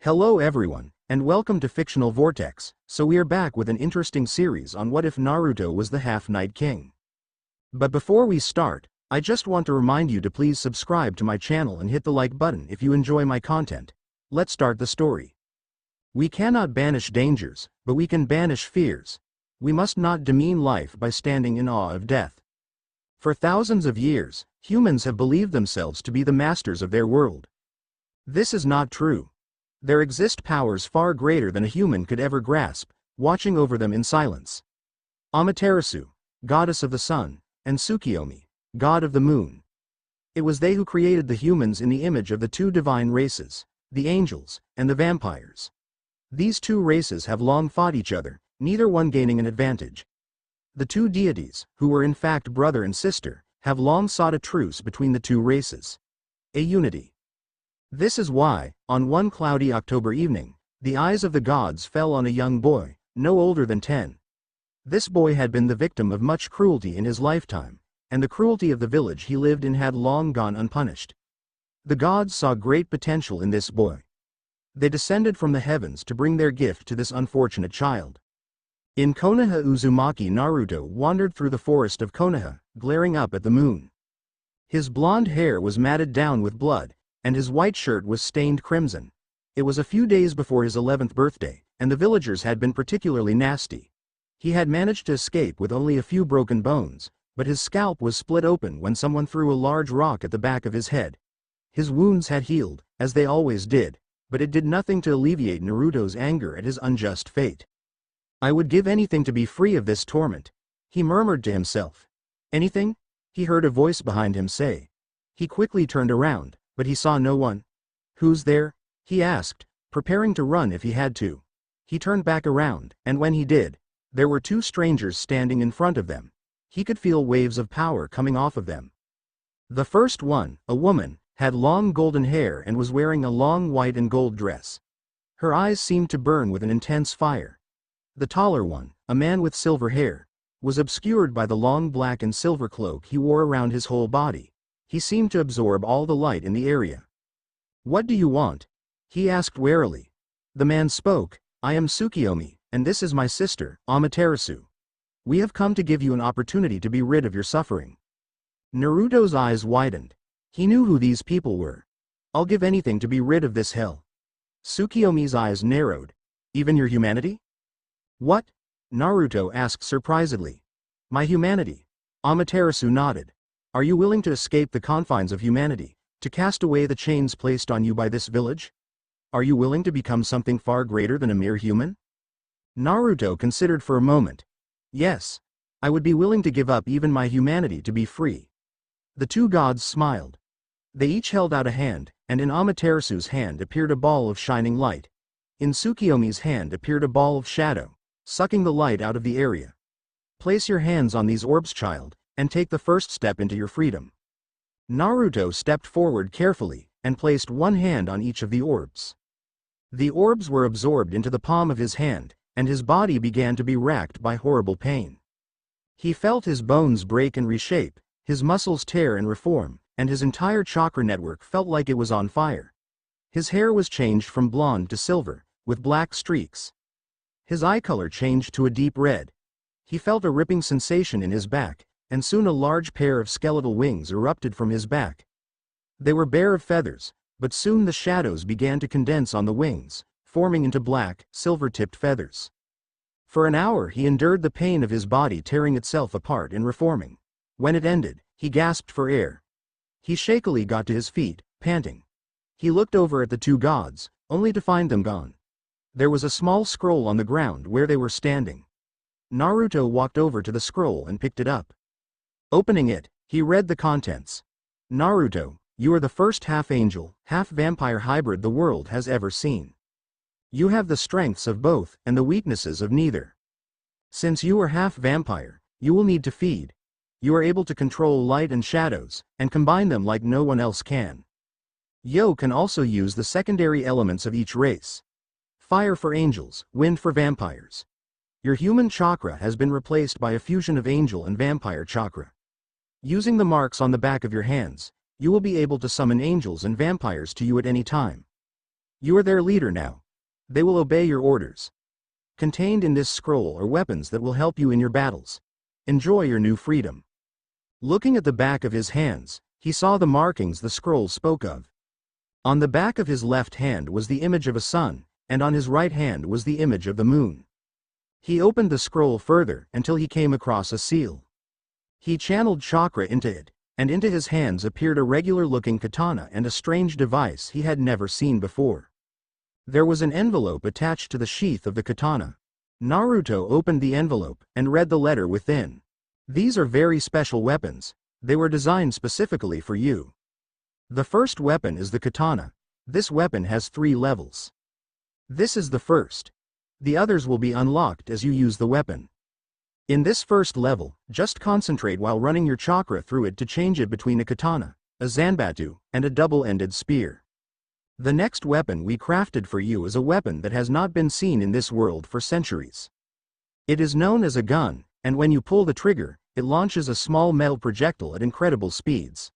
Hello everyone, and welcome to Fictional Vortex. So we are back with an interesting series on what if Naruto was the Half-Night King. But before we start, I just want to remind you to please subscribe to my channel and hit the like button if you enjoy my content. Let's start the story. We cannot banish dangers, but we can banish fears. We must not demean life by standing in awe of death. For thousands of years, humans have believed themselves to be the masters of their world. This is not true. There exist powers far greater than a human could ever grasp, watching over them in silence. Amaterasu, goddess of the sun, and Tsukiyomi, god of the moon. It was they who created the humans in the image of the two divine races, the angels, and the vampires. These two races have long fought each other, neither one gaining an advantage. The two deities, who were in fact brother and sister, have long sought a truce between the two races. A unity. This is why, on one cloudy October evening, the eyes of the gods fell on a young boy, no older than 10. This boy had been the victim of much cruelty in his lifetime, and the cruelty of the village he lived in had long gone unpunished. The gods saw great potential in this boy. They descended from the heavens to bring their gift to this unfortunate child. In Konoha Uzumaki, Naruto wandered through the forest of Konoha, glaring up at the moon. His blonde hair was matted down with blood, and his white shirt was stained crimson. It was a few days before his 11th birthday, and the villagers had been particularly nasty. He had managed to escape with only a few broken bones, but his scalp was split open when someone threw a large rock at the back of his head. His wounds had healed, as they always did, but it did nothing to alleviate Naruto's anger at his unjust fate. "I would give anything to be free of this torment," he murmured to himself. "Anything?" he heard a voice behind him say. He quickly turned around, but he saw no one. "Who's there?" he asked, preparing to run if he had to. He turned back around, and when he did, there were two strangers standing in front of them. He could feel waves of power coming off of them. The first one, a woman, had long golden hair and was wearing a long white and gold dress. Her eyes seemed to burn with an intense fire. The taller one, a man with silver hair, was obscured by the long black and silver cloak he wore around his whole body. He seemed to absorb all the light in the area. "What do you want?" he asked warily. The man spoke. "I am Tsukiyomi, and this is my sister, Amaterasu. We have come to give you an opportunity to be rid of your suffering." Naruto's eyes widened. He knew who these people were. "I'll give anything to be rid of this hell." Tsukiyomi's eyes narrowed. "Even your humanity?" "What?" Naruto asked surprisedly. "My humanity." Amaterasu nodded. "Are you willing to escape the confines of humanity, to cast away the chains placed on you by this village? Are you willing to become something far greater than a mere human?" Naruto considered for a moment. "Yes. I would be willing to give up even my humanity to be free." The two gods smiled. They each held out a hand, and in Amaterasu's hand appeared a ball of shining light. In Tsukiyomi's hand appeared a ball of shadow, sucking the light out of the area. "Place your hands on these orbs, child, and take the first step into your freedom." Naruto stepped forward carefully, and placed one hand on each of the orbs. The orbs were absorbed into the palm of his hand, and his body began to be racked by horrible pain. He felt his bones break and reshape, his muscles tear and reform, and his entire chakra network felt like it was on fire. His hair was changed from blonde to silver, with black streaks. His eye color changed to a deep red. He felt a ripping sensation in his back, and soon a large pair of skeletal wings erupted from his back. They were bare of feathers, but soon the shadows began to condense on the wings, forming into black, silver-tipped feathers. For an hour he endured the pain of his body tearing itself apart and reforming. When it ended, he gasped for air. He shakily got to his feet, panting. He looked over at the two gods, only to find them gone. There was a small scroll on the ground where they were standing. Naruto walked over to the scroll and picked it up. Opening it, he read the contents. "Naruto, you are the first half-angel, half-vampire hybrid the world has ever seen. You have the strengths of both and the weaknesses of neither. Since you are half-vampire, you will need to feed. You are able to control light and shadows, and combine them like no one else can. You can also use the secondary elements of each race. Fire for angels, wind for vampires. Your human chakra has been replaced by a fusion of angel and vampire chakra. Using the marks on the back of your hands, you will be able to summon angels and vampires to you at any time. You are their leader now. They will obey your orders. Contained in this scroll are weapons that will help you in your battles. Enjoy your new freedom. Looking at the back of his hands, he saw the markings the scroll spoke of. On the back of his left hand was the image of a sun, and on his right hand was the image of the moon. He opened the scroll further until he came across a seal. He channeled chakra into it, and into his hands appeared a regular-looking katana and a strange device he had never seen before. There was an envelope attached to the sheath of the katana. Naruto opened the envelope and read the letter within. These are very special weapons. They were designed specifically for you. The first weapon is the katana. This weapon has 3 levels. This is the first. The others will be unlocked as you use the weapon. In this first level, just concentrate while running your chakra through it to change it between a katana, a zanbatsu, and a double-ended spear. The next weapon we crafted for you is a weapon that has not been seen in this world for centuries. It is known as a gun, and when you pull the trigger, it launches a small metal projectile at incredible speeds.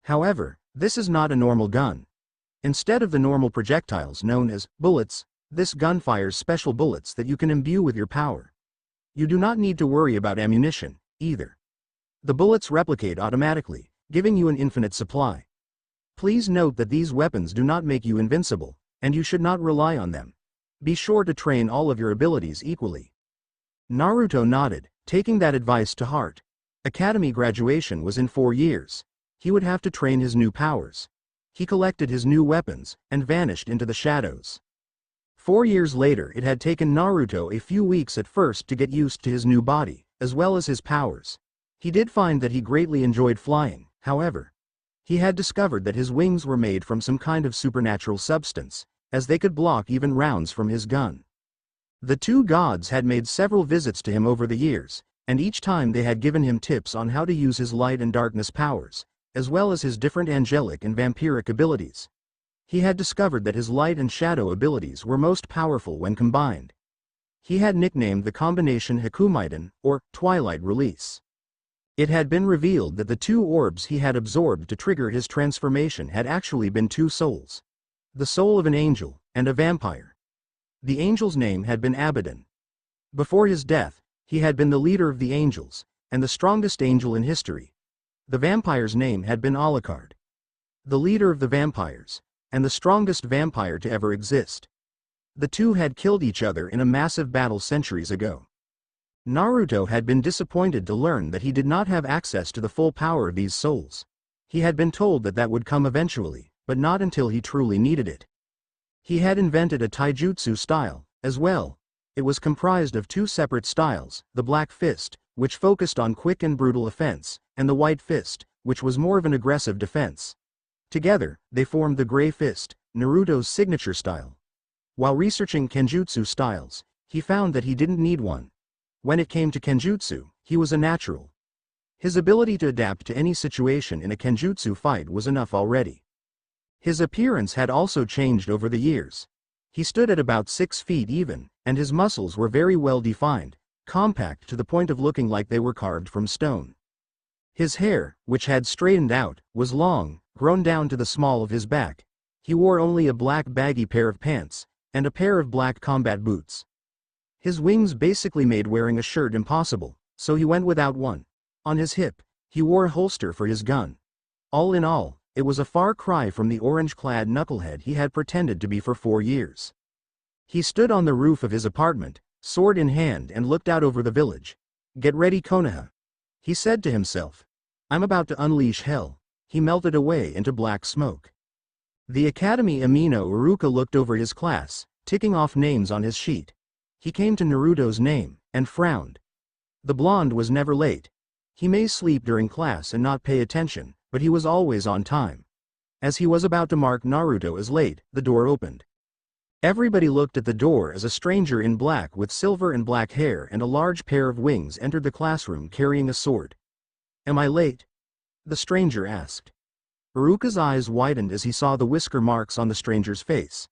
However, this is not a normal gun. Instead of the normal projectiles known as bullets, this gun fires special bullets that you can imbue with your power. You do not need to worry about ammunition, either. The bullets replicate automatically, giving you an infinite supply. Please note that these weapons do not make you invincible, and you should not rely on them. Be sure to train all of your abilities equally. Naruto nodded, taking that advice to heart. Academy graduation was in 4 years. He would have to train his new powers. He collected his new weapons, and vanished into the shadows. 4 years later it had taken Naruto a few weeks at first to get used to his new body, as well as his powers. He did find that he greatly enjoyed flying, however. He had discovered that his wings were made from some kind of supernatural substance, as they could block even rounds from his gun. The 2 gods had made several visits to him over the years, and each time they had given him tips on how to use his light and darkness powers, as well as his different angelic and vampiric abilities. He had discovered that his light and shadow abilities were most powerful when combined. He had nicknamed the combination Hakumeiden, or Twilight Release. It had been revealed that the 2 orbs he had absorbed to trigger his transformation had actually been 2 souls. The soul of an angel, and a vampire. The angel's name had been Abaddon. Before his death, he had been the leader of the angels, and the strongest angel in history. The vampire's name had been Alucard. The leader of the vampires, and the strongest vampire to ever exist. The 2 had killed each other in a massive battle centuries ago. Naruto had been disappointed to learn that he did not have access to the full power of these souls. He had been told that that would come eventually, but not until he truly needed it. He had invented a taijutsu style, as well. It was comprised of 2 separate styles, the Black Fist, which focused on quick and brutal offense, and the White Fist, which was more of an aggressive defense. Together, they formed the Gray Fist, Naruto's signature style. While researching kenjutsu styles, he found that he didn't need one. When it came to kenjutsu, he was a natural. His ability to adapt to any situation in a kenjutsu fight was enough already. His appearance had also changed over the years. He stood at about 6 feet even, and his muscles were very well defined, compact to the point of looking like they were carved from stone. His hair, which had straightened out, was long, grown down to the small of his back. He wore only a black baggy pair of pants, and a pair of black combat boots. His wings basically made wearing a shirt impossible, so he went without one. On his hip, he wore a holster for his gun. All in all, it was a far cry from the orange-clad knucklehead he had pretended to be for 4 years. He stood on the roof of his apartment, sword in hand, and looked out over the village. "Get ready, Konoha," he said to himself. "I'm about to unleash hell." He melted away into black smoke. The Academy Amino Iruka looked over his class, ticking off names on his sheet. He came to Naruto's name, and frowned. The blonde was never late. He may sleep during class and not pay attention, but he was always on time. As he was about to mark Naruto as late, the door opened. Everybody looked at the door as a stranger in black with silver and black hair and a large pair of wings entered the classroom carrying a sword. "Am I late?" the stranger asked. Iruka's eyes widened as he saw the whisker marks on the stranger's face.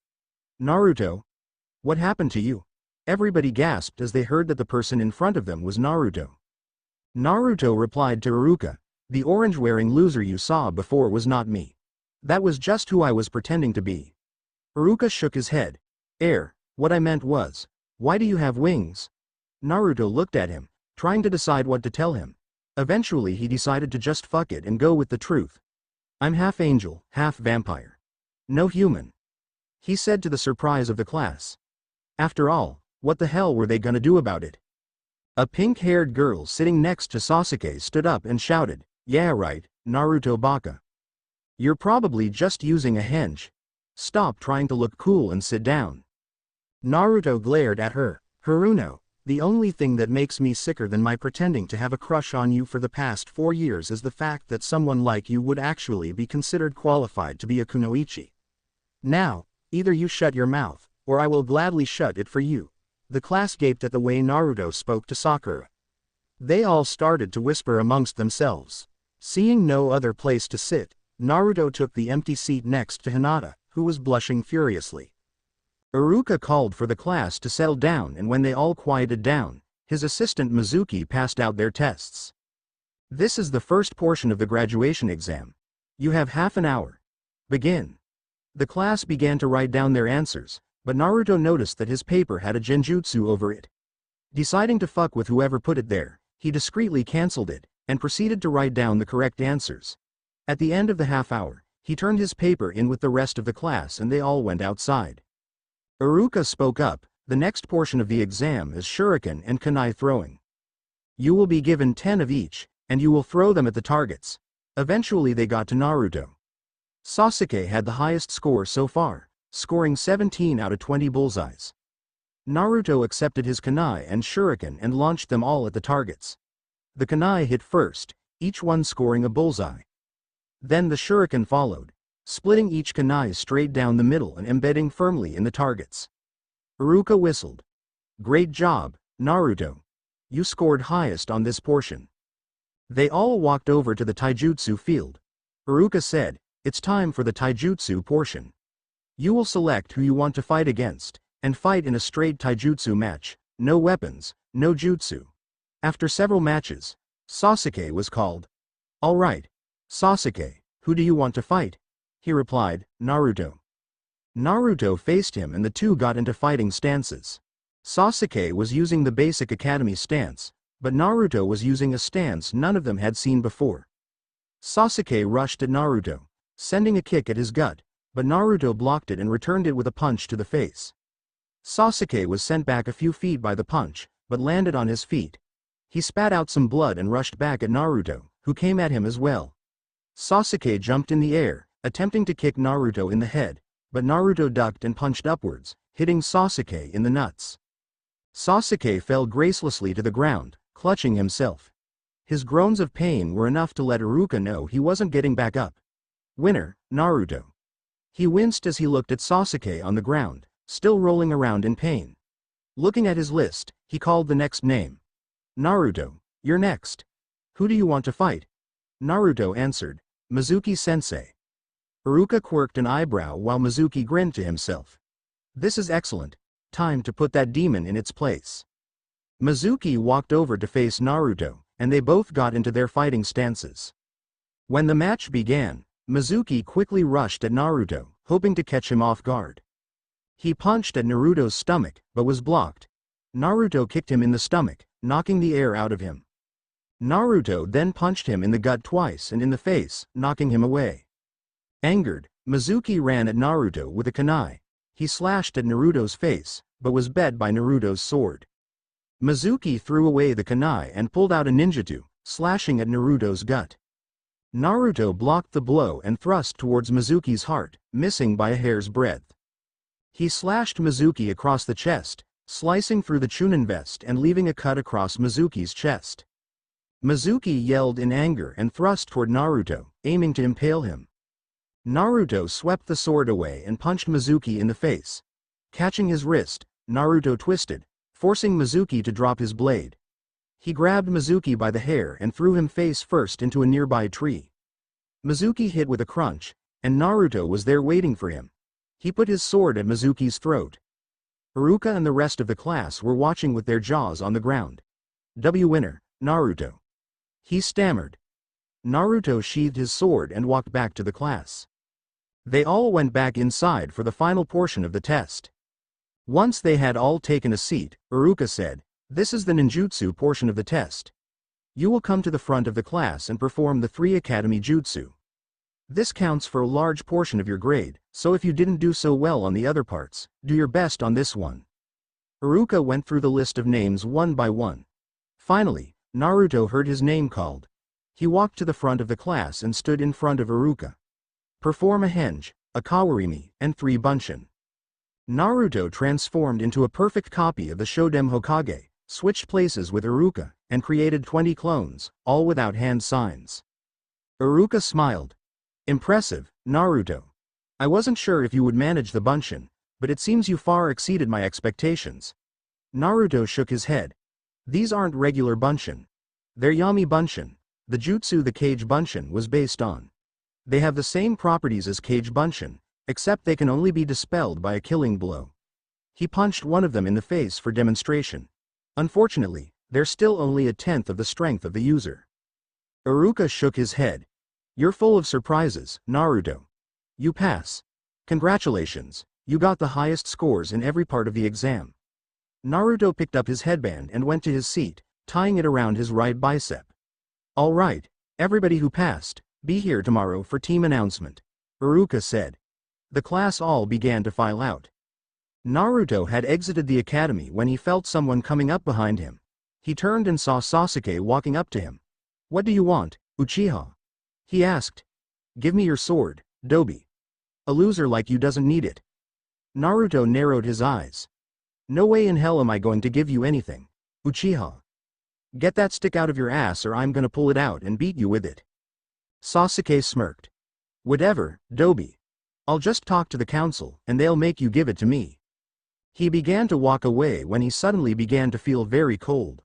"Naruto? What happened to you?" Everybody gasped as they heard that the person in front of them was Naruto. Naruto replied to Iruka, "The orange-wearing loser you saw before was not me. That was just who I was pretending to be." Iruka shook his head. What I meant was, why do you have wings? Naruto looked at him, trying to decide what to tell him. Eventually he decided to just fuck it and go with the truth. I'm half angel, half vampire. No human. He said to the surprise of the class. After all, what the hell were they gonna do about it? A pink-haired girl sitting next to Sasuke stood up and shouted, "Yeah right, Naruto baka. You're probably just using a henge. Stop trying to look cool and sit down." Naruto glared at her. "Haruno, the only thing that makes me sicker than my pretending to have a crush on you for the past 4 years is the fact that someone like you would actually be considered qualified to be a kunoichi. Now, either you shut your mouth, or I will gladly shut it for you." The class gaped at the way Naruto spoke to Sakura. They all started to whisper amongst themselves. Seeing no other place to sit, Naruto took the empty seat next to Hinata, who was blushing furiously. Iruka called for the class to settle down, and when they all quieted down, his assistant Mizuki passed out their tests. "This is the first portion of the graduation exam. You have half an hour. Begin." The class began to write down their answers, but Naruto noticed that his paper had a genjutsu over it. Deciding to fuck with whoever put it there, he discreetly cancelled it, and proceeded to write down the correct answers. At the end of the half hour, he turned his paper in with the rest of the class and they all went outside. Iruka spoke up, "The next portion of the exam is shuriken and kunai throwing. You will be given 10 of each, and you will throw them at the targets." Eventually they got to Naruto. Sasuke had the highest score so far, scoring 17 out of 20 bullseyes. Naruto accepted his kunai and shuriken and launched them all at the targets. The kunai hit first, each one scoring a bullseye. Then the shuriken followed, splitting each kunai straight down the middle and embedding firmly in the targets. Iruka whistled. "Great job, Naruto. You scored highest on this portion." They all walked over to the taijutsu field. Iruka said, "It's time for the taijutsu portion. You will select who you want to fight against, and fight in a straight taijutsu match, no weapons, no jutsu." After several matches, Sasuke was called. "All right, Sasuke, who do you want to fight?" He replied, "Naruto." Naruto faced him and the two got into fighting stances. Sasuke was using the basic academy stance, but Naruto was using a stance none of them had seen before. Sasuke rushed at Naruto, sending a kick at his gut, but Naruto blocked it and returned it with a punch to the face. Sasuke was sent back a few feet by the punch, but landed on his feet. He spat out some blood and rushed back at Naruto, who came at him as well. Sasuke jumped in the air, attempting to kick Naruto in the head, but Naruto ducked and punched upwards, hitting Sasuke in the nuts. Sasuke fell gracelessly to the ground, clutching himself. His groans of pain were enough to let Iruka know he wasn't getting back up. "Winner, Naruto." He winced as he looked at Sasuke on the ground, still rolling around in pain. Looking at his list, he called the next name. "Naruto, you're next. Who do you want to fight?" Naruto answered, "Mizuki-sensei." Iruka quirked an eyebrow while Mizuki grinned to himself. "This is excellent. Time to put that demon in its place." Mizuki walked over to face Naruto, and they both got into their fighting stances. When the match began, Mizuki quickly rushed at Naruto, hoping to catch him off guard. He punched at Naruto's stomach, but was blocked. Naruto kicked him in the stomach, knocking the air out of him. Naruto then punched him in the gut twice and in the face, knocking him away. Angered, Mizuki ran at Naruto with a kunai. He slashed at Naruto's face, but was bet by Naruto's sword. Mizuki threw away the kunai and pulled out a ninjutsu, slashing at Naruto's gut. Naruto blocked the blow and thrust towards Mizuki's heart, missing by a hair's breadth. He slashed Mizuki across the chest, slicing through the Chunin vest and leaving a cut across Mizuki's chest. Mizuki yelled in anger and thrust toward Naruto, aiming to impale him. Naruto swept the sword away and punched Mizuki in the face. Catching his wrist, Naruto twisted, forcing Mizuki to drop his blade. He grabbed Mizuki by the hair and threw him face first into a nearby tree. Mizuki hit with a crunch, and Naruto was there waiting for him. He put his sword at Mizuki's throat. Iruka and the rest of the class were watching with their jaws on the ground. "Winner, Naruto." He stammered. Naruto sheathed his sword and walked back to the class. They all went back inside for the final portion of the test. Once they had all taken a seat, Iruka said, "This is the ninjutsu portion of the test. You will come to the front of the class and perform the 3 academy jutsu. This counts for a large portion of your grade, so if you didn't do so well on the other parts, do your best on this one." Iruka went through the list of names one by one. Finally, Naruto heard his name called. He walked to the front of the class and stood in front of Iruka. Perform a henge, a kawarimi, and 3 bunshin. Naruto transformed into a perfect copy of the Shoden Hokage, switched places with Iruka, and created 20 clones, all without hand signs. Iruka smiled. "Impressive, Naruto. I wasn't sure if you would manage the bunshin, but it seems you far exceeded my expectations." Naruto shook his head. "These aren't regular bunshin. They're Yami bunshin, the jutsu the Kage bunshin was based on. They have the same properties as Kage bunshin, except they can only be dispelled by a killing blow." He punched one of them in the face for demonstration. "Unfortunately, they're still only a tenth of the strength of the user." Iruka shook his head. "You're full of surprises, Naruto. You pass. Congratulations, you got the highest scores in every part of the exam." Naruto picked up his headband and went to his seat, tying it around his right bicep. "All right, everybody who passed, be here tomorrow for team announcement," Iruka said. The class all began to file out. Naruto had exited the academy when he felt someone coming up behind him. He turned and saw Sasuke walking up to him. "What do you want, Uchiha?" he asked. "Give me your sword, Dobi. A loser like you doesn't need it." Naruto narrowed his eyes. "No way in hell am I going to give you anything, Uchiha. Get that stick out of your ass or I'm gonna pull it out and beat you with it." Sasuke smirked. "Whatever, Dobi. I'll just talk to the council and they'll make you give it to me." He began to walk away when he suddenly began to feel very cold.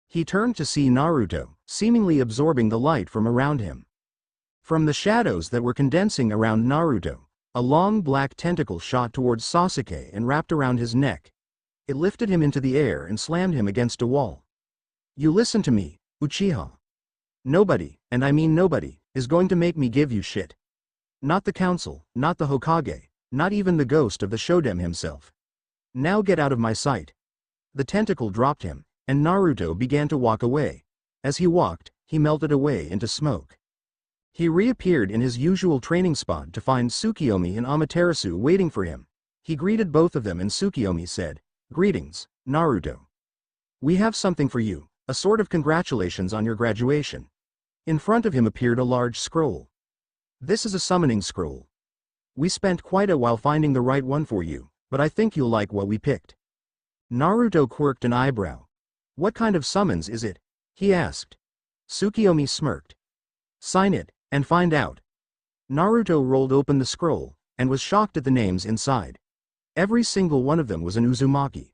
He turned to see Naruto, seemingly absorbing the light from around him. From the shadows that were condensing around Naruto, a long black tentacle shot towards Sasuke and wrapped around his neck. It lifted him into the air and slammed him against a wall. "You listen to me, Uchiha. Nobody, and I mean nobody, is going to make me give you shit. Not the council, not the Hokage, not even the ghost of the Shoden himself. Now get out of my sight." The tentacle dropped him, and Naruto began to walk away. As he walked, he melted away into smoke. He reappeared in his usual training spot to find Tsukiyomi and Amaterasu waiting for him. He greeted both of them and Tsukiyomi said, "Greetings, Naruto. We have something for you, a sort of congratulations on your graduation." In front of him appeared a large scroll. "This is a summoning scroll. We spent quite a while finding the right one for you, but I think you'll like what we picked." Naruto quirked an eyebrow. "What kind of summons is it?" he asked. Tsukiyomi smirked. "Sign it, and find out." Naruto rolled open the scroll, and was shocked at the names inside. Every single one of them was an Uzumaki.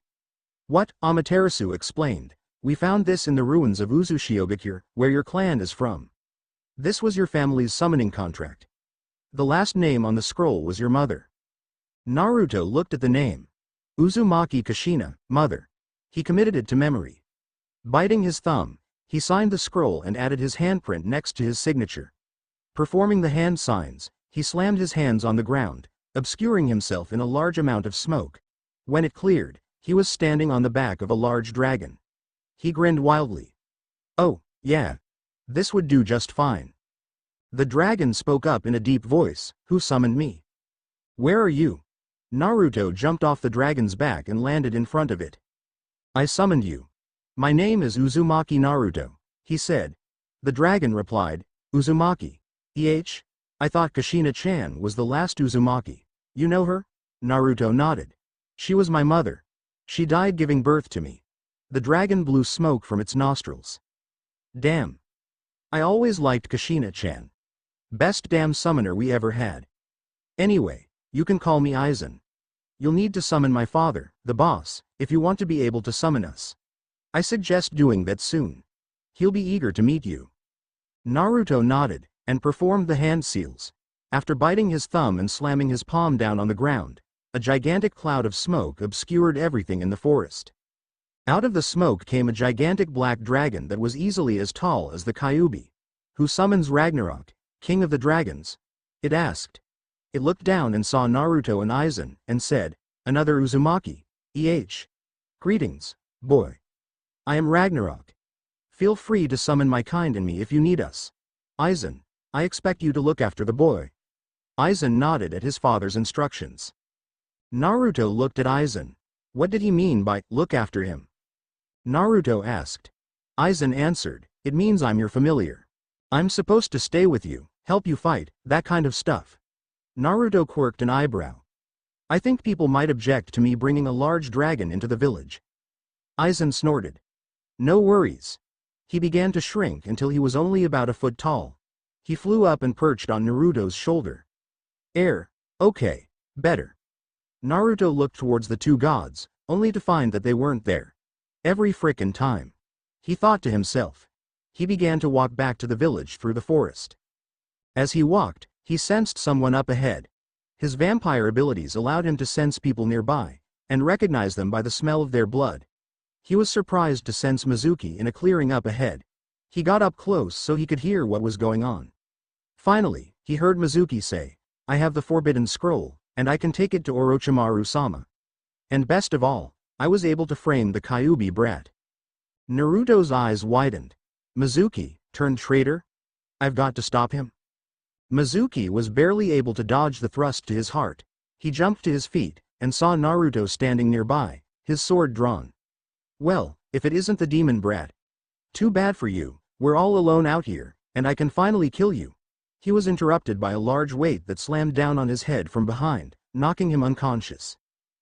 "What?" Amaterasu explained. "We found this in the ruins of Uzushiogakure, where your clan is from. This was your family's summoning contract. The last name on the scroll was your mother." Naruto looked at the name. Uzumaki Kushina, mother. He committed it to memory. Biting his thumb, he signed the scroll and added his handprint next to his signature. Performing the hand signs, he slammed his hands on the ground, obscuring himself in a large amount of smoke. When it cleared, he was standing on the back of a large dragon. He grinned wildly. "Oh, yeah. This would do just fine." The dragon spoke up in a deep voice, "Who summoned me? Where are you?" Naruto jumped off the dragon's back and landed in front of it. "I summoned you. My name is Uzumaki Naruto," he said. The dragon replied, "Uzumaki. I thought Kushina-chan was the last Uzumaki. You know her?" Naruto nodded. "She was my mother. She died giving birth to me." The dragon blew smoke from its nostrils. "Damn. I always liked Kushina-chan. Best damn summoner we ever had. Anyway, you can call me Aizen. You'll need to summon my father, the boss, if you want to be able to summon us. I suggest doing that soon. He'll be eager to meet you." Naruto nodded, and performed the hand seals. After biting his thumb and slamming his palm down on the ground, a gigantic cloud of smoke obscured everything in the forest. Out of the smoke came a gigantic black dragon that was easily as tall as the Kyuubi. "Who summons Ragnarok, king of the dragons?" it asked. It looked down and saw Naruto and Aizen, and said, "Another Uzumaki. Greetings, boy. I am Ragnarok. Feel free to summon my kind in me if you need us. Aizen, I expect you to look after the boy." Aizen nodded at his father's instructions. Naruto looked at Aizen. What did he mean by, "look after him"? Naruto asked. Aizen answered, "It means I'm your familiar. I'm supposed to stay with you, help you fight, that kind of stuff." Naruto quirked an eyebrow. "I think people might object to me bringing a large dragon into the village." Aizen snorted. "No worries." He began to shrink until he was only about a foot tall. He flew up and perched on Naruto's shoulder. Okay, better." Naruto looked towards the two gods, only to find that they weren't there. Every frickin' time. He thought to himself. He began to walk back to the village through the forest. As he walked, he sensed someone up ahead. His vampire abilities allowed him to sense people nearby, and recognize them by the smell of their blood. He was surprised to sense Mizuki in a clearing up ahead. He got up close so he could hear what was going on. Finally, he heard Mizuki say, "I have the Forbidden Scroll, and I can take it to Orochimaru-sama. And best of all, I was able to frame the Kyuubi brat." Naruto's eyes widened. Mizuki, turned traitor? I've got to stop him. Mizuki was barely able to dodge the thrust to his heart. He jumped to his feet, and saw Naruto standing nearby, his sword drawn. "Well, if it isn't the demon brat. Too bad for you, we're all alone out here, and I can finally kill you." He was interrupted by a large weight that slammed down on his head from behind, knocking him unconscious.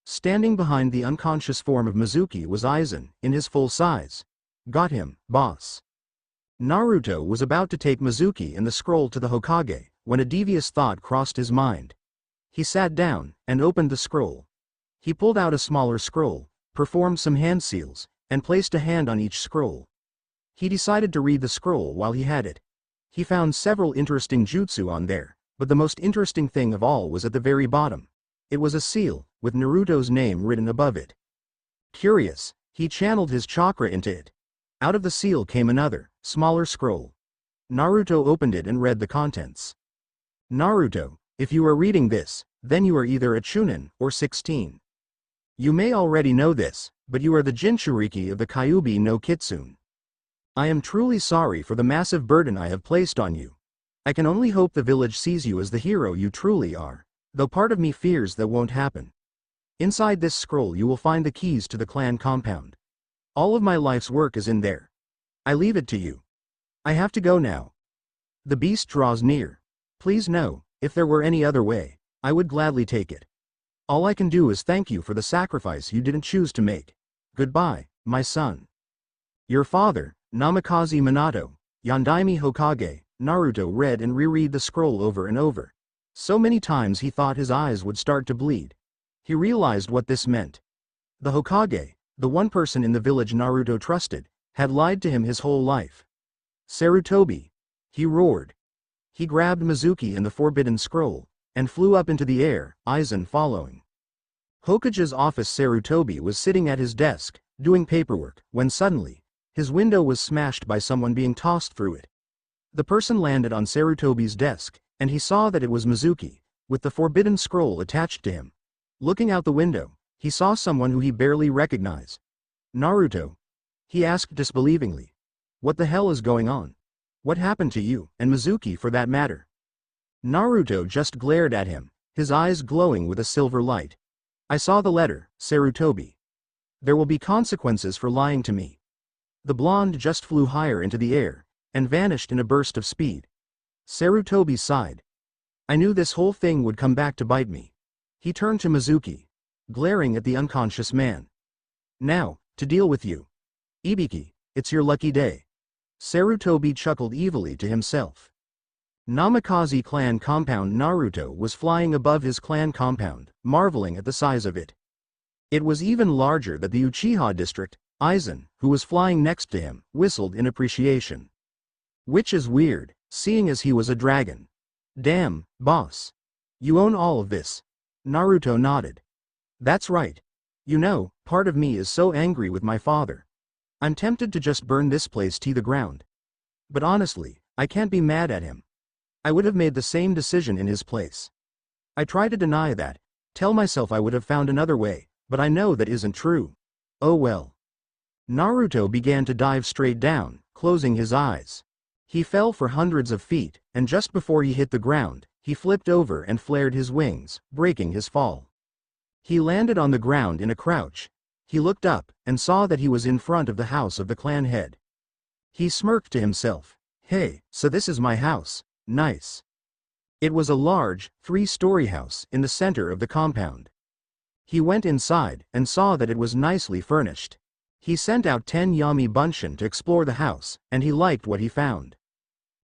Standing behind the unconscious form of Mizuki was Aizen, in his full size. "Got him, boss." Naruto was about to take Mizuki and the scroll to the Hokage, when a devious thought crossed his mind. He sat down, and opened the scroll. He pulled out a smaller scroll, performed some hand seals, and placed a hand on each scroll. He decided to read the scroll while he had it. He found several interesting jutsu on there, but the most interesting thing of all was at the very bottom. It was a seal, with Naruto's name written above it. Curious, he channeled his chakra into it. Out of the seal came another, smaller scroll. Naruto opened it and read the contents. "Naruto, if you are reading this, then you are either a Chunin or 16. You may already know this, but you are the Jinchuriki of the Kyuubi no Kitsune. I am truly sorry for the massive burden I have placed on you. I can only hope the village sees you as the hero you truly are, though part of me fears that won't happen. Inside this scroll you will find the keys to the clan compound. All of my life's work is in there. I leave it to you. I have to go now. The beast draws near. Please know, if there were any other way, I would gladly take it. All I can do is thank you for the sacrifice you didn't choose to make. Goodbye, my son. Your father, Namikaze Minato, Yondaime Hokage." Naruto read and reread the scroll over and over. So many times he thought his eyes would start to bleed. He realized what this meant. The Hokage, the one person in the village Naruto trusted, had lied to him his whole life. "Sarutobi!" he roared. He grabbed Mizuki and the Forbidden Scroll, and flew up into the air, Aizen following. Hokage's office. Sarutobi was sitting at his desk, doing paperwork, when suddenly, his window was smashed by someone being tossed through it. The person landed on Sarutobi's desk, and he saw that it was Mizuki, with the Forbidden Scroll attached to him. Looking out the window, he saw someone who he barely recognized. "Naruto?" he asked disbelievingly. "What the hell is going on? What happened to you, and Mizuki for that matter?" Naruto just glared at him, his eyes glowing with a silver light. "I saw the letter, Sarutobi. There will be consequences for lying to me." The blonde just flew higher into the air, and vanished in a burst of speed. Sarutobi sighed. "I knew this whole thing would come back to bite me." He turned to Mizuki, glaring at the unconscious man. "Now, to deal with you. Ibiki, it's your lucky day." Sarutobi chuckled evilly to himself. Namikaze clan compound. Naruto was flying above his clan compound, marveling at the size of it. It was even larger than the Uchiha district. Aizen, who was flying next to him, whistled in appreciation. Which is weird, seeing as he was a dragon. "Damn, boss. You own all of this." Naruto nodded. "That's right. You know, part of me is so angry with my father. I'm tempted to just burn this place to the ground. But honestly, I can't be mad at him. I would have made the same decision in his place." I try to deny that, tell myself I would have found another way, but I know that isn't true. Oh well. Naruto began to dive straight down, closing his eyes. He fell for hundreds of feet, and just before he hit the ground, he flipped over and flared his wings, breaking his fall. He landed on the ground in a crouch. He looked up, and saw that he was in front of the house of the clan head. He smirked to himself. Hey, so this is my house, nice. It was a large, 3-story house in the center of the compound. He went inside, and saw that it was nicely furnished. He sent out 10 Yami Bunshin to explore the house, and he liked what he found.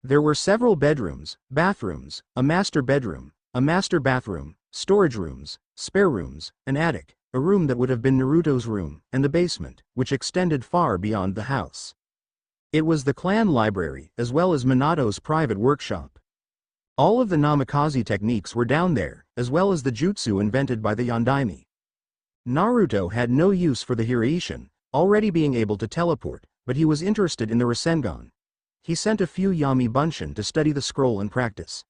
There were several bedrooms, bathrooms, a master bedroom, a master bathroom, storage rooms, spare rooms, an attic, a room that would have been Naruto's room, and the basement, which extended far beyond the house. It was the clan library, as well as Minato's private workshop. All of the namikaze techniques were down there, as well as the jutsu invented by the Yondaime. Naruto had no use for the Hiraishin, already being able to teleport, but he was interested in the Rasengan. He sent a few Yami Bunshin to study the scroll and practice.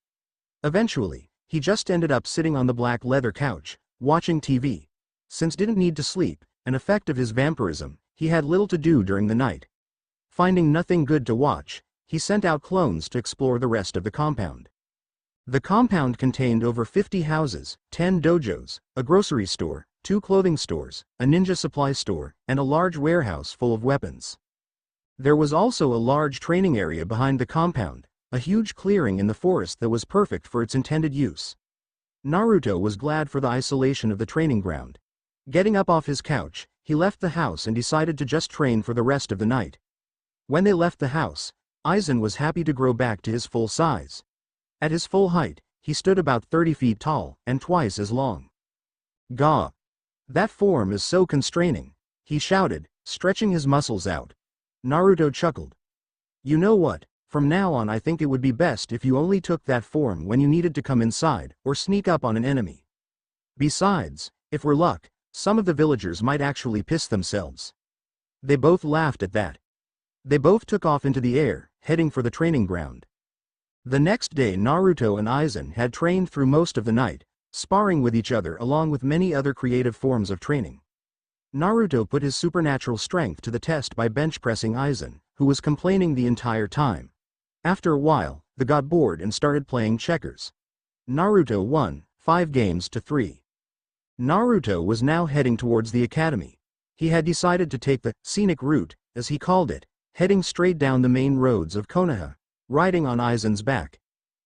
Eventually, he just ended up sitting on the black leather couch, watching TV. Since didn't need to sleep, an effect of his vampirism, he had little to do during the night. Finding nothing good to watch, he sent out clones to explore the rest of the compound. The compound contained over 50 houses, 10 dojos, a grocery store, 2 clothing stores, a ninja supply store, and a large warehouse full of weapons. There was also a large training area behind the compound, a huge clearing in the forest that was perfect for its intended use. Naruto was glad for the isolation of the training ground. Getting up off his couch, he left the house and decided to just train for the rest of the night. When they left the house, Aizen was happy to grow back to his full size. At his full height, he stood about 30 feet tall and twice as long. Gah! That form is so constraining, he shouted, stretching his muscles out. Naruto chuckled. You know what, from now on I think it would be best if you only took that form when you needed to come inside or sneak up on an enemy. Besides, if we're luck, some of the villagers might actually piss themselves. They both laughed at that. They both took off into the air, heading for the training ground. The next day Naruto and Aizen had trained through most of the night, sparring with each other along with many other creative forms of training. Naruto put his supernatural strength to the test by bench pressing Aizen, who was complaining the entire time. After a while, they got bored and started playing checkers. Naruto won, 5 games to 3. Naruto was now heading towards the academy. He had decided to take the scenic route, as he called it, heading straight down the main roads of Konoha, riding on Aizen's back.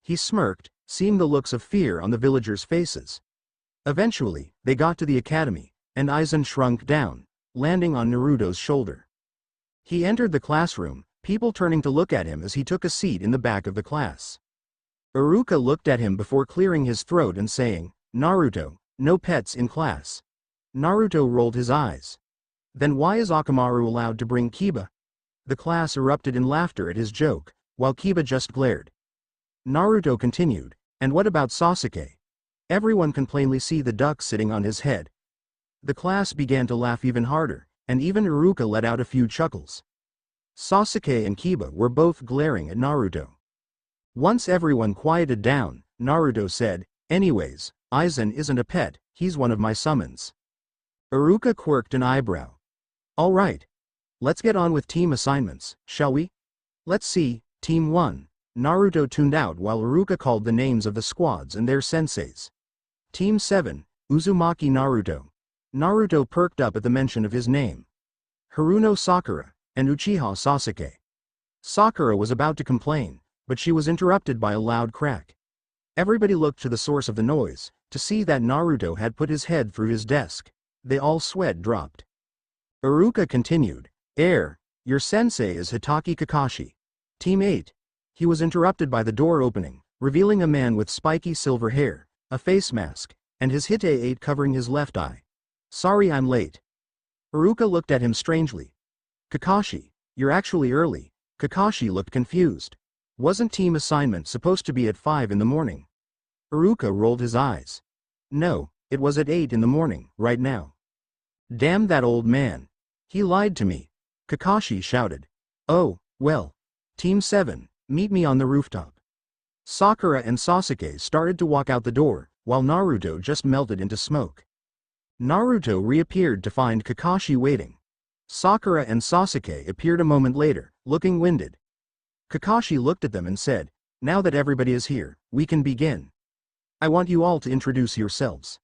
He smirked, seeing the looks of fear on the villagers' faces. Eventually, they got to the academy, and Aizen shrunk down, landing on Naruto's shoulder. He entered the classroom, people turning to look at him as he took a seat in the back of the class. Iruka looked at him before clearing his throat and saying, Naruto, no pets in class. Naruto rolled his eyes. Then why is Akamaru allowed to bring Kiba? The class erupted in laughter at his joke, while Kiba just glared. Naruto continued, and what about Sasuke? Everyone can plainly see the duck sitting on his head. The class began to laugh even harder, and even Iruka let out a few chuckles. Sasuke and Kiba were both glaring at Naruto. Once everyone quieted down, Naruto said, anyways, Aizen isn't a pet, he's one of my summons. Iruka quirked an eyebrow. Alright. Let's get on with team assignments, shall we? Let's see, Team 1. Naruto tuned out while Iruka called the names of the squads and their senseis. Team 7, Uzumaki Naruto. Naruto perked up at the mention of his name. Haruno Sakura, and Uchiha Sasuke. Sakura was about to complain, but she was interrupted by a loud crack. Everybody looked to the source of the noise, to see that Naruto had put his head through his desk. They all sweat dropped. Iruka continued, your sensei is Hitaki Kakashi. Team 8. He was interrupted by the door opening, revealing a man with spiky silver hair, a face mask, and his Hite-8 covering his left eye. Sorry I'm late. Iruka looked at him strangely. Kakashi, you're actually early. Kakashi looked confused. Wasn't team assignment supposed to be at 5 in the morning? Iruka rolled his eyes. No, it was at 8 in the morning, right now. Damn that old man. He lied to me. Kakashi shouted. Oh, well. Team 7, meet me on the rooftop. Sakura and Sasuke started to walk out the door, while Naruto just melted into smoke. Naruto reappeared to find Kakashi waiting. Sakura and Sasuke appeared a moment later, looking winded. Kakashi looked at them and said, "Now that everybody is here, we can begin. I want you all to introduce yourselves."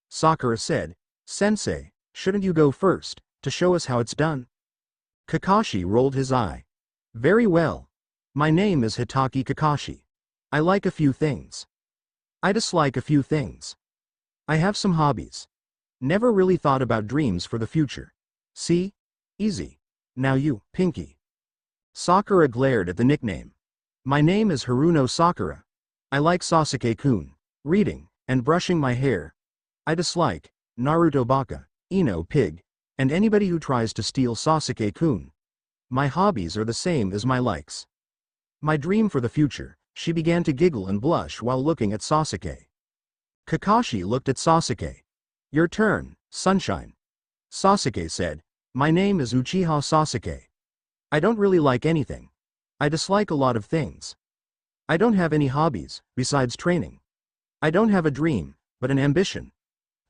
Sakura said, "Sensei, shouldn't you go first, to show us how it's done?" Kakashi rolled his eye. "Very well. My name is Hitaki Kakashi. I like a few things. I dislike a few things. I have some hobbies. Never really thought about dreams for the future. See? Easy. Now you, Pinky." Sakura glared at the nickname. "My name is Haruno Sakura. I like Sasuke-kun, reading, and brushing my hair. I dislike Naruto Baka, Ino Pig, and anybody who tries to steal Sasuke-kun. My hobbies are the same as my likes. My dream for the future." She began to giggle and blush while looking at Sasuke. Kakashi looked at Sasuke. "Your turn, Sunshine." Sasuke said, "My name is Uchiha Sasuke. I don't really like anything. I dislike a lot of things. I don't have any hobbies, besides training. I don't have a dream, but an ambition.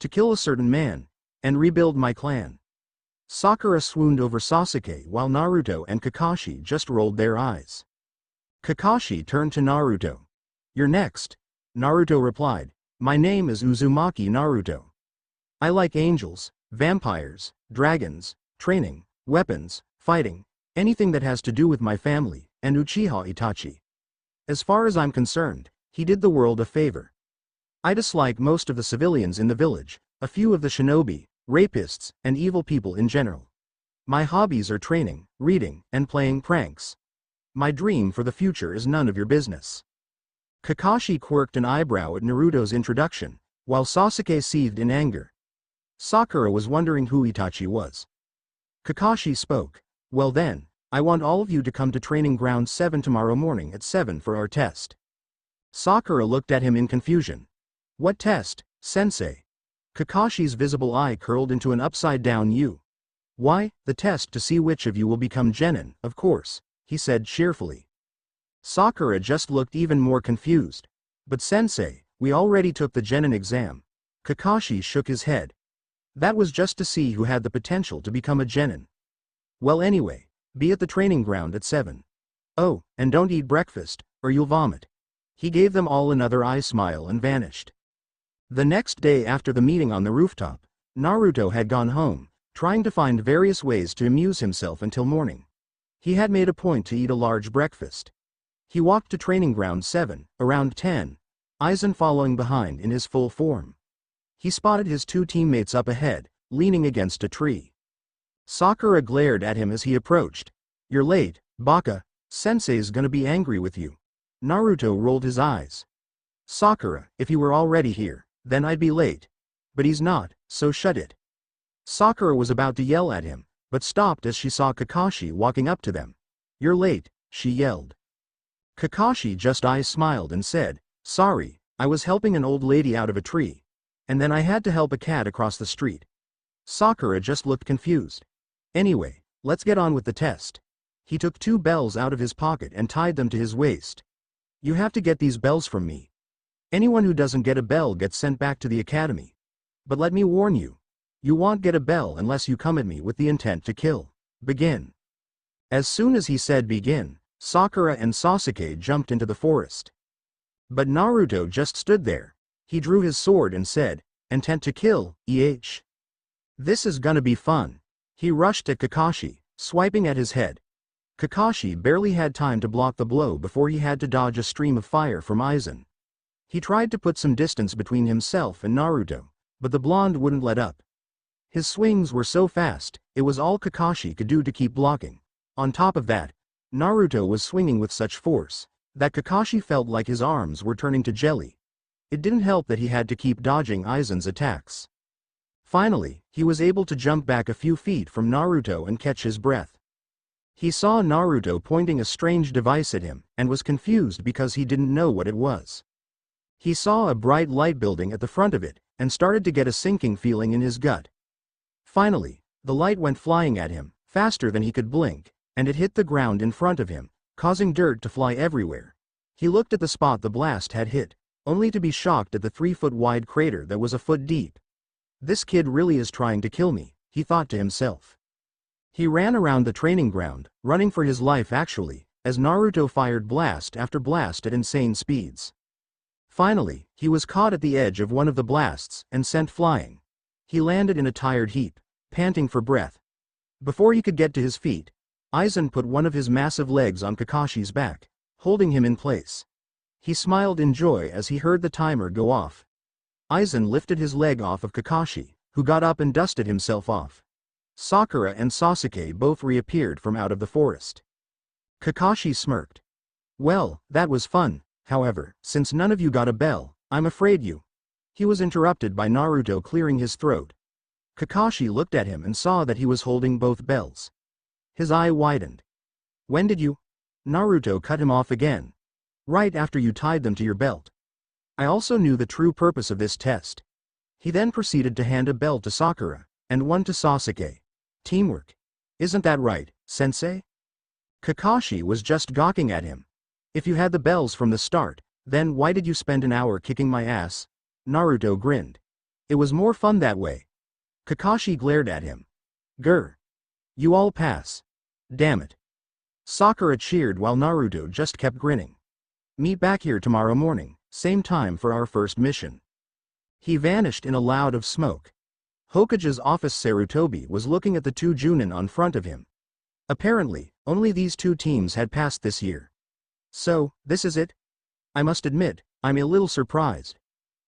To kill a certain man, and rebuild my clan." Sakura swooned over Sasuke while Naruto and Kakashi just rolled their eyes. Kakashi turned to Naruto. "You're next." Naruto replied, "My name is Uzumaki Naruto. I like angels, vampires, dragons, training, weapons, fighting, anything that has to do with my family, and Uchiha Itachi. As far as I'm concerned, he did the world a favor. I dislike most of the civilians in the village, a few of the shinobi, rapists, and evil people in general. My hobbies are training, reading, and playing pranks. My dream for the future is none of your business." Kakashi quirked an eyebrow at Naruto's introduction, while Sasuke seethed in anger. Sakura was wondering who Itachi was. Kakashi spoke. "Well then, I want all of you to come to Training Ground 7 tomorrow morning at 7 for our test." Sakura looked at him in confusion. "What test, Sensei?" Kakashi's visible eye curled into an upside-down U. "Why, the test to see which of you will become genin, of course," he said cheerfully. Sakura just looked even more confused. "But Sensei, we already took the genin exam." Kakashi shook his head. "That was just to see who had the potential to become a genin. Well anyway, be at the training ground at 7. Oh, and don't eat breakfast, or you'll vomit." He gave them all another eye smile and vanished. The next day after the meeting on the rooftop, Naruto had gone home, trying to find various ways to amuse himself until morning. He had made a point to eat a large breakfast. He walked to Training Ground 7, around 10, Aizen following behind in his full form. He spotted his two teammates up ahead, leaning against a tree. Sakura glared at him as he approached. "You're late, Baka. Sensei's gonna be angry with you." Naruto rolled his eyes. "Sakura, if he were already here, then I'd be late. But he's not, so shut it." Sakura was about to yell at him, but stopped as she saw Kakashi walking up to them. "You're late," she yelled. Kakashi just smiled and said, "Sorry, I was helping an old lady out of a tree. And then I had to help a cat across the street." Sakura just looked confused. "Anyway, let's get on with the test." He took 2 bells out of his pocket and tied them to his waist. "You have to get these bells from me. Anyone who doesn't get a bell gets sent back to the academy. But let me warn you. You won't get a bell unless you come at me with the intent to kill. Begin." As soon as he said begin, Sakura and Sasuke jumped into the forest. But Naruto just stood there. He drew his sword and said, "Intent to kill, eh? This is gonna be fun." He rushed at Kakashi, swiping at his head. Kakashi barely had time to block the blow before he had to dodge a stream of fire from Aizen. He tried to put some distance between himself and Naruto, but the blonde wouldn't let up. His swings were so fast, it was all Kakashi could do to keep blocking. On top of that, Naruto was swinging with such force that Kakashi felt like his arms were turning to jelly. It didn't help that he had to keep dodging Aizen's attacks. Finally, he was able to jump back a few feet from Naruto and catch his breath. He saw Naruto pointing a strange device at him and was confused because he didn't know what it was. He saw a bright light building at the front of it and started to get a sinking feeling in his gut. Finally, the light went flying at him, faster than he could blink, and it hit the ground in front of him, causing dirt to fly everywhere. He looked at the spot the blast had hit. only to be shocked at the 3-foot-wide crater that was a foot deep. This kid really is trying to kill me, he thought to himself. He ran around the training ground, running for his life actually, as Naruto fired blast after blast at insane speeds. Finally, he was caught at the edge of one of the blasts and sent flying. He landed in a tired heap, panting for breath. Before he could get to his feet, Aizen put one of his massive legs on Kakashi's back, holding him in place. He smiled in joy as he heard the timer go off. Aizen lifted his leg off of Kakashi, who got up and dusted himself off. Sakura and Sasuke both reappeared from out of the forest. Kakashi smirked. Well, that was fun, however, since none of you got a bell, I'm afraid you. He was interrupted by Naruto clearing his throat. Kakashi looked at him and saw that he was holding both bells. His eye widened. When did you? Naruto cut him off again. Right after you tied them to your belt. I also knew the true purpose of this test. He then proceeded to hand a bell to Sakura, and one to Sasuke. Teamwork. Isn't that right, sensei? Kakashi was just gawking at him. If you had the bells from the start, then why did you spend an hour kicking my ass? Naruto grinned. It was more fun that way. Kakashi glared at him. Grr. You all pass. Damn it. Sakura cheered while Naruto just kept grinning. Meet back here tomorrow morning, same time for our first mission. He vanished in a cloud of smoke. Hokage's office Sarutobi was looking at the two Chunin on front of him. Apparently, only these two teams had passed this year. So, this is it? I must admit, I'm a little surprised.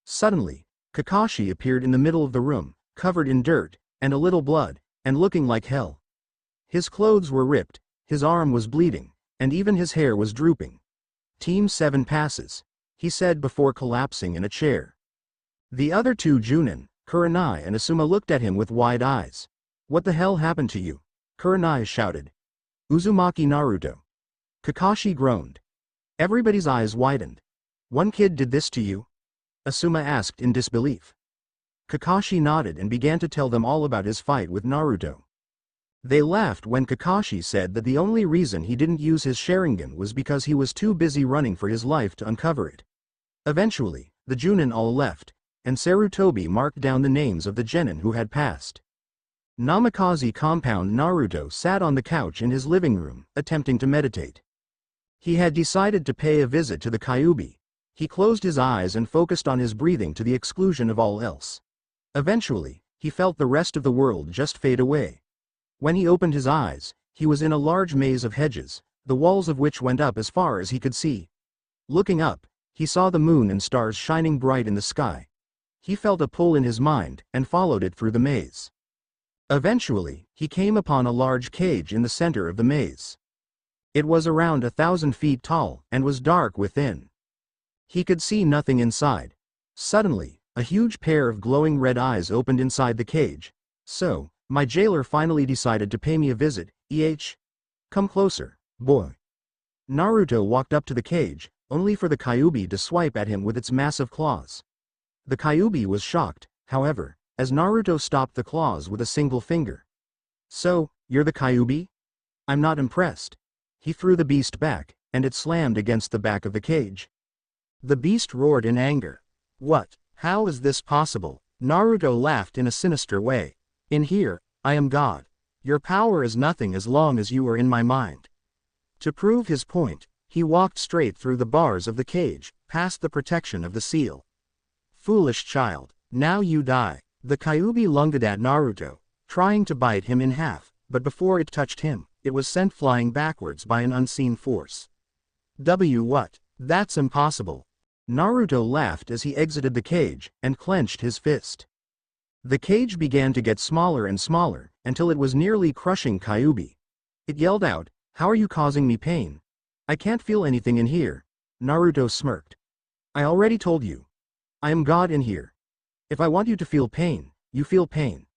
Suddenly, Kakashi appeared in the middle of the room, covered in dirt, and a little blood, and looking like hell. His clothes were ripped, his arm was bleeding, and even his hair was drooping. Team 7 passes, he said before collapsing in a chair. The other two Chunin, Kurenai and Asuma looked at him with wide eyes. What the hell happened to you? Kurenai shouted. Uzumaki Naruto. Kakashi groaned. Everybody's eyes widened. One kid did this to you? Asuma asked in disbelief. Kakashi nodded and began to tell them all about his fight with Naruto. They laughed when Kakashi said that the only reason he didn't use his Sharingan was because he was too busy running for his life to uncover it. Eventually, the Chunin all left, and Sarutobi marked down the names of the genin who had passed. Namikaze compound Naruto sat on the couch in his living room, attempting to meditate. He had decided to pay a visit to the Kyuubi. He closed his eyes and focused on his breathing to the exclusion of all else. Eventually, he felt the rest of the world just fade away. When he opened his eyes, he was in a large maze of hedges, the walls of which went up as far as he could see. Looking up, he saw the moon and stars shining bright in the sky. He felt a pull in his mind and followed it through the maze. Eventually, he came upon a large cage in the center of the maze. It was around 1,000 feet tall and was dark within. He could see nothing inside. Suddenly, a huge pair of glowing red eyes opened inside the cage. So, my jailer finally decided to pay me a visit, Come closer, boy. Naruto walked up to the cage, only for the Kyuubi to swipe at him with its massive claws. The Kyuubi was shocked, however, as Naruto stopped the claws with a single finger. So, you're the Kyuubi? I'm not impressed. He threw the beast back, and it slammed against the back of the cage. The beast roared in anger. What? How is this possible? Naruto laughed in a sinister way. In here, I am God. Your power is nothing as long as you are in my mind. To prove his point, he walked straight through the bars of the cage, past the protection of the seal. Foolish child, now you die. The Kyuubi lunged at Naruto, trying to bite him in half, but before it touched him, it was sent flying backwards by an unseen force. What? That's impossible. Naruto laughed as he exited the cage, and clenched his fist. The cage began to get smaller and smaller, until it was nearly crushing Kyuubi. It yelled out, "How are you causing me pain? I can't feel anything in here." Naruto smirked. I already told you. I am God in here. If I want you to feel pain, you feel pain.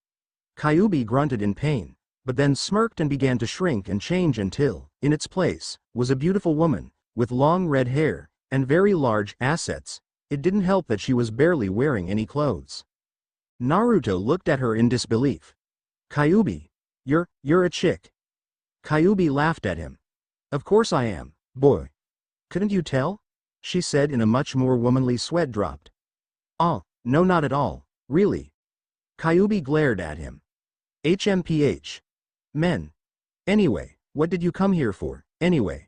Kyuubi grunted in pain, but then smirked and began to shrink and change until, in its place, was a beautiful woman, with long red hair, and very large assets. It didn't help that she was barely wearing any clothes. Naruto looked at her in disbelief. Kyuubi, you're a chick. Kyuubi laughed at him. Of course I am, boy. Couldn't you tell? she said in a much more womanly sweat dropped. Oh, no, not at all, really. Kyuubi glared at him. HMPH. Men. Anyway, what did you come here for, anyway?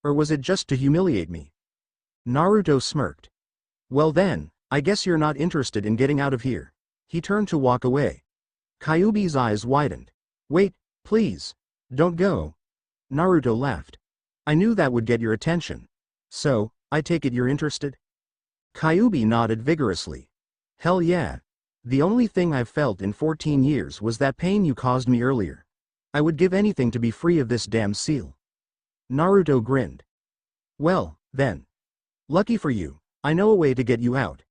Or was it just to humiliate me? Naruto smirked. Well then, I guess you're not interested in getting out of here. He turned to walk away. Kyuubi's eyes widened. Wait, please. Don't go. Naruto laughed. I knew that would get your attention. So, I take it you're interested? Kyuubi nodded vigorously. Hell yeah. The only thing I've felt in 14 years was that pain you caused me earlier. I would give anything to be free of this damn seal. Naruto grinned. Well, then. Lucky for you, I know a way to get you out.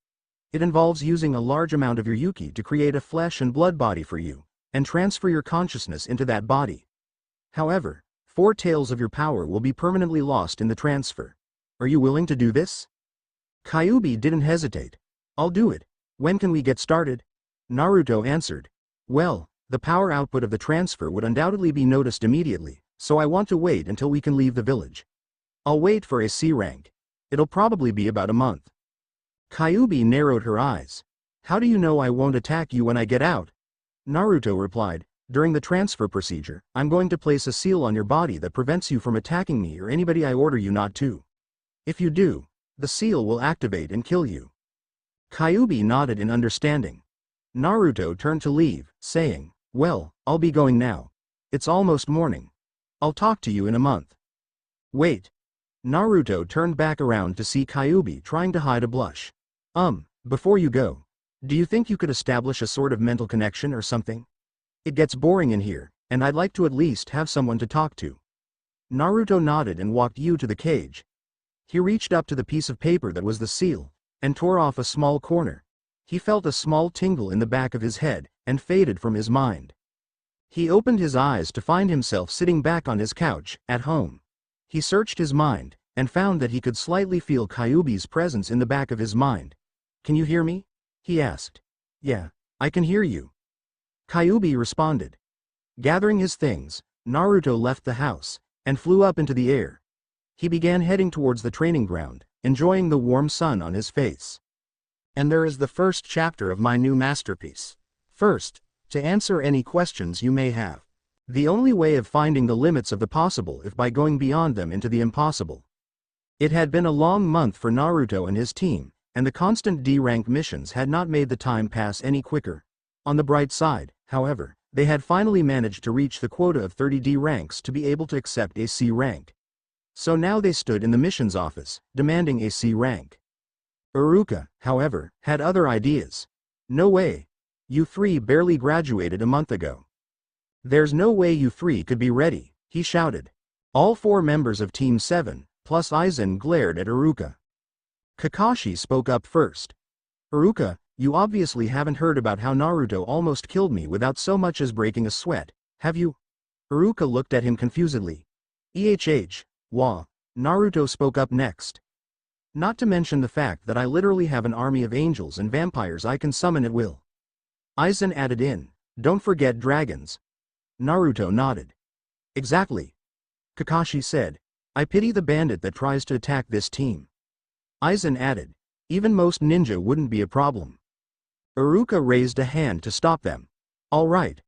It involves using a large amount of your Yuki to create a flesh and blood body for you, and transfer your consciousness into that body. However, 4 taels of your power will be permanently lost in the transfer. Are you willing to do this? Kyuubi didn't hesitate. I'll do it. When can we get started? Naruto answered. Well, the power output of the transfer would undoubtedly be noticed immediately, so I want to wait until we can leave the village. I'll wait for a C rank. It'll probably be about a month. Kyuubi narrowed her eyes. How do you know I won't attack you when I get out? Naruto replied. During the transfer procedure, I'm going to place a seal on your body that prevents you from attacking me or anybody I order you not to. If you do, the seal will activate and kill you. Kyuubi nodded in understanding. Naruto turned to leave, saying, well, I'll be going now. It's almost morning. I'll talk to you in a month. Wait. Naruto turned back around to see Kyuubi trying to hide a blush. Before you go, do you think you could establish a sort of mental connection or something? It gets boring in here, and I'd like to at least have someone to talk to. Naruto nodded and walked you to the cage. He reached up to the piece of paper that was the seal, and tore off a small corner. He felt a small tingle in the back of his head, and faded from his mind. He opened his eyes to find himself sitting back on his couch, at home. He searched his mind, and found that he could slightly feel Kyuubi's presence in the back of his mind. Can you hear me? He asked. Yeah, I can hear you. Kyuubi responded. Gathering his things, Naruto left the house, and flew up into the air. He began heading towards the training ground, enjoying the warm sun on his face. And there is the first chapter of my new masterpiece. First, to answer any questions you may have. The only way of finding the limits of the possible is by going beyond them into the impossible. It had been a long month for Naruto and his team, and the constant D-rank missions had not made the time pass any quicker. On the bright side, however, they had finally managed to reach the quota of 30 D ranks to be able to accept a C rank. So now they stood in the missions office, demanding a C rank. Iruka, however, had other ideas. No way. You 3 barely graduated a month ago. There's no way you 3 could be ready, he shouted. All 4 members of Team 7, plus Aizen, glared at Iruka. Kakashi spoke up first. Iruka, you obviously haven't heard about how Naruto almost killed me without so much as breaking a sweat, have you? Iruka looked at him confusedly. Wah. Naruto spoke up next. Not to mention the fact that I literally have an army of angels and vampires I can summon at will. Aizen added in, don't forget dragons. Naruto nodded. Exactly. Kakashi said, I pity the bandit that tries to attack this team. Aizen added, even most ninja wouldn't be a problem. Iruka raised a hand to stop them. All right.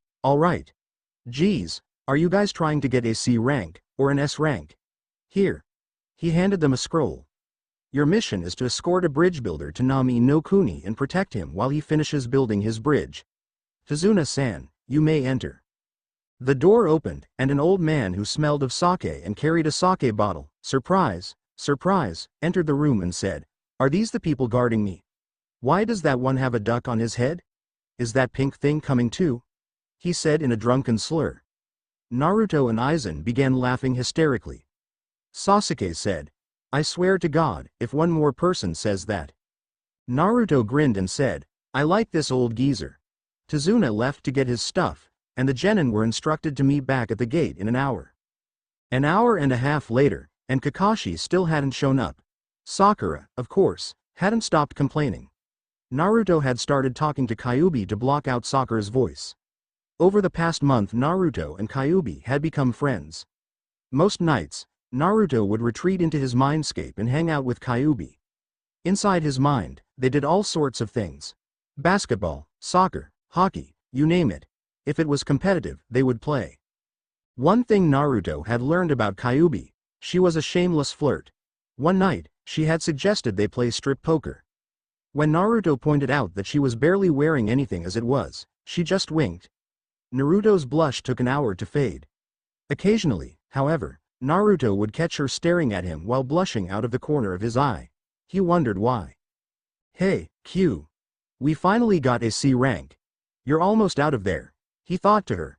Geez, are you guys trying to get a C rank, or an S rank? Here. He handed them a scroll. Your mission is to escort a bridge builder to Nami no Kuni and protect him while he finishes building his bridge. Tazuna-san, you may enter. The door opened, and an old man who smelled of sake and carried a sake bottle, surprise, entered the room and said, are these the people guarding me? Why does that one have a duck on his head? Is that pink thing coming too? He said in a drunken slur. Naruto and Aizen began laughing hysterically. Sasuke said, I swear to God, if one more person says that. Naruto grinned and said, I like this old geezer. Tazuna left to get his stuff, and the genin were instructed to meet back at the gate in an hour. An hour and a half later, and Kakashi still hadn't shown up. Sakura, of course, hadn't stopped complaining. Naruto had started talking to Kyuubi to block out Sakura's voice. Over the past month Naruto and Kyuubi had become friends. Most nights, Naruto would retreat into his mindscape and hang out with Kyuubi. Inside his mind, they did all sorts of things. Basketball, soccer, hockey, you name it. If it was competitive, they would play. One thing Naruto had learned about Kyuubi: she was a shameless flirt. One night, she had suggested they play strip poker. When Naruto pointed out that she was barely wearing anything as it was, she just winked. Naruto's blush took an hour to fade. Occasionally, however, Naruto would catch her staring at him while blushing out of the corner of his eye. He wondered why. "Hey, Q. We finally got a C rank. You're almost out of there," he thought to her.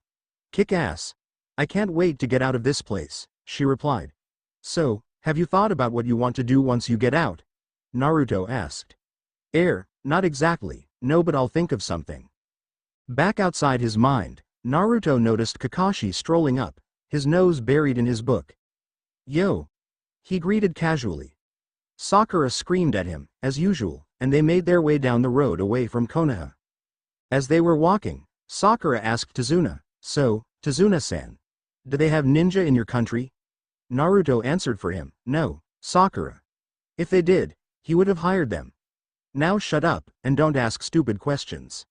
"Kick ass. I can't wait to get out of this place," she replied. "So, have you thought about what you want to do once you get out?" Naruto asked. Not exactly, no, but I'll think of something." Back outside his mind, Naruto noticed Kakashi strolling up, his nose buried in his book. "Yo!" he greeted casually. Sakura screamed at him, as usual, and they made their way down the road away from Konoha. As they were walking, Sakura asked Tazuna, "So, Tazuna-san, do they have ninja in your country?" Naruto answered for him, "No, Sakura. If they did, he would have hired them. Now shut up, and don't ask stupid questions."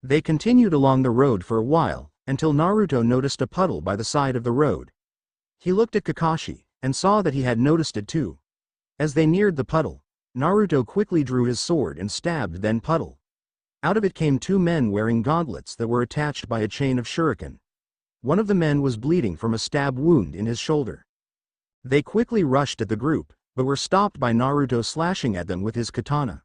They continued along the road for a while, until Naruto noticed a puddle by the side of the road. He looked at Kakashi, and saw that he had noticed it too. As they neared the puddle, Naruto quickly drew his sword and stabbed then puddle. Out of it came two men wearing gauntlets that were attached by a chain of shuriken. One of the men was bleeding from a stab wound in his shoulder. They quickly rushed at the group, but were stopped by Naruto slashing at them with his katana.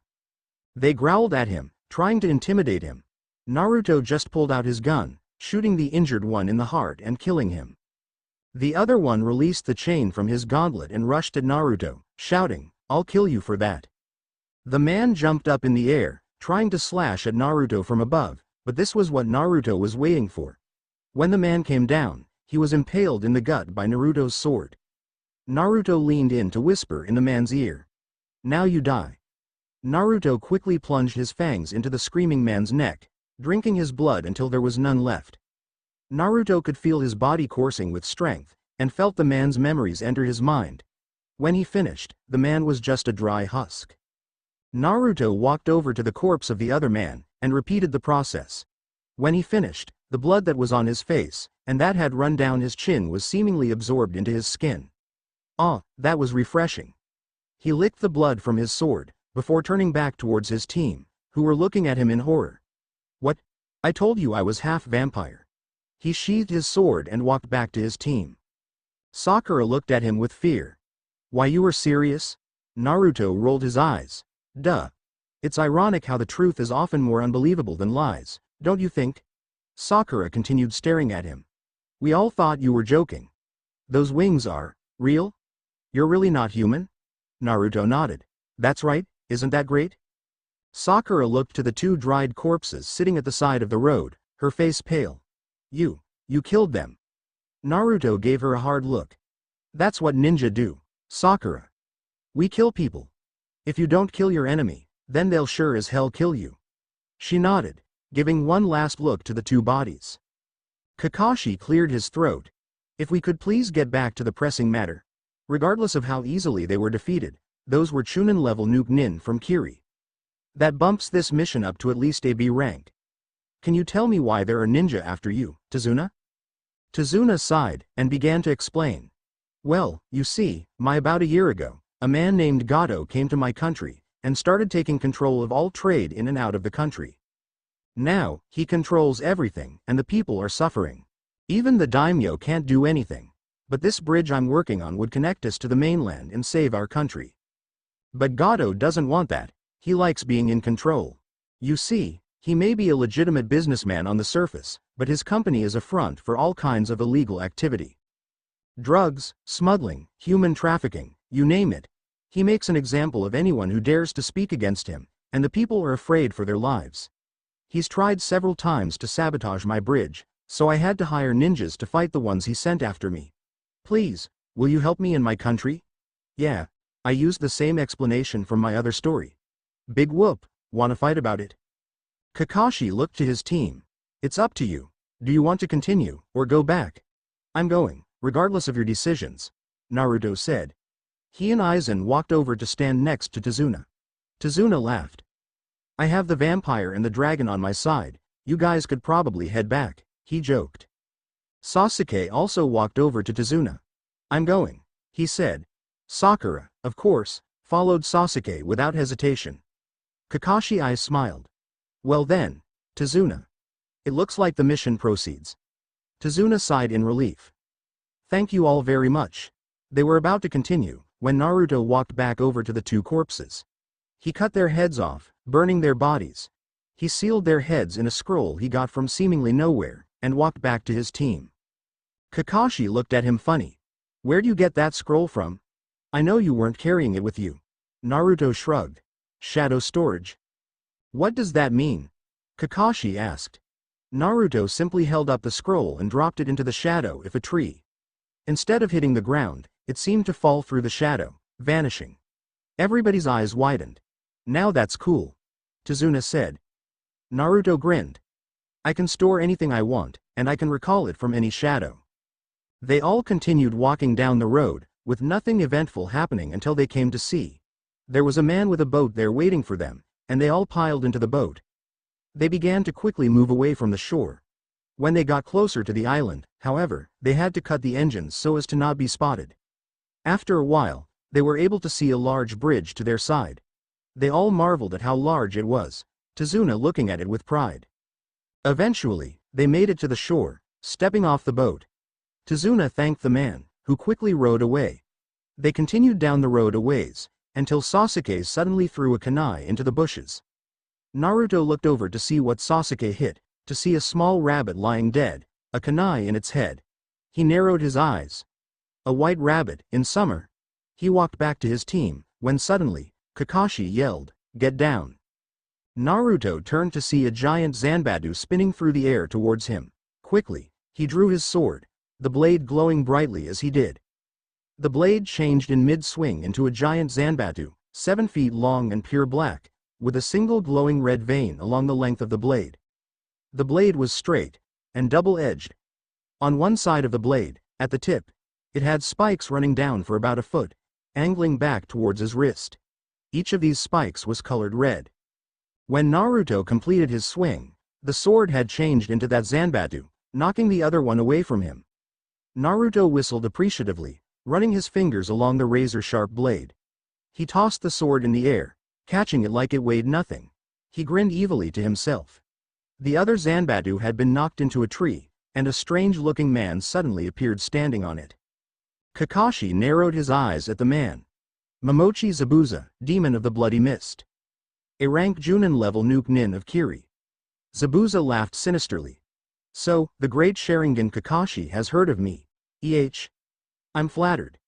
They growled at him, trying to intimidate him. Naruto just pulled out his gun, shooting the injured one in the heart and killing him. The other one released the chain from his gauntlet and rushed at Naruto, shouting, "I'll kill you for that." The man jumped up in the air, trying to slash at Naruto from above, but this was what Naruto was waiting for. When the man came down, he was impaled in the gut by Naruto's sword. Naruto leaned in to whisper in the man's ear, "Now you die." Naruto quickly plunged his fangs into the screaming man's neck, drinking his blood until there was none left. Naruto could feel his body coursing with strength, and felt the man's memories enter his mind. When he finished, the man was just a dry husk. Naruto walked over to the corpse of the other man, and repeated the process. When he finished, the blood that was on his face, and that had run down his chin, was seemingly absorbed into his skin. Ah, that was refreshing. He licked the blood from his sword, before turning back towards his team, who were looking at him in horror. "What? I told you I was half vampire." He sheathed his sword and walked back to his team. Sakura looked at him with fear. "Why, you were serious?" Naruto rolled his eyes. "Duh. It's ironic how the truth is often more unbelievable than lies, don't you think?" Sakura continued staring at him. "We all thought you were joking. Those wings are real? You're really not human?" Naruto nodded. "That's right, isn't that great?" Sakura looked to the two dried corpses sitting at the side of the road, her face pale. You killed them." Naruto gave her a hard look. "That's what ninja do, Sakura. We kill people. If you don't kill your enemy, then they'll sure as hell kill you." She nodded, giving one last look to the two bodies. Kakashi cleared his throat. "If we could please get back to the pressing matter. Regardless of how easily they were defeated, those were Chunin-level nuke nin from Kiri. That bumps this mission up to at least a B rank. Can you tell me why there are ninja after you, Tazuna?" Tazuna sighed, and began to explain. "Well, you see, about a year ago, a man named Gato came to my country, and started taking control of all trade in and out of the country. Now, he controls everything, and the people are suffering. Even the daimyo can't do anything. But this bridge I'm working on would connect us to the mainland and save our country. But Gato doesn't want that. He likes being in control. You see, he may be a legitimate businessman on the surface, but his company is a front for all kinds of illegal activity. Drugs, smuggling, human trafficking, you name it. He makes an example of anyone who dares to speak against him, and the people are afraid for their lives. He's tried several times to sabotage my bridge, so I had to hire ninjas to fight the ones he sent after me. Please, will you help me in my country?" "Yeah, I used the same explanation from my other story." "Big whoop, wanna fight about it?" Kakashi looked to his team. "It's up to you. Do you want to continue, or go back?" "I'm going, regardless of your decisions." Naruto said. He and Aizen walked over to stand next to Tazuna. Tazuna laughed. I have the vampire and the dragon on my side, you guys could probably head back, he joked. Sasuke also walked over to Tazuna. I'm going, he said. Sakura, of course, followed Sasuke without hesitation. Kakashi eyes smiled. Well then, Tazuna. It looks like the mission proceeds. Tazuna sighed in relief. Thank you all very much. They were about to continue, when Naruto walked back over to the two corpses. He cut their heads off, burning their bodies. He sealed their heads in a scroll he got from seemingly nowhere, and walked back to his team. Kakashi looked at him funny. Where'd you get that scroll from? I know you weren't carrying it with you. Naruto shrugged. Shadow storage. What does that mean? Kakashi asked. Naruto simply held up the scroll and dropped it into the shadow of a tree. Instead of hitting the ground, it seemed to fall through the shadow, vanishing. Everybody's eyes widened. Now that's cool, Tazuna said. Naruto grinned. I can store anything I want, and I can recall it from any shadow. They all continued walking down the road, with nothing eventful happening until they came to sea. There was a man with a boat there waiting for them, and they all piled into the boat. They began to quickly move away from the shore. When they got closer to the island, however, they had to cut the engines so as to not be spotted. After a while, they were able to see a large bridge to their side. They all marveled at how large it was, Tazuna looking at it with pride. Eventually, they made it to the shore, stepping off the boat. Tazuna thanked the man, who quickly rowed away. They continued down the road a ways, until Sasuke suddenly threw a kunai into the bushes. Naruto looked over to see what Sasuke hit, to see a small rabbit lying dead, a kunai in its head. He narrowed his eyes. A white rabbit, in summer. He walked back to his team, when suddenly, Kakashi yelled, "Get down!" Naruto turned to see a giant Zanbatsu spinning through the air towards him. Quickly, he drew his sword, the blade glowing brightly as he did. The blade changed in mid-swing into a giant Zanbatsu, 7 feet long and pure black, with a single glowing red vein along the length of the blade. The blade was straight, and double-edged. On one side of the blade, at the tip, it had spikes running down for about a foot, angling back towards his wrist. Each of these spikes was colored red. When Naruto completed his swing, the sword had changed into that Zanbatsu, knocking the other one away from him. Naruto whistled appreciatively, running his fingers along the razor-sharp blade. He tossed the sword in the air, catching it like it weighed nothing. He grinned evilly to himself. The other Zanbatsu had been knocked into a tree, and a strange-looking man suddenly appeared standing on it. Kakashi narrowed his eyes at the man. Momochi Zabuza, Demon of the Bloody Mist. A rank Chunin level nuke nin of Kiri. Zabuza laughed sinisterly. So, the great Sharingan Kakashi has heard of me. I'm flattered.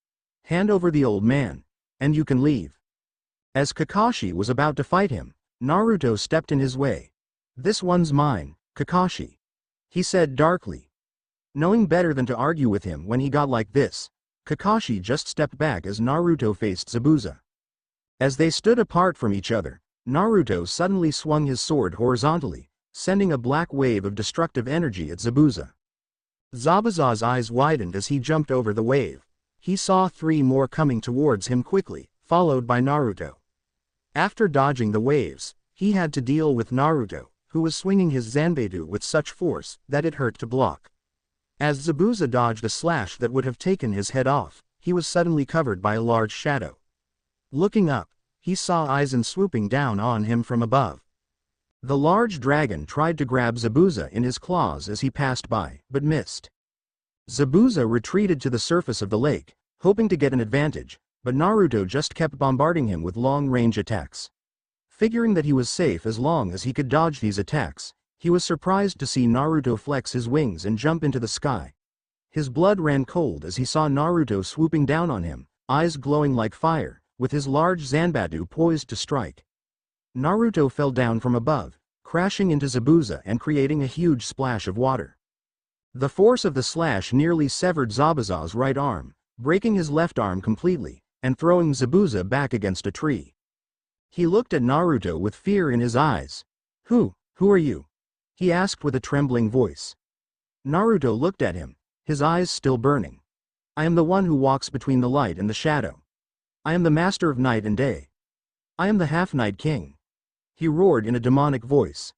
Hand over the old man, and you can leave. As Kakashi was about to fight him, Naruto stepped in his way. This one's mine, Kakashi, he said darkly. Knowing better than to argue with him when he got like this, Kakashi just stepped back as Naruto faced Zabuza. As they stood apart from each other, Naruto suddenly swung his sword horizontally, sending a black wave of destructive energy at Zabuza. Zabuza's eyes widened as he jumped over the wave. He saw 3 more coming towards him quickly, followed by Naruto. After dodging the waves, he had to deal with Naruto, who was swinging his Zanbatsu with such force that it hurt to block. As Zabuza dodged a slash that would have taken his head off, he was suddenly covered by a large shadow. Looking up, he saw Aizen swooping down on him from above. The large dragon tried to grab Zabuza in his claws as he passed by, but missed. Zabuza retreated to the surface of the lake, hoping to get an advantage, but Naruto just kept bombarding him with long-range attacks. Figuring that he was safe as long as he could dodge these attacks, he was surprised to see Naruto flex his wings and jump into the sky. His blood ran cold as he saw Naruto swooping down on him, eyes glowing like fire, with his large Zanbatsu poised to strike. Naruto fell down from above, crashing into Zabuza and creating a huge splash of water. The force of the slash nearly severed Zabuza's right arm, breaking his left arm completely, and throwing Zabuza back against a tree. He looked at Naruto with fear in his eyes. Who are you?" he asked with a trembling voice. Naruto looked at him, his eyes still burning. I am the one who walks between the light and the shadow. I am the master of night and day. I am the half-night king. He roared in a demonic voice.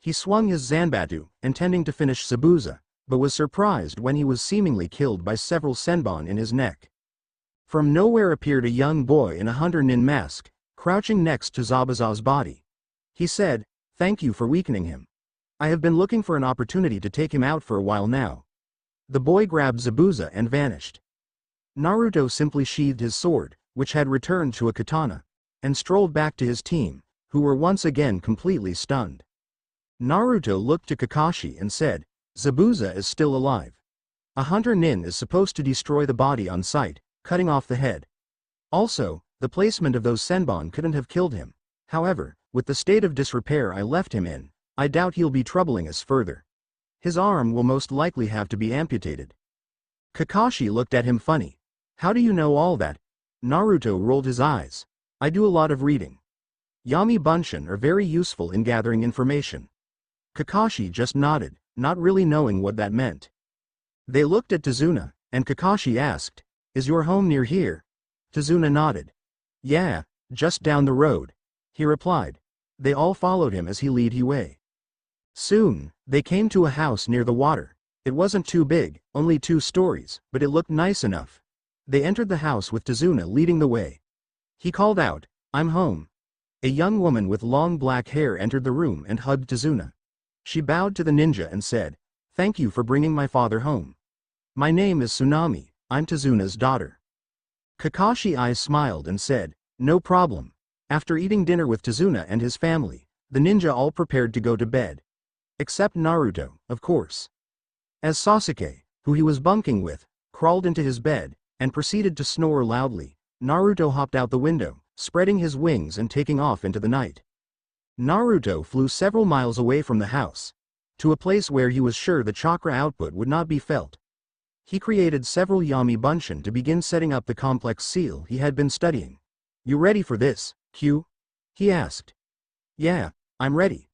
He swung his zanbatsu, intending to finish Zabuza, but was surprised when he was seemingly killed by several senbon in his neck. From nowhere appeared a young boy in a hunter nin mask, crouching next to Zabuza's body. He said, "Thank you for weakening him. I have been looking for an opportunity to take him out for a while now." The boy grabbed Zabuza and vanished. Naruto simply sheathed his sword, which had returned to a katana, and strolled back to his team, who were once again completely stunned. Naruto looked to Kakashi and said, "Zabuza is still alive. A hunter nin is supposed to destroy the body on sight, cutting off the head. Also, the placement of those senbon couldn't have killed him. However, with the state of disrepair I left him in, I doubt he'll be troubling us further. His arm will most likely have to be amputated." Kakashi looked at him funny. "How do you know all that?" Naruto rolled his eyes. "I do a lot of reading. Yami Bunshin are very useful in gathering information." Kakashi just nodded, not really knowing what that meant. They looked at Tazuna, and Kakashi asked, "Is your home near here?" Tazuna nodded. "Yeah, just down the road," he replied. They all followed him as he led the way. Soon, they came to a house near the water. It wasn't too big, only 2 stories, but it looked nice enough. They entered the house with Tazuna leading the way. He called out, "I'm home." A young woman with long black hair entered the room and hugged Tazuna. She bowed to the ninja and said, "Thank you for bringing my father home. My name is Tsunami, I'm Tazuna's daughter." Kakashi eyes smiled and said, "No problem." After eating dinner with Tazuna and his family, the ninja all prepared to go to bed. Except Naruto, of course. As Sasuke, who he was bunking with, crawled into his bed, and proceeded to snore loudly, Naruto hopped out the window, spreading his wings and taking off into the night. Naruto flew several miles away from the house, to a place where he was sure the chakra output would not be felt. He created several Yami Bunshin to begin setting up the complex seal he had been studying. "You ready for this, Q?" he asked. "Yeah, I'm ready.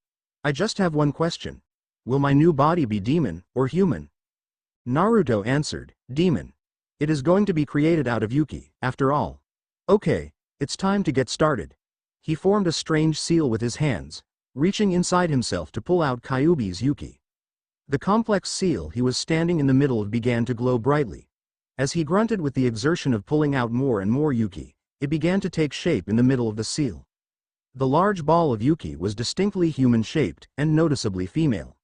I just have one question. Will my new body be demon or human?" Naruto answered, "Demon. It is going to be created out of Yuki, after all." "Okay, it's time to get started." He formed a strange seal with his hands, reaching inside himself to pull out Kyuubi's Yuki. The complex seal he was standing in the middle of began to glow brightly. As he grunted with the exertion of pulling out more and more Yuki, it began to take shape in the middle of the seal. The large ball of Yuki was distinctly human-shaped and noticeably female.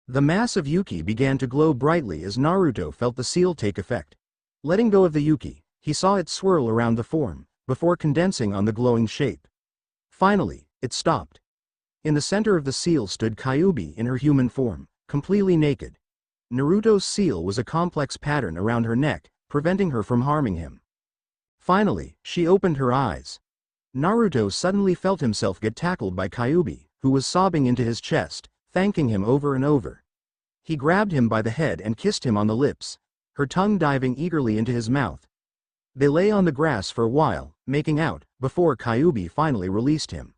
The mass of Yuki began to glow brightly as Naruto felt the seal take effect. Letting go of the Yuki, he saw it swirl around the form, before condensing on the glowing shape. Finally, it stopped. In the center of the seal stood Kyuubi in her human form, completely naked. Naruto's seal was a complex pattern around her neck, preventing her from harming him. Finally, she opened her eyes. Naruto suddenly felt himself get tackled by Kyuubi, who was sobbing into his chest, thanking him over and over. He grabbed him by the head and kissed him on the lips, her tongue diving eagerly into his mouth. They lay on the grass for a while, making out, before Kyuubi finally released him.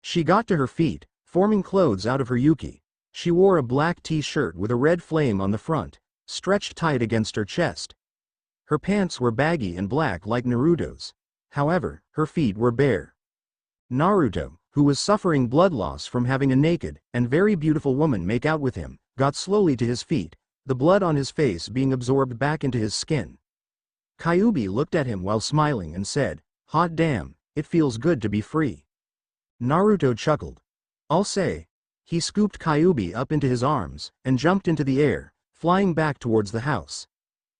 She got to her feet, forming clothes out of her Yuki. She wore a black t-shirt with a red flame on the front, stretched tight against her chest. Her pants were baggy and black like Naruto's. However, her feet were bare. Naruto, who was suffering blood loss from having a naked and very beautiful woman make out with him, got slowly to his feet, the blood on his face being absorbed back into his skin. Kyuubi looked at him while smiling and said, "Hot damn, it feels good to be free." Naruto chuckled. "I'll say." He scooped Kyuubi up into his arms and jumped into the air, flying back towards the house.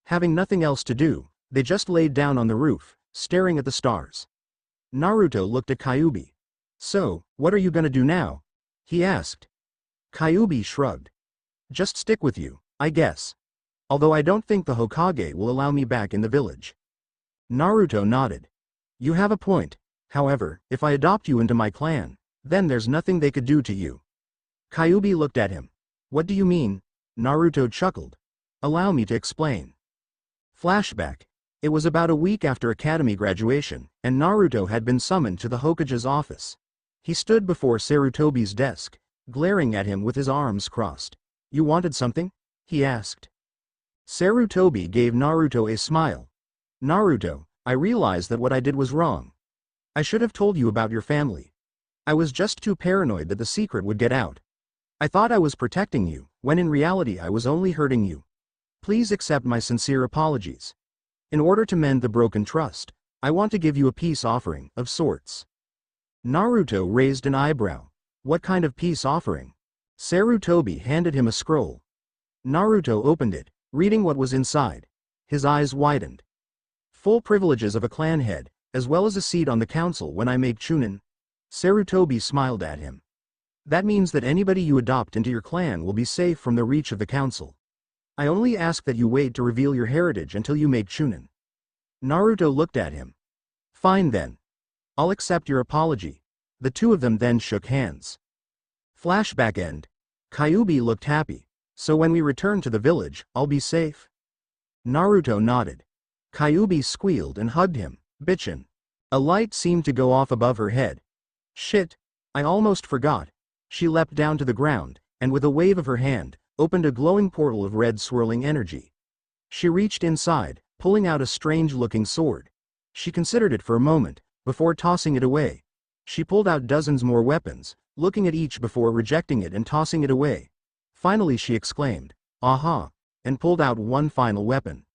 Having nothing else to do, they just laid down on the roof, staring at the stars. Naruto looked at Kyuubi. "So, what are you gonna do now?" he asked. Kyuubi shrugged. "Just stick with you, I guess. Although I don't think the Hokage will allow me back in the village." Naruto nodded. "You have a point. However, if I adopt you into my clan, then there's nothing they could do to you." Kyuubi looked at him. "What do you mean?" Naruto chuckled. "Allow me to explain." Flashback. It was about a week after academy graduation, and Naruto had been summoned to the Hokage's office. He stood before Sarutobi's desk, glaring at him with his arms crossed. "You wanted something?" he asked. Sarutobi gave Naruto a smile. Naruto, I realize that what I did was wrong. I should have told you about your family. I was just too paranoid that the secret would get out. I thought I was protecting you, when in reality I was only hurting you. Please accept my sincere apologies. In order to mend the broken trust, I want to give you a peace offering, of sorts. Naruto raised an eyebrow. What kind of peace offering? Sarutobi handed him a scroll. Naruto opened it, reading what was inside. His eyes widened. Full privileges of a clan head, as well as a seat on the council when I make Chunin. Sarutobi smiled at him. That means that anybody you adopt into your clan will be safe from the reach of the council. I only ask that you wait to reveal your heritage until you make Chunin. Naruto looked at him. Fine then. I'll accept your apology. The two of them then shook hands. Flashback end. Kyuubi looked happy. So when we return to the village, I'll be safe? Naruto nodded. Kyuubi squealed and hugged him. Bitchin'. A light seemed to go off above her head. Shit. I almost forgot. She leapt down to the ground, and with a wave of her hand, opened a glowing portal of red swirling energy. She reached inside, pulling out a strange-looking sword. She considered it for a moment, before tossing it away. She pulled out dozens more weapons, looking at each before rejecting it and tossing it away. Finally she exclaimed, "Aha!" and pulled out one final weapon.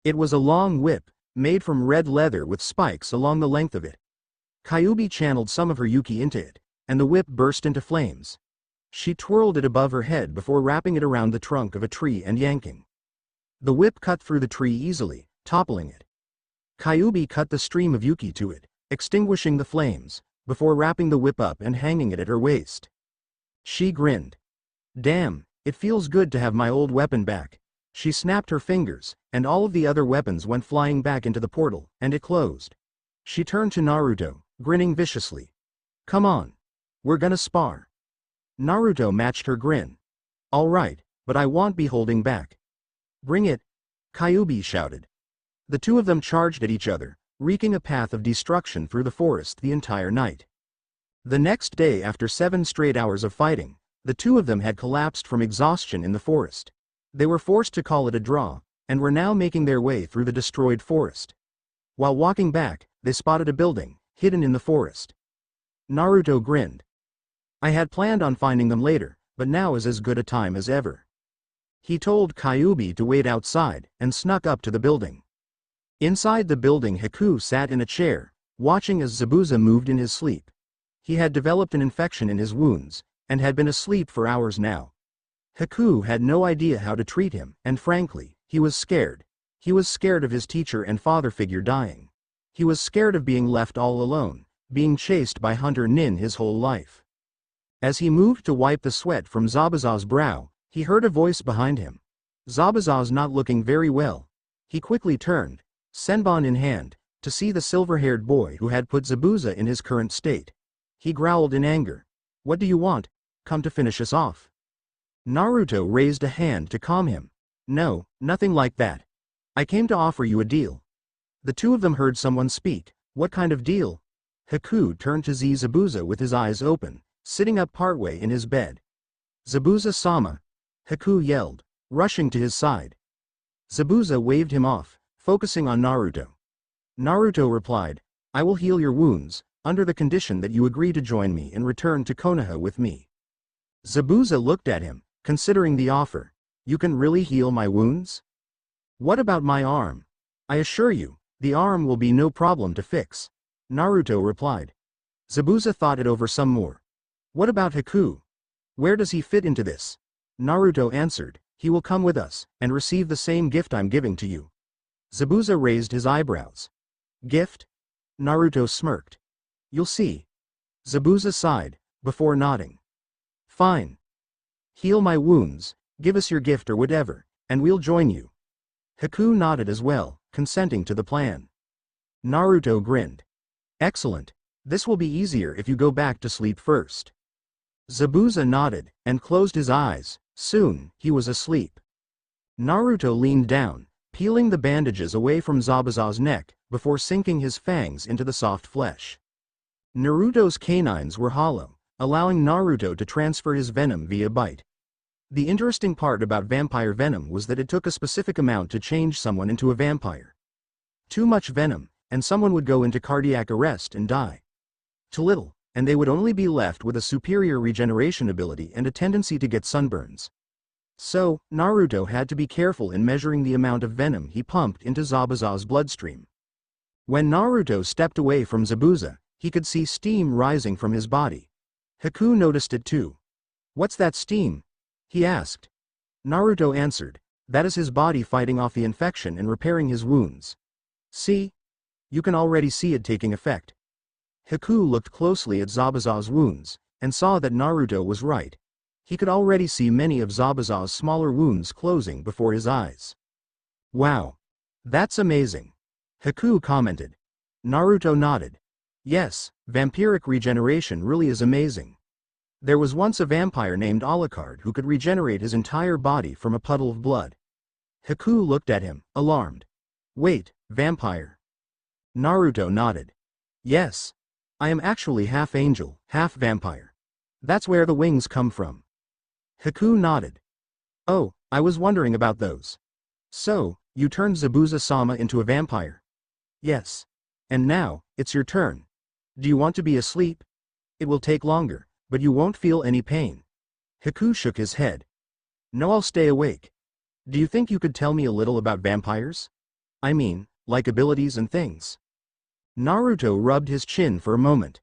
It was a long whip, made from red leather with spikes along the length of it. Kyuubi channeled some of her Yuki into it, and the whip burst into flames. She twirled it above her head before wrapping it around the trunk of a tree and yanking. The whip cut through the tree easily, toppling it. Kyuubi cut the stream of Yuki to it, extinguishing the flames, before wrapping the whip up and hanging it at her waist. She grinned. Damn, it feels good to have my old weapon back. She snapped her fingers, and all of the other weapons went flying back into the portal, and it closed. She turned to Naruto, grinning viciously. Come on. We're gonna spar. Naruto matched her grin. All right, but I won't be holding back. Bring it. Kyuubi shouted. The two of them charged at each other, wreaking a path of destruction through the forest the entire night. The next day, after 7 straight hours of fighting, the two of them had collapsed from exhaustion in the forest. They were forced to call it a draw, and were now making their way through the destroyed forest. While walking back, they spotted a building, hidden in the forest. Naruto grinned. I had planned on finding them later, but now is as good a time as ever. He told Kyuubi to wait outside, and snuck up to the building. Inside the building, Haku sat in a chair, watching as Zabuza moved in his sleep. He had developed an infection in his wounds, and had been asleep for hours now. Haku had no idea how to treat him, and frankly, he was scared. He was scared of his teacher and father figure dying. He was scared of being left all alone, being chased by Hunter Nin his whole life. As he moved to wipe the sweat from Zabuza's brow, he heard a voice behind him. Zabuza's not looking very well. He quickly turned, senbon in hand, to see the silver-haired boy who had put Zabuza in his current state. He growled in anger. What do you want? Come to finish us off? Naruto raised a hand to calm him. No, nothing like that. I came to offer you a deal. The two of them heard someone speak. What kind of deal? Haku turned to Zabuza with his eyes open, sitting up partway in his bed. Zabuza-sama! Haku yelled, rushing to his side. Zabuza waved him off, focusing on Naruto. Naruto replied, I will heal your wounds, under the condition that you agree to join me and return to Konoha with me. Zabuza looked at him, considering the offer. You can really heal my wounds? What about my arm? I assure you, the arm will be no problem to fix. Naruto replied. Zabuza thought it over some more. What about Haku? Where does he fit into this? Naruto answered, he will come with us, and receive the same gift I'm giving to you. Zabuza raised his eyebrows. Gift? Naruto smirked. You'll see. Zabuza sighed, before nodding. Fine. Heal my wounds, give us your gift or whatever, and we'll join you. Haku nodded as well, consenting to the plan. Naruto grinned. Excellent. This will be easier if you go back to sleep first. Zabuza nodded, and closed his eyes. Soon, he was asleep. Naruto leaned down, peeling the bandages away from Zabuza's neck, before sinking his fangs into the soft flesh. Naruto's canines were hollow, allowing Naruto to transfer his venom via bite. The interesting part about vampire venom was that it took a specific amount to change someone into a vampire. Too much venom, and someone would go into cardiac arrest and die. Too little, and they would only be left with a superior regeneration ability and a tendency to get sunburns. So, Naruto had to be careful in measuring the amount of venom he pumped into Zabuza's bloodstream. When Naruto stepped away from Zabuza, he could see steam rising from his body. Haku noticed it too. "What's that steam?" he asked. Naruto answered, "That is his body fighting off the infection and repairing his wounds. See? You can already see it taking effect." Haku looked closely at Zabuza's wounds, and saw that Naruto was right. He could already see many of Zabuza's smaller wounds closing before his eyes. "Wow. That's amazing," Haku commented. Naruto nodded. "Yes, vampiric regeneration really is amazing. There was once a vampire named Alucard who could regenerate his entire body from a puddle of blood." Haku looked at him, alarmed. "Wait, vampire?" Naruto nodded. "Yes. I am actually half angel, half vampire. That's where the wings come from." Haku nodded. "Oh, I was wondering about those. So, you turned Zabuza-sama into a vampire?" "Yes. And now, it's your turn. Do you want to be asleep? It will take longer, but you won't feel any pain." Haku shook his head. "No, I'll stay awake. Do you think you could tell me a little about vampires? I mean, like abilities and things?" Naruto rubbed his chin for a moment.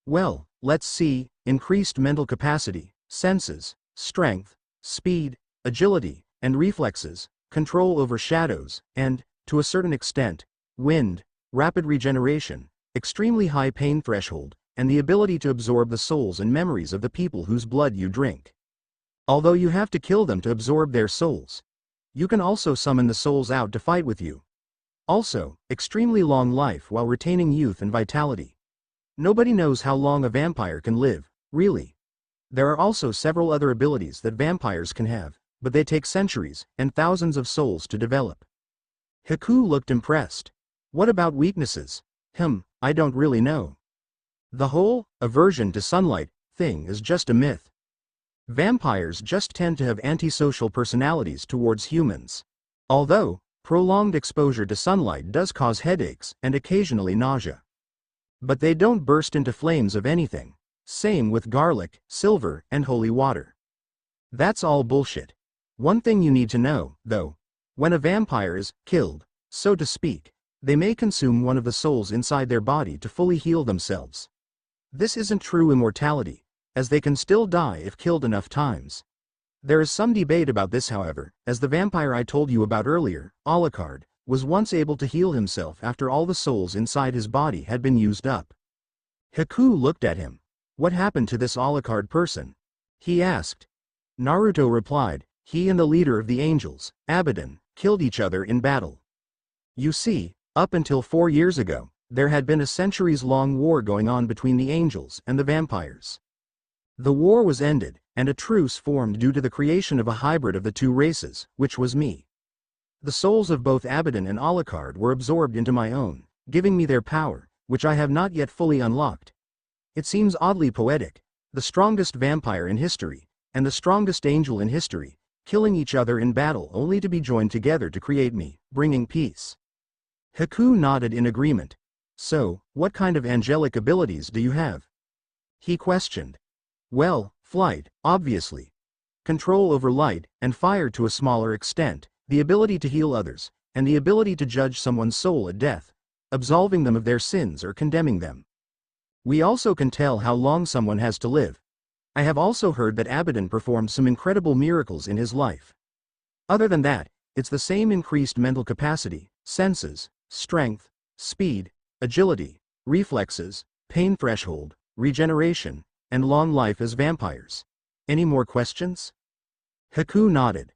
"Well, let's see, increased mental capacity, senses, strength, speed, agility, and reflexes, control over shadows, and, to a certain extent, wind, rapid regeneration, extremely high pain threshold, and the ability to absorb the souls and memories of the people whose blood you drink. Although you have to kill them to absorb their souls. You can also summon the souls out to fight with you. Also, extremely long life while retaining youth and vitality. Nobody knows how long a vampire can live, really. There are also several other abilities that vampires can have, but they take centuries and thousands of souls to develop." Haku looked impressed. "What about weaknesses?" I don't really know. The whole aversion to sunlight thing is just a myth. Vampires just tend to have antisocial personalities towards humans. Although, prolonged exposure to sunlight does cause headaches and occasionally nausea. But they don't burst into flames of anything. Same with garlic, silver, and holy water. That's all bullshit. One thing you need to know, though, when a vampire is killed, so to speak, they may consume one of the souls inside their body to fully heal themselves. This isn't true immortality, as they can still die if killed enough times. There is some debate about this, however, as the vampire I told you about earlier, Alucard, was once able to heal himself after all the souls inside his body had been used up. Haku looked at him. "What happened to this Alucard person?" he asked. Naruto replied, "He and the leader of the angels, Abaddon, killed each other in battle. You see, up until 4 years ago, there had been a centuries-long war going on between the angels and the vampires. The war was ended, and a truce formed due to the creation of a hybrid of the two races, which was me. The souls of both Abaddon and Alucard were absorbed into my own, giving me their power, which I have not yet fully unlocked. It seems oddly poetic, the strongest vampire in history, and the strongest angel in history, killing each other in battle only to be joined together to create me, bringing peace." Haku nodded in agreement. "So, what kind of angelic abilities do you have?" he questioned. "Well, flight, obviously. Control over light and fire to a smaller extent, the ability to heal others, and the ability to judge someone's soul at death, absolving them of their sins or condemning them. We also can tell how long someone has to live. I have also heard that Abaddon performed some incredible miracles in his life. Other than that, it's the same increased mental capacity, senses, strength, speed, agility, reflexes, pain threshold, regeneration, and long life as vampires. Any more questions?" Haku nodded.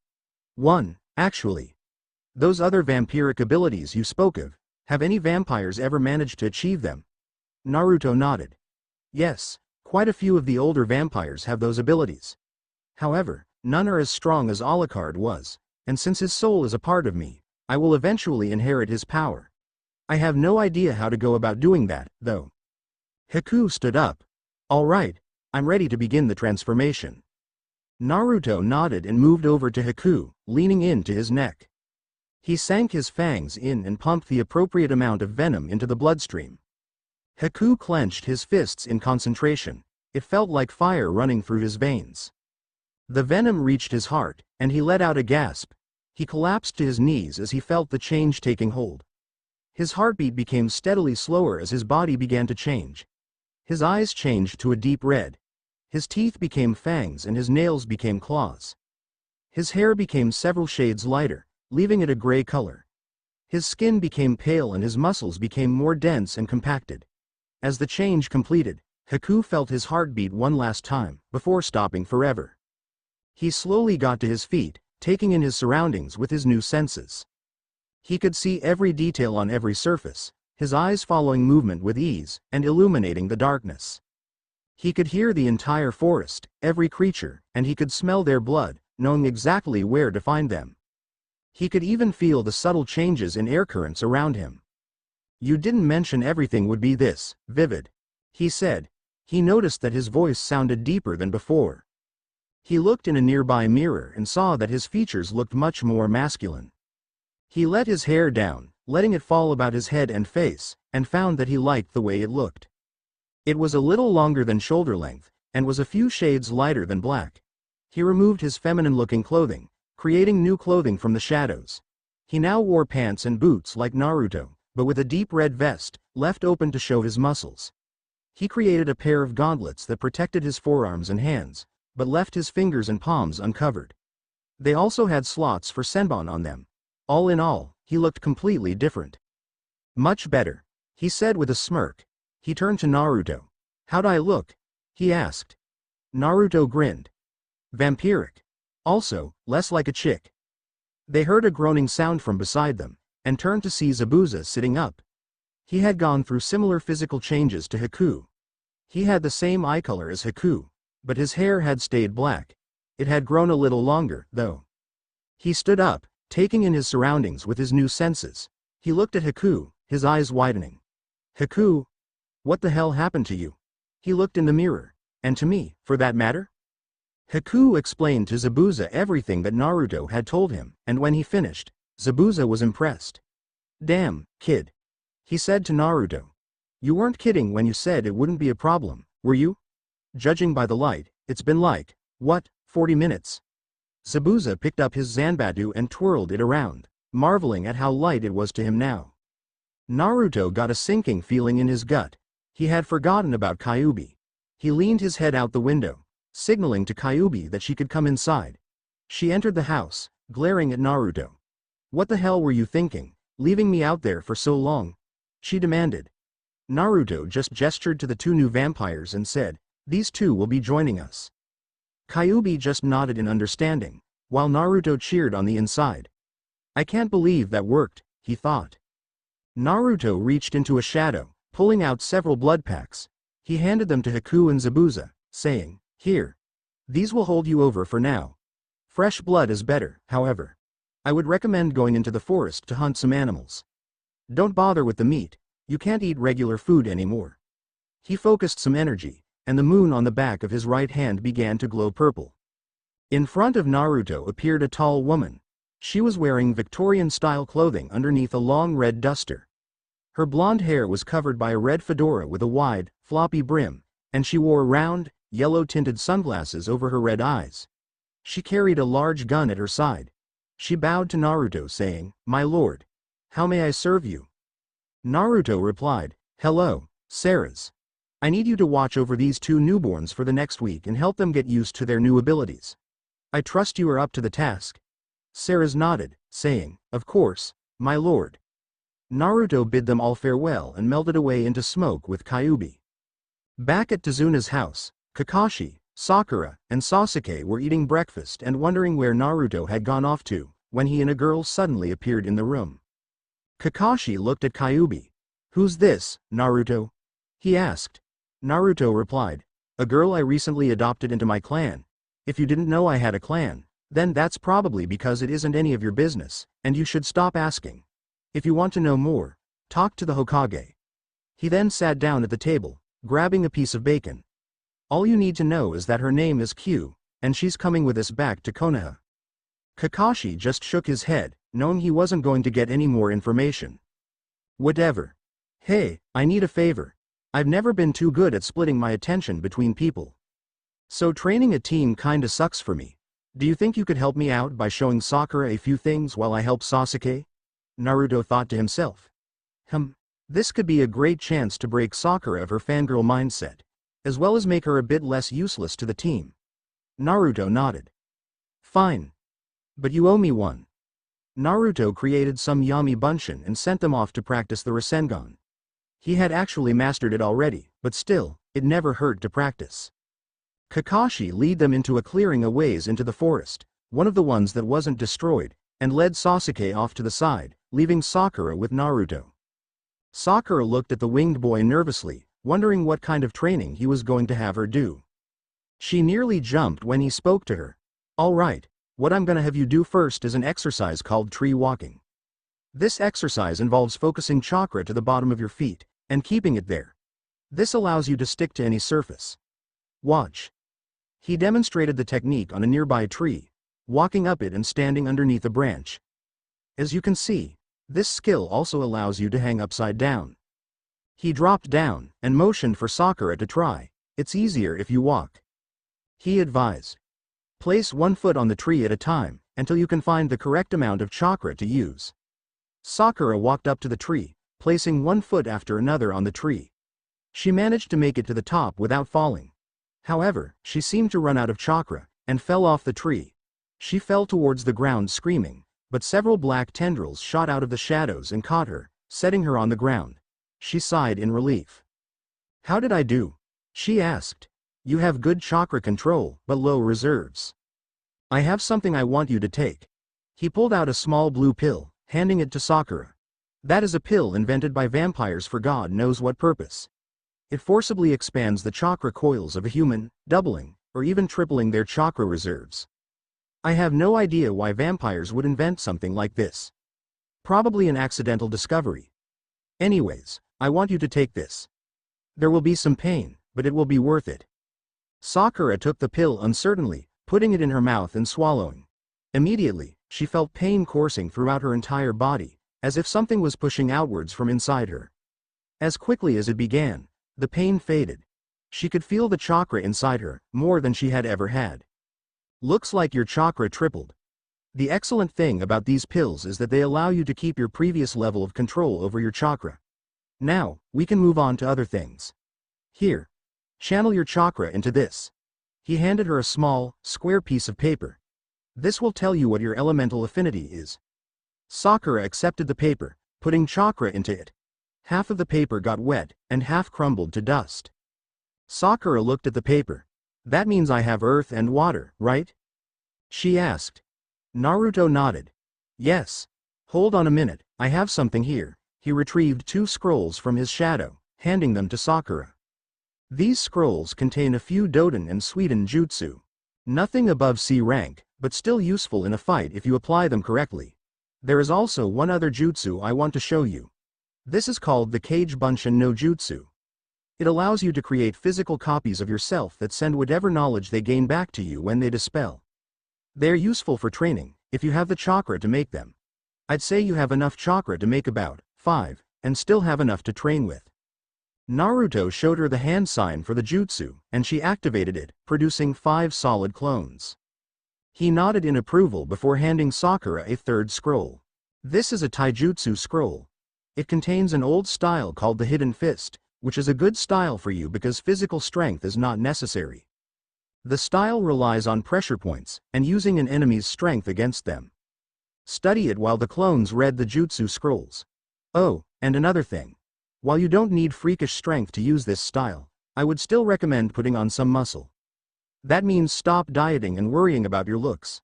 "One, actually. Those other vampiric abilities you spoke of, have any vampires ever managed to achieve them?" Naruto nodded. "Yes, quite a few of the older vampires have those abilities. However, none are as strong as Alucard was, and since his soul is a part of me, I will eventually inherit his power. I have no idea how to go about doing that, though." Haku stood up. "All right, I'm ready to begin the transformation." Naruto nodded and moved over to Haku, leaning into his neck. He sank his fangs in and pumped the appropriate amount of venom into the bloodstream. Haku clenched his fists in concentration. It felt like fire running through his veins. The venom reached his heart, and he let out a gasp. He collapsed to his knees as he felt the change taking hold. His heartbeat became steadily slower as his body began to change. His eyes changed to a deep red. His teeth became fangs and his nails became claws. His hair became several shades lighter, leaving it a gray color. His skin became pale and his muscles became more dense and compacted. As the change completed, Haku felt his heart beat one last time, before stopping forever. He slowly got to his feet, taking in his surroundings with his new senses. He could see every detail on every surface, his eyes following movement with ease, and illuminating the darkness. He could hear the entire forest, every creature, and he could smell their blood, knowing exactly where to find them. He could even feel the subtle changes in air currents around him. "You didn't mention everything would be this vivid," he said. He noticed that his voice sounded deeper than before. He looked in a nearby mirror and saw that his features looked much more masculine. He let his hair down, letting it fall about his head and face, and found that he liked the way it looked. It was a little longer than shoulder length, and was a few shades lighter than black. He removed his feminine-looking clothing, creating new clothing from the shadows. He now wore pants and boots like Naruto, but with a deep red vest, left open to show his muscles. He created a pair of gauntlets that protected his forearms and hands, but left his fingers and palms uncovered. They also had slots for senbon on them. All in all, he looked completely different. "Much better," he said with a smirk. He turned to Naruto. "How'd I look?" he asked. Naruto grinned. "Vampiric. Also, less like a chick." They heard a groaning sound from beside them, and turned to see Zabuza sitting up. He had gone through similar physical changes to Haku. He had the same eye color as Haku, but his hair had stayed black. It had grown a little longer, though. He stood up, taking in his surroundings with his new senses. He looked at Haku, his eyes widening. "Haku, what the hell happened to you?" He looked in the mirror, and to me, for that matter. Haku explained to Zabuza everything that Naruto had told him, and when he finished, Zabuza was impressed. "Damn, kid," he said to Naruto. "You weren't kidding when you said it wouldn't be a problem, were you? Judging by the light, it's been like, what, 40 minutes? Zabuza picked up his Zanbatsu and twirled it around, marveling at how light it was to him now. Naruto got a sinking feeling in his gut. He had forgotten about Kyuubi. He leaned his head out the window, signaling to Kyuubi that she could come inside. She entered the house, glaring at Naruto. "What the hell were you thinking, leaving me out there for so long?" she demanded. Naruto just gestured to the two new vampires and said, "These two will be joining us." Kyuubi just nodded in understanding, while Naruto cheered on the inside. "I can't believe that worked," he thought. Naruto reached into a shadow, pulling out several blood packs. He handed them to Haku and Zabuza, saying, "Here. These will hold you over for now. Fresh blood is better, however. I would recommend going into the forest to hunt some animals. Don't bother with the meat, you can't eat regular food anymore." He focused some energy, and the moon on the back of his right hand began to glow purple. In front of Naruto appeared a tall woman. She was wearing Victorian-style clothing underneath a long red duster. Her blonde hair was covered by a red fedora with a wide, floppy brim, and she wore round, yellow-tinted sunglasses over her red eyes. She carried a large gun at her side. She bowed to Naruto saying, "My lord, how may I serve you?" Naruto replied, "Hello, Ceres. I need you to watch over these two newborns for the next week and help them get used to their new abilities. I trust you are up to the task." Ceres nodded, saying, "Of course, my lord." Naruto bid them all farewell and melted away into smoke with Kyuubi. Back at Tazuna's house, Kakashi, Sakura, and Sasuke were eating breakfast and wondering where Naruto had gone off to, when he and a girl suddenly appeared in the room. Kakashi looked at Kyuubi. "Who's this, Naruto?" he asked. Naruto replied, "A girl I recently adopted into my clan. If you didn't know I had a clan, then that's probably because it isn't any of your business, and you should stop asking. If you want to know more, talk to the Hokage." He then sat down at the table, grabbing a piece of bacon. "All you need to know is that her name is Q, and she's coming with us back to Konoha. Kakashi just shook his head, knowing he wasn't going to get any more information. Whatever. Hey, I need a favor. I've never been too good at splitting my attention between people. So training a team kinda sucks for me. Do you think you could help me out by showing Sakura a few things while I help Sasuke? Naruto thought to himself. This could be a great chance to break Sakura of her fangirl mindset, as well as make her a bit less useless to the team. Naruto nodded. Fine. But you owe me one. Naruto created some Yami Bunshin and sent them off to practice the Rasengan. He had actually mastered it already, but still, it never hurt to practice. Kakashi led them into a clearing a ways into the forest, one of the ones that wasn't destroyed, and led Sasuke off to the side, leaving Sakura with Naruto. Sakura looked at the winged boy nervously, wondering what kind of training he was going to have her do. She nearly jumped when he spoke to her. All right, what I'm gonna have you do first is an exercise called tree walking. This exercise involves focusing chakra to the bottom of your feet, and keeping it there. This allows you to stick to any surface. Watch. He demonstrated the technique on a nearby tree, walking up it and standing underneath a branch. As you can see, this skill also allows you to hang upside down. He dropped down, and motioned for Sakura to try. It's easier if you walk. He advised. Place one foot on the tree at a time, until you can find the correct amount of chakra to use. Sakura walked up to the tree, placing one foot after another on the tree. She managed to make it to the top without falling. However, she seemed to run out of chakra, and fell off the tree. She fell towards the ground screaming, but several black tendrils shot out of the shadows and caught her, setting her on the ground. She sighed in relief. How did I do? She asked. You have good chakra control, but low reserves. I have something I want you to take. He pulled out a small blue pill, handing it to Sakura. That is a pill invented by vampires for God knows what purpose. It forcibly expands the chakra coils of a human, doubling, or even tripling their chakra reserves. I have no idea why vampires would invent something like this. Probably an accidental discovery. Anyways, I want you to take this. There will be some pain, but it will be worth it. Sakura took the pill uncertainly, putting it in her mouth and swallowing. Immediately, she felt pain coursing throughout her entire body, as if something was pushing outwards from inside her. As quickly as it began, the pain faded. She could feel the chakra inside her, more than she had ever had. Looks like your chakra tripled. The excellent thing about these pills is that they allow you to keep your previous level of control over your chakra. Now, we can move on to other things. Here. Channel your chakra into this. He handed her a small, square piece of paper. This will tell you what your elemental affinity is. Sakura accepted the paper, putting chakra into it. Half of the paper got wet, and half crumbled to dust. Sakura looked at the paper. That means I have earth and water, right? She asked. Naruto nodded. Yes. Hold on a minute, I have something here. He retrieved 2 scrolls from his shadow, handing them to Sakura. These scrolls contain a few Doden and Suiden jutsu. Nothing above C rank, but still useful in a fight if you apply them correctly. There is also one other jutsu I want to show you. This is called the Kage Bunshin no Jutsu. It allows you to create physical copies of yourself that send whatever knowledge they gain back to you when they dispel. They are useful for training, if you have the chakra to make them. I'd say you have enough chakra to make about 5, and still have enough to train with. Naruto showed her the hand sign for the jutsu, and she activated it, producing 5 solid clones. He nodded in approval before handing Sakura a 3rd scroll. This is a taijutsu scroll. It contains an old style called the Hidden Fist, which is a good style for you because physical strength is not necessary. The style relies on pressure points, and using an enemy's strength against them. Study it while the clones read the jutsu scrolls. Oh, and another thing. While you don't need freakish strength to use this style, I would still recommend putting on some muscle. That means stop dieting and worrying about your looks.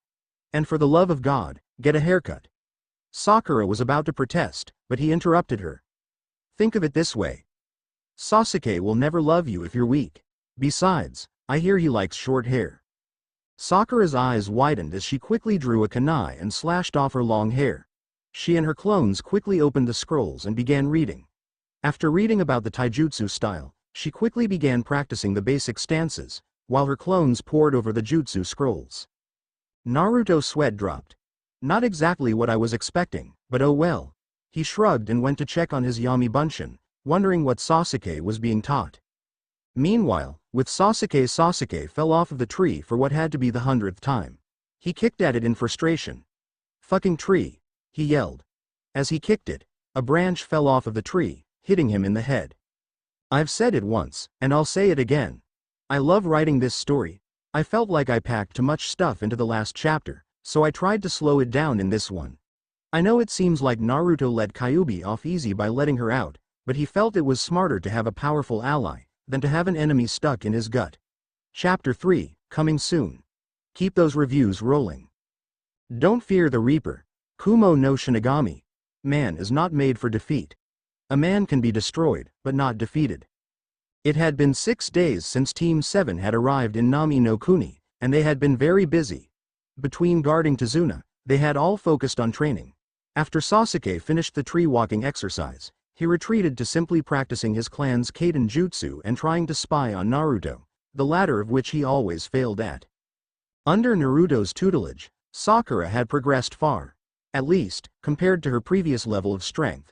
And for the love of God, get a haircut. Sakura was about to protest, but he interrupted her. Think of it this way. Sasuke will never love you if you're weak. Besides, I hear he likes short hair. Sakura's eyes widened as she quickly drew a kunai and slashed off her long hair. She and her clones quickly opened the scrolls and began reading. After reading about the taijutsu style, she quickly began practicing the basic stances, while her clones pored over the jutsu scrolls. Naruto's sweat dropped. Not exactly what I was expecting, but oh well. He shrugged and went to check on his Yami Bunshin, wondering what Sasuke was being taught. Meanwhile, with Sasuke fell off of the tree for what had to be the 100th time. He kicked at it in frustration. "Fucking tree," he yelled. As he kicked it, a branch fell off of the tree, hitting him in the head. I've said it once, and I'll say it again. I love writing this story. I felt like I packed too much stuff into the last chapter, so I tried to slow it down in this one. I know it seems like Naruto let Kyuubi off easy by letting her out, but he felt it was smarter to have a powerful ally than to have an enemy stuck in his gut. Chapter 3, coming soon. Keep those reviews rolling. Don't fear the Reaper. Kumo no Shinigami. Man is not made for defeat. A man can be destroyed, but not defeated. It had been 6 days since Team 7 had arrived in Nami no Kuni, and they had been very busy. Between guarding Tazuna, they had all focused on training. After Sasuke finished the tree-walking exercise, he retreated to simply practicing his clan's Kaden Jutsu and trying to spy on Naruto, the latter of which he always failed at. Under Naruto's tutelage, Sakura had progressed far, at least, compared to her previous level of strength.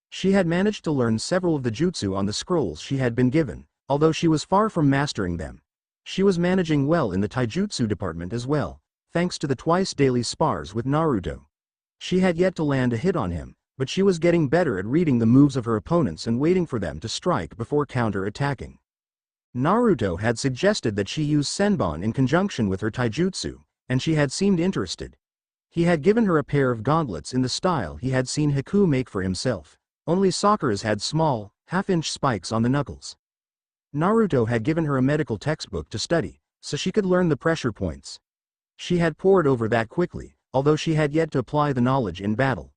She had managed to learn several of the jutsu on the scrolls she had been given, although she was far from mastering them. She was managing well in the taijutsu department as well, thanks to the twice-daily spars with Naruto. She had yet to land a hit on him, but she was getting better at reading the moves of her opponents and waiting for them to strike before counter-attacking. Naruto had suggested that she use Senbon in conjunction with her taijutsu, and she had seemed interested. He had given her a pair of gauntlets in the style he had seen Haku make for himself. Only Sakura's had small, half-inch spikes on the knuckles. Naruto had given her a medical textbook to study, so she could learn the pressure points. She had pored over that quickly, although she had yet to apply the knowledge in battle.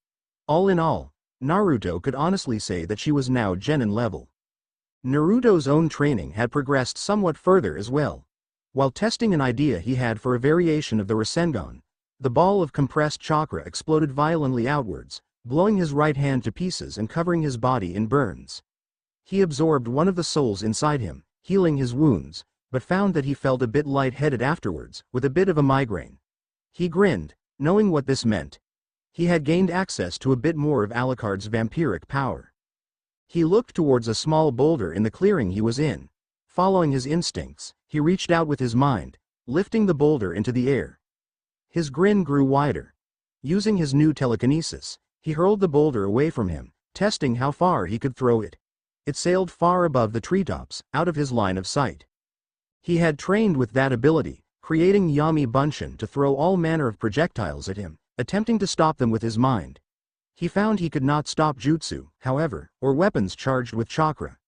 All in all, Naruto could honestly say that she was now genin level. Naruto's own training had progressed somewhat further as well. While testing an idea he had for a variation of the Rasengan, the ball of compressed chakra exploded violently outwards, blowing his right hand to pieces and covering his body in burns. He absorbed one of the souls inside him, healing his wounds, but found that he felt a bit lightheaded afterwards, with a bit of a migraine. He grinned, knowing what this meant. He had gained access to a bit more of Alucard's vampiric power. He looked towards a small boulder in the clearing he was in. Following his instincts, he reached out with his mind, lifting the boulder into the air. His grin grew wider. Using his new telekinesis, he hurled the boulder away from him, testing how far he could throw it. It sailed far above the treetops, out of his line of sight. He had trained with that ability, creating Yami Bunshin to throw all manner of projectiles at him, attempting to stop them with his mind. He found he could not stop jutsu, however, or weapons charged with chakra.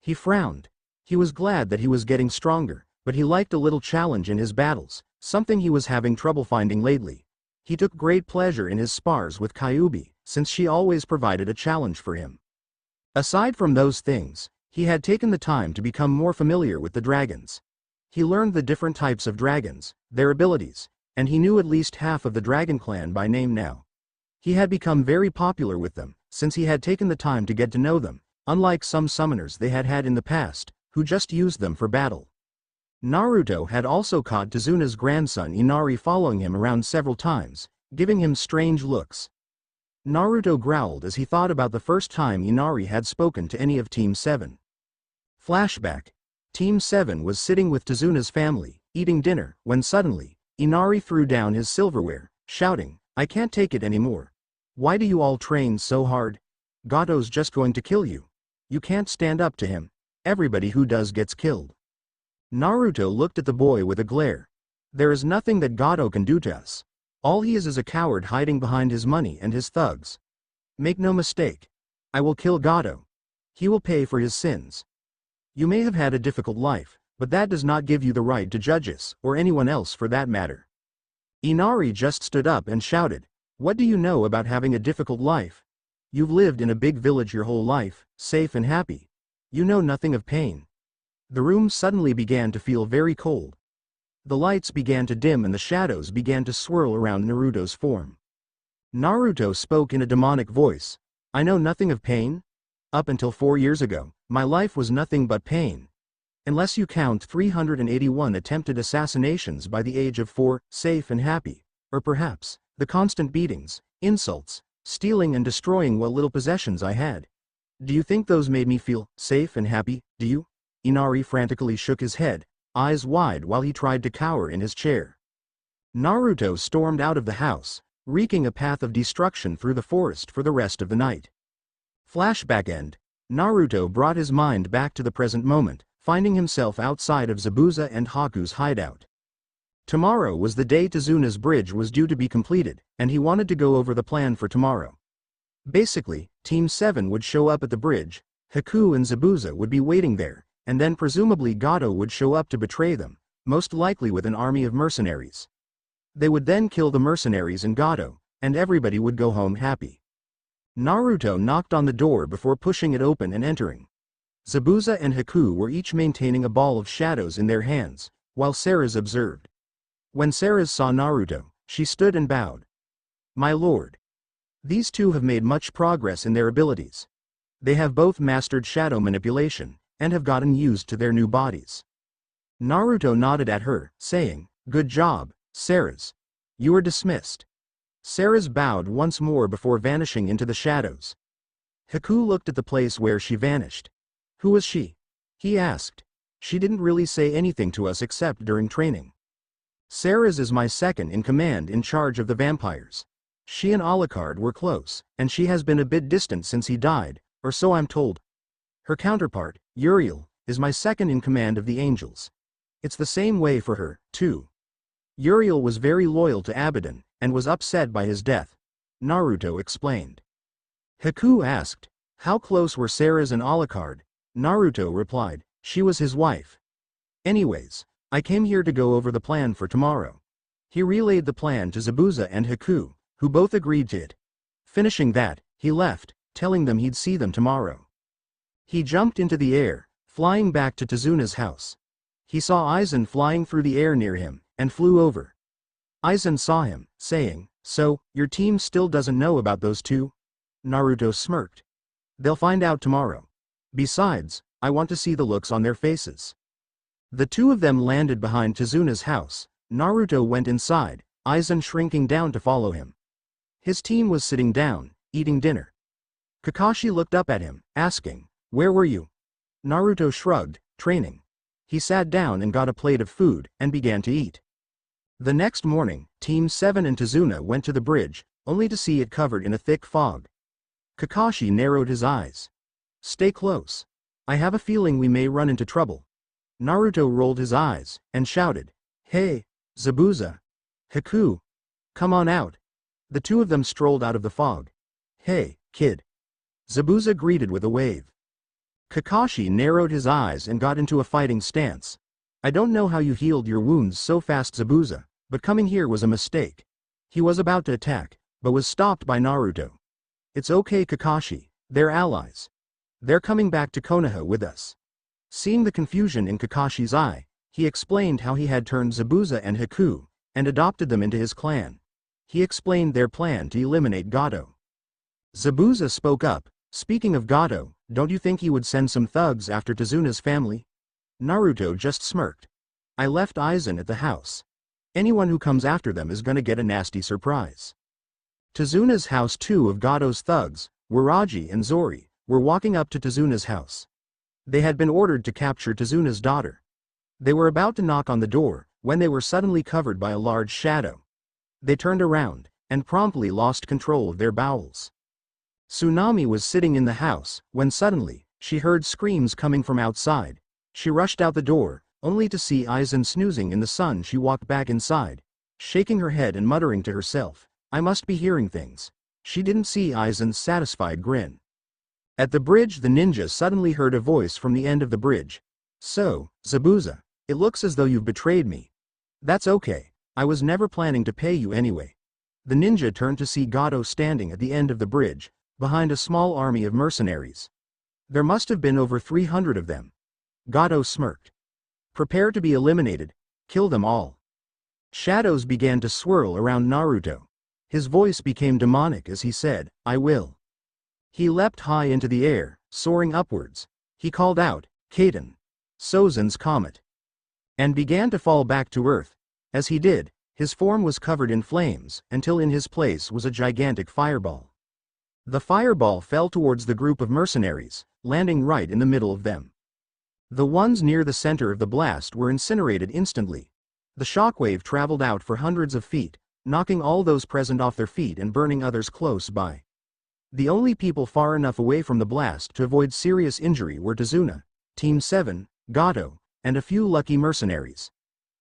He frowned. He was glad that he was getting stronger, but he liked a little challenge in his battles, something he was having trouble finding lately. He took great pleasure in his spars with Kyuubi, since she always provided a challenge for him. Aside from those things, he had taken the time to become more familiar with the dragons. He learned the different types of dragons, their abilities, and he knew at least half of the dragon clan by name now. He had become very popular with them, since he had taken the time to get to know them, unlike some summoners they had had in the past, who just used them for battle. Naruto had also caught Tazuna's grandson Inari following him around several times, giving him strange looks. Naruto growled as he thought about the first time Inari had spoken to any of Team 7. Flashback. Team 7 was sitting with Tazuna's family, eating dinner, when suddenly, Inari threw down his silverware, shouting, "I can't take it anymore. Why do you all train so hard? Gato's just going to kill you. You can't stand up to him. Everybody who does gets killed." Naruto looked at the boy with a glare. "There is nothing that Gato can do to us. All he is a coward hiding behind his money and his thugs. Make no mistake. I will kill Gato. He will pay for his sins. You may have had a difficult life, but that does not give you the right to judge us, or anyone else for that matter." Inari just stood up and shouted, "What do you know about having a difficult life? You've lived in a big village your whole life, safe and happy. You know nothing of pain." The room suddenly began to feel very cold. The lights began to dim and the shadows began to swirl around Naruto's form. Naruto spoke in a demonic voice. "I know nothing of pain? Up until 4 years ago, my life was nothing but pain. Unless you count 381 attempted assassinations by the age of 4, safe and happy, or perhaps, the constant beatings, insults, stealing and destroying what little possessions I had. Do you think those made me feel safe and happy, do you? Inari frantically shook his head, eyes wide while he tried to cower in his chair. Naruto stormed out of the house, wreaking a path of destruction through the forest for the rest of the night. Flashback end. Naruto brought his mind back to the present moment, finding himself outside of Zabuza and Haku's hideout. Tomorrow was the day Tezuna's bridge was due to be completed, and he wanted to go over the plan for tomorrow. Basically, Team 7 would show up at the bridge, Haku and Zabuza would be waiting there, and then presumably Gato would show up to betray them, most likely with an army of mercenaries. They would then kill the mercenaries and Gato, and everybody would go home happy. Naruto knocked on the door before pushing it open and entering. Zabuza and Haku were each maintaining a ball of shadows in their hands, while Ceres observed. When Ceres saw Naruto, she stood and bowed. "My lord." These two have made much progress in their abilities. They have both mastered shadow manipulation, and have gotten used to their new bodies. Naruto nodded at her, saying, "Good job, Ceres. You are dismissed." Ceres bowed once more before vanishing into the shadows. Haku looked at the place where she vanished. "Who was she?" he asked. "She didn't really say anything to us except during training." "Ceres is my second in command in charge of the vampires. She and Alucard were close, and she has been a bit distant since he died, or so I'm told. Her counterpart, Uriel, is my second in command of the angels. It's the same way for her, too. Uriel was very loyal to Abaddon, and was upset by his death," Naruto explained. Haku asked, "How close were Ceres and Alucard?" Naruto replied, "She was his wife. Anyways, I came here to go over the plan for tomorrow." He relayed the plan to Zabuza and Haku, who both agreed to it. Finishing that, he left, telling them he'd see them tomorrow. He jumped into the air, flying back to Tezuna's house. He saw Aizen flying through the air near him, and flew over. Aizen saw him, saying, "So, your team still doesn't know about those two?" Naruto smirked. "They'll find out tomorrow. Besides, I want to see the looks on their faces." The two of them landed behind Tezuna's house. Naruto went inside, Aizen shrinking down to follow him. His team was sitting down, eating dinner. Kakashi looked up at him, asking, "Where were you?" Naruto shrugged, "Training." He sat down and got a plate of food, and began to eat. The next morning, Team 7 and Tezuna went to the bridge, only to see it covered in a thick fog. Kakashi narrowed his eyes. "Stay close. I have a feeling we may run into trouble." Naruto rolled his eyes, and shouted, "Hey, Zabuza! Haku! Come on out." The two of them strolled out of the fog. "Hey, kid." Zabuza greeted with a wave. Kakashi narrowed his eyes and got into a fighting stance. "I don't know how you healed your wounds so fast, Zabuza, but coming here was a mistake." He was about to attack, but was stopped by Naruto. "It's okay, Kakashi, they're allies. They're coming back to Konoha with us." Seeing the confusion in Kakashi's eye, he explained how he had turned Zabuza and Haku, and adopted them into his clan. He explained their plan to eliminate Gato. Zabuza spoke up, "Speaking of Gato, don't you think he would send some thugs after Tezuna's family?" Naruto just smirked. "I left Aizen at the house. Anyone who comes after them is gonna get a nasty surprise." Tezuna's house. Two of Gato's thugs, Waraji and Zori, were walking up to Tezuna's house. They had been ordered to capture Tezuna's daughter. They were about to knock on the door, when they were suddenly covered by a large shadow. They turned around, and promptly lost control of their bowels. Tsunami was sitting in the house, when suddenly, she heard screams coming from outside. She rushed out the door, only to see Aizen snoozing in the sun. She walked back inside, shaking her head and muttering to herself, "I must be hearing things." She didn't see Aizen's satisfied grin. At the bridge, the ninja suddenly heard a voice from the end of the bridge. "So, Zabuza, it looks as though you've betrayed me. That's okay, I was never planning to pay you anyway." The ninja turned to see Gato standing at the end of the bridge, behind a small army of mercenaries. There must have been over 300 of them. Gato smirked. "Prepare to be eliminated. Kill them all." Shadows began to swirl around Naruto. His voice became demonic as he said, "I will." He leapt high into the air, soaring upwards. He called out, "Kaden." Sozin's comet, and began to fall back to Earth. As he did, his form was covered in flames, until in his place was a gigantic fireball. The fireball fell towards the group of mercenaries, landing right in the middle of them. The ones near the center of the blast were incinerated instantly. The shockwave traveled out for hundreds of feet, knocking all those present off their feet and burning others close by. The only people far enough away from the blast to avoid serious injury were Tazuna, Team 7, Gato, and a few lucky mercenaries.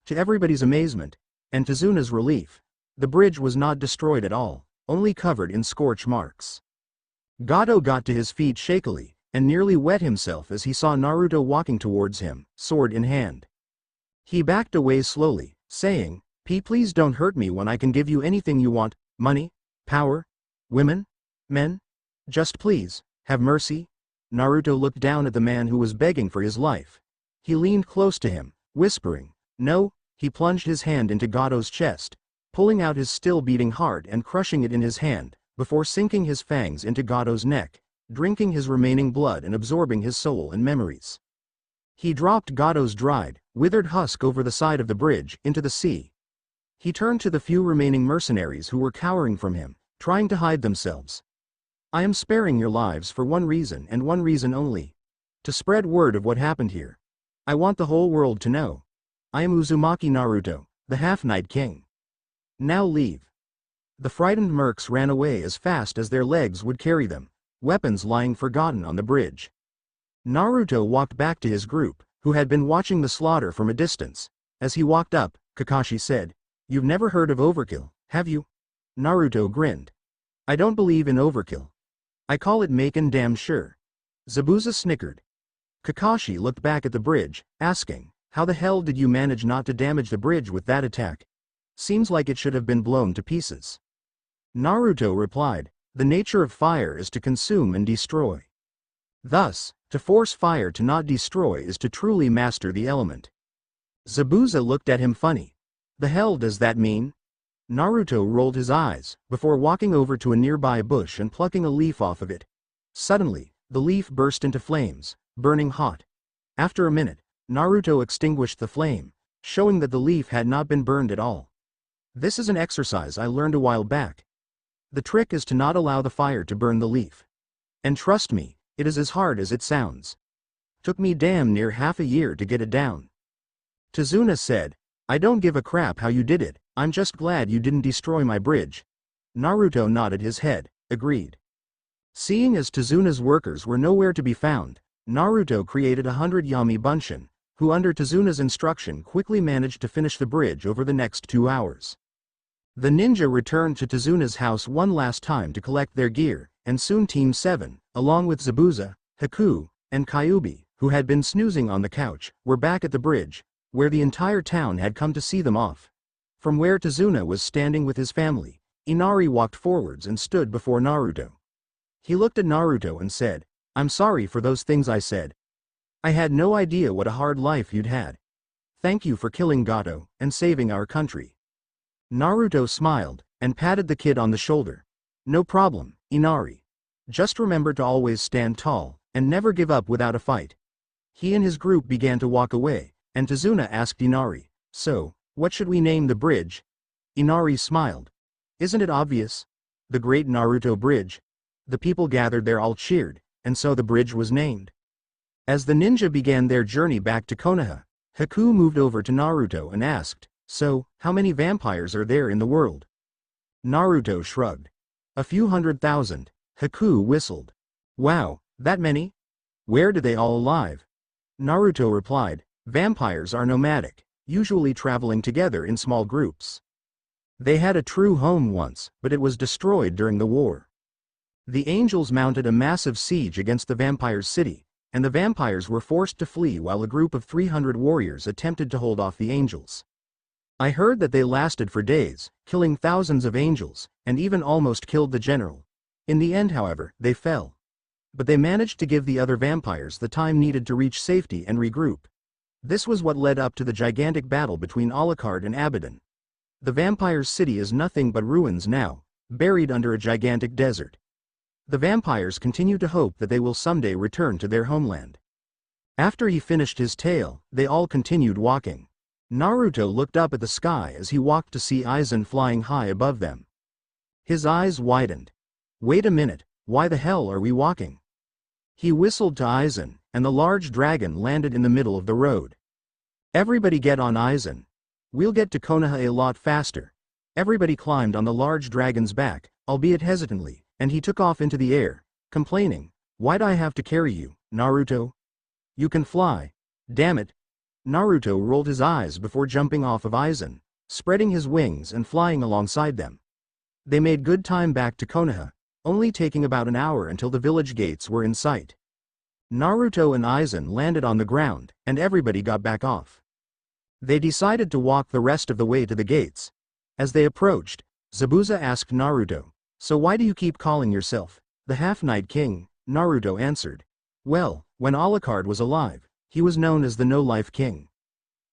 To everybody's amazement, and Tazuna's relief, the bridge was not destroyed at all, only covered in scorch marks. Gato got to his feet shakily, and nearly wet himself as he saw Naruto walking towards him, sword in hand. He backed away slowly, saying, Please don't hurt me when I can give you anything you want, money, power, women, men. Just please, have mercy. Naruto looked down at the man who was begging for his life. He leaned close to him, whispering, no. He plunged his hand into Gato's chest, pulling out his still beating heart and crushing it in his hand, before sinking his fangs into Gato's neck, drinking his remaining blood and absorbing his soul and memories. He dropped Gato's dried, withered husk over the side of the bridge, into the sea. He turned to the few remaining mercenaries who were cowering from him, trying to hide themselves. I am sparing your lives for one reason and one reason only. To spread word of what happened here. I want the whole world to know. I am Uzumaki Naruto, the Half-Night King. Now leave. The frightened mercs ran away as fast as their legs would carry them, weapons lying forgotten on the bridge. Naruto walked back to his group, who had been watching the slaughter from a distance. As he walked up, Kakashi said, You've never heard of overkill, have you? Naruto grinned. I don't believe in overkill. I call it makin' damn sure. Zabuza snickered. Kakashi looked back at the bridge, asking, How the hell did you manage not to damage the bridge with that attack? Seems like it should have been blown to pieces. Naruto replied, The nature of fire is to consume and destroy. Thus, to force fire to not destroy is to truly master the element. Zabuza looked at him funny. The hell does that mean? Naruto rolled his eyes, before walking over to a nearby bush and plucking a leaf off of it. Suddenly, the leaf burst into flames, burning hot. After a minute, Naruto extinguished the flame, showing that the leaf had not been burned at all. This is an exercise I learned a while back. The trick is to not allow the fire to burn the leaf. And trust me, it is as hard as it sounds. Took me damn near half a year to get it down. Tazuna said, I don't give a crap how you did it, I'm just glad you didn't destroy my bridge. Naruto nodded his head, agreed. Seeing as Tazuna's workers were nowhere to be found, Naruto created 100 Yami Bunshin, who under Tazuna's instruction quickly managed to finish the bridge over the next 2 hours. The ninja returned to Tazuna's house one last time to collect their gear, and soon Team 7, along with Zabuza, Haku, and Kyuubi, who had been snoozing on the couch, were back at the bridge, where the entire town had come to see them off. From where Tazuna was standing with his family, Inari walked forwards and stood before Naruto. He looked at Naruto and said, I'm sorry for those things I said. I had no idea what a hard life you'd had. Thank you for killing Gato, and saving our country. Naruto smiled, and patted the kid on the shoulder. No problem, Inari. Just remember to always stand tall, and never give up without a fight. He and his group began to walk away, and Tazuna asked Inari, So, what should we name the bridge? Inari smiled. Isn't it obvious? The Great Naruto Bridge. The people gathered there all cheered, and so the bridge was named. As the ninja began their journey back to Konoha, Haku moved over to Naruto and asked, So, how many vampires are there in the world? Naruto shrugged. A few 100,000, Haku whistled. Wow, that many? Where do they all live? Naruto replied, Vampires are nomadic, usually traveling together in small groups. They had a true home once, but it was destroyed during the war. The angels mounted a massive siege against the vampires' city, and the vampires were forced to flee while a group of 300 warriors attempted to hold off the angels. I heard that they lasted for days, killing thousands of angels, and even almost killed the general. In the end, however, they fell. But they managed to give the other vampires the time needed to reach safety and regroup. This was what led up to the gigantic battle between Alucard and Abaddon. The vampires' city is nothing but ruins now, buried under a gigantic desert. The vampires continue to hope that they will someday return to their homeland. After he finished his tale, they all continued walking. Naruto looked up at the sky as he walked to see Aizen flying high above them. His eyes widened. Wait a minute, why the hell are we walking? He whistled to Aizen, and the large dragon landed in the middle of the road. Everybody get on Aizen. We'll get to Konoha a lot faster. Everybody climbed on the large dragon's back, albeit hesitantly, and he took off into the air, complaining, "Why'd I have to carry you, Naruto? You can fly. Damn it." Naruto rolled his eyes before jumping off of Aizen, spreading his wings and flying alongside them. They made good time back to Konoha, only taking about an hour until the village gates were in sight. Naruto and Aizen landed on the ground, and everybody got back off. They decided to walk the rest of the way to the gates. As they approached, Zabuza asked Naruto, "So why do you keep calling yourself the Half-Night King?" Naruto answered, "Well, when Alucard was alive, he was known as the No-Life King.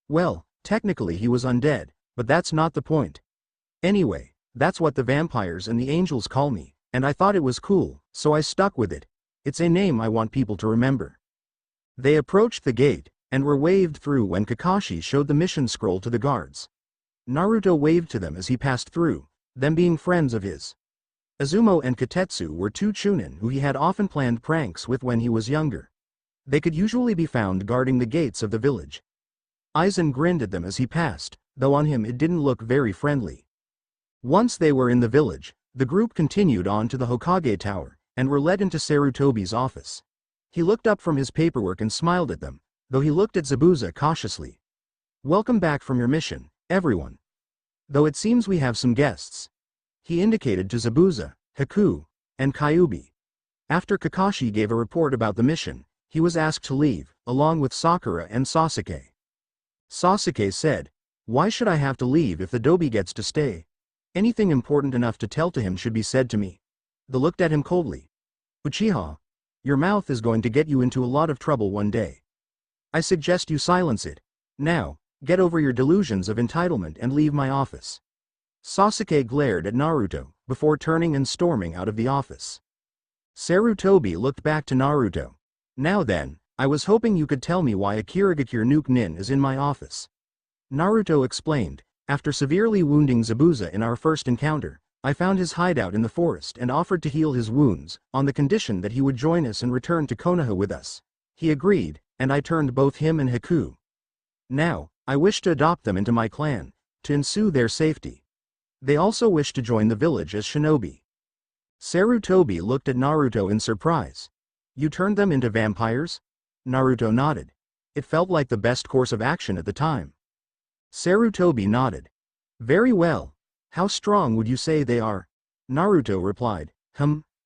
Well, technically he was undead, but that's not the point. Anyway, that's what the vampires and the angels call me, and I thought it was cool, so I stuck with it. It's a name I want people to remember." They approached the gate, and were waved through when Kakashi showed the mission scroll to the guards. Naruto waved to them as he passed through, them being friends of his. Izumo and Kotetsu were two Chunin who he had often planned pranks with when he was younger. They could usually be found guarding the gates of the village. Aizen grinned at them as he passed, though on him it didn't look very friendly. Once they were in the village, the group continued on to the Hokage Tower, and were led into Sarutobi's office. He looked up from his paperwork and smiled at them, though he looked at Zabuza cautiously. "Welcome back from your mission, everyone. Though it seems we have some guests." He indicated to Zabuza, Haku, and Kyuubi. After Kakashi gave a report about the mission, he was asked to leave, along with Sakura and Sasuke. Sasuke said, "Why should I have to leave if the Dobi gets to stay? Anything important enough to tell to him should be said to me." They looked at him coldly. "Uchiha, your mouth is going to get you into a lot of trouble one day. I suggest you silence it. Now, get over your delusions of entitlement and leave my office." Sasuke glared at Naruto, before turning and storming out of the office. Sarutobi looked back to Naruto. "Now then, I was hoping you could tell me why a Kirigakure nuke nin is in my office." Naruto explained, "After severely wounding Zabuza in our first encounter, I found his hideout in the forest and offered to heal his wounds, on the condition that he would join us and return to Konoha with us. He agreed, and I turned both him and Haku. Now, I wish to adopt them into my clan, to ensue their safety. They also wish to join the village as shinobi." Sarutobi looked at Naruto in surprise. "You turned them into vampires?" Naruto nodded. It felt like the best course of action at the time. Sarutobi nodded. "Very well. How strong would you say they are?" Naruto replied,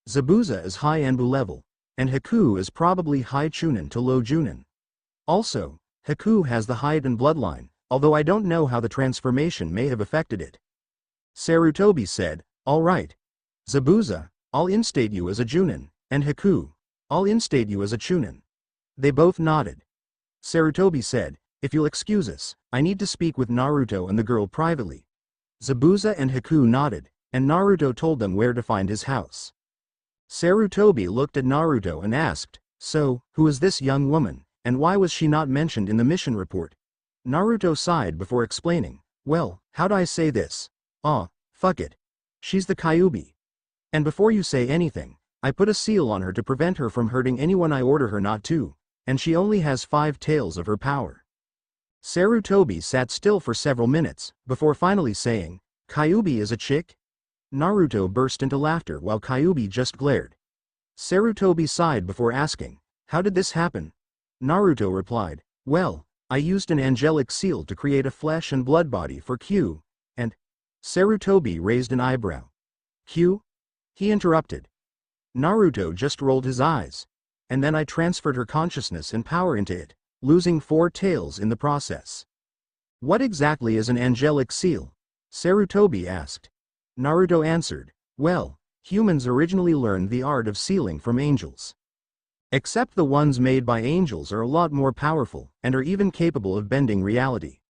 Zabuza is high Anbu level, and Haku is probably high Chunin to low Junin. Also, Haku has the Haiden bloodline, although I don't know how the transformation may have affected it." Sarutobi said, "All right. Zabuza, I'll instate you as a Junin, and Haku, I'll instate you as a Chunin." They both nodded. Sarutobi said, "If you'll excuse us, I need to speak with Naruto and the girl privately." Zabuza and Haku nodded, and Naruto told them where to find his house. Sarutobi looked at Naruto and asked, "So, who is this young woman, and why was she not mentioned in the mission report?" Naruto sighed before explaining, "Well, how'd I say this? Fuck it. She's the Kyuubi. And before you say anything, I put a seal on her to prevent her from hurting anyone I order her not to, and she only has 5 tails of her power." Sarutobi sat still for several minutes, before finally saying, "Kyuubi is a chick?" Naruto burst into laughter while Kyuubi just glared. Sarutobi sighed before asking, "How did this happen?" Naruto replied, "Well, I used an angelic seal to create a flesh and blood body for Q, and—" Sarutobi raised an eyebrow. "Q?" He interrupted. Naruto just rolled his eyes. "And then I transferred her consciousness and power into it, losing 4 tails in the process." "What exactly is an angelic seal?" Sarutobi asked. Naruto answered, "Well, humans originally learned the art of sealing from angels. Except the ones made by angels are a lot more powerful, and are even capable of bending reality.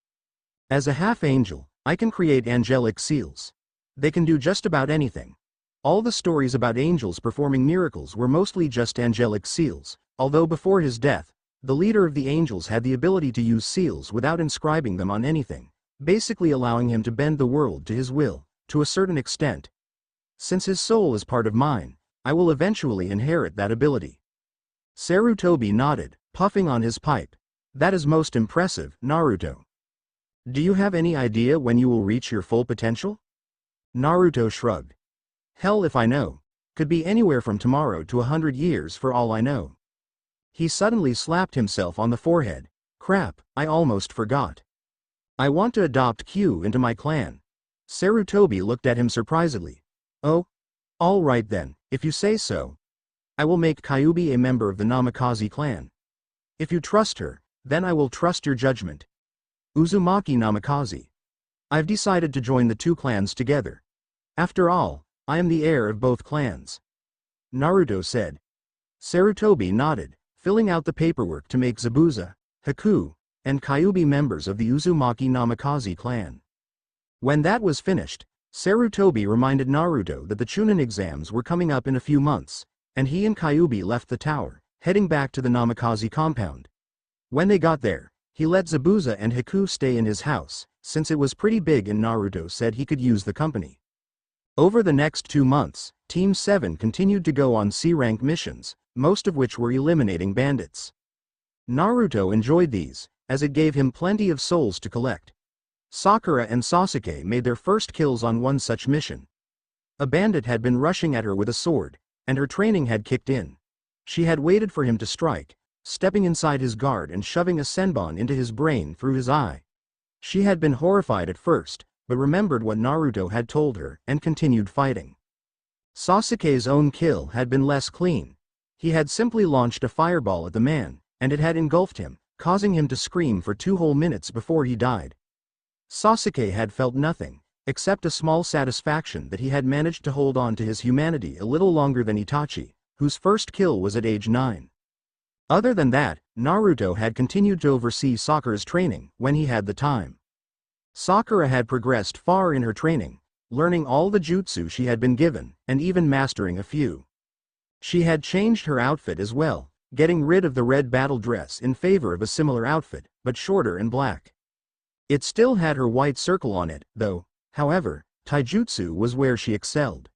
As a half-angel, I can create angelic seals. They can do just about anything. All the stories about angels performing miracles were mostly just angelic seals, although before his death, The leader of the angels had the ability to use seals without inscribing them on anything, basically allowing him to bend the world to his will, to a certain extent. Since his soul is part of mine, I will eventually inherit that ability. Sarutobi nodded, puffing on his pipe. That is most impressive, Naruto. Do you have any idea when you will reach your full potential? Naruto shrugged. Hell if I know. Could be anywhere from tomorrow to 100 years for all I know. He suddenly slapped himself on the forehead. Crap, I almost forgot. I want to adopt Q into my clan. Sarutobi looked at him surprisedly. Oh? All right then, if you say so. I will make Kyuubi a member of the Namikaze clan. If you trust her, then I will trust your judgment. Uzumaki Namikaze. I've decided to join the two clans together. After all, I am the heir of both clans. Naruto said. Sarutobi nodded, filling out the paperwork to make Zabuza, Haku, and Kyuubi members of the Uzumaki Namikaze clan. When that was finished, Sarutobi reminded Naruto that the Chunin exams were coming up in a few months, and he and Kyuubi left the tower, heading back to the Namikaze compound. When they got there, he let Zabuza and Haku stay in his house, since it was pretty big and Naruto said he could use the company. Over the next 2 months, Team 7 continued to go on C-rank missions, most of which were eliminating bandits. Naruto enjoyed these, as it gave him plenty of souls to collect. Sakura and Sasuke made their first kills on one such mission. A bandit had been rushing at her with a sword, and her training had kicked in. She had waited for him to strike, stepping inside his guard and shoving a senbon into his brain through his eye. She had been horrified at first, but remembered what Naruto had told her and continued fighting. Sasuke's own kill had been less clean. He had simply launched a fireball at the man, and it had engulfed him, causing him to scream for 2 whole minutes before he died. Sasuke had felt nothing, except a small satisfaction that he had managed to hold on to his humanity a little longer than Itachi, whose first kill was at age 9. Other than that, Naruto had continued to oversee Sakura's training when he had the time. Sakura had progressed far in her training, learning all the jutsu she had been given, and even mastering a few. She had changed her outfit as well, getting rid of the red battle dress in favor of a similar outfit, but shorter and black. It still had her white circle on it, though. However, taijutsu was where she excelled.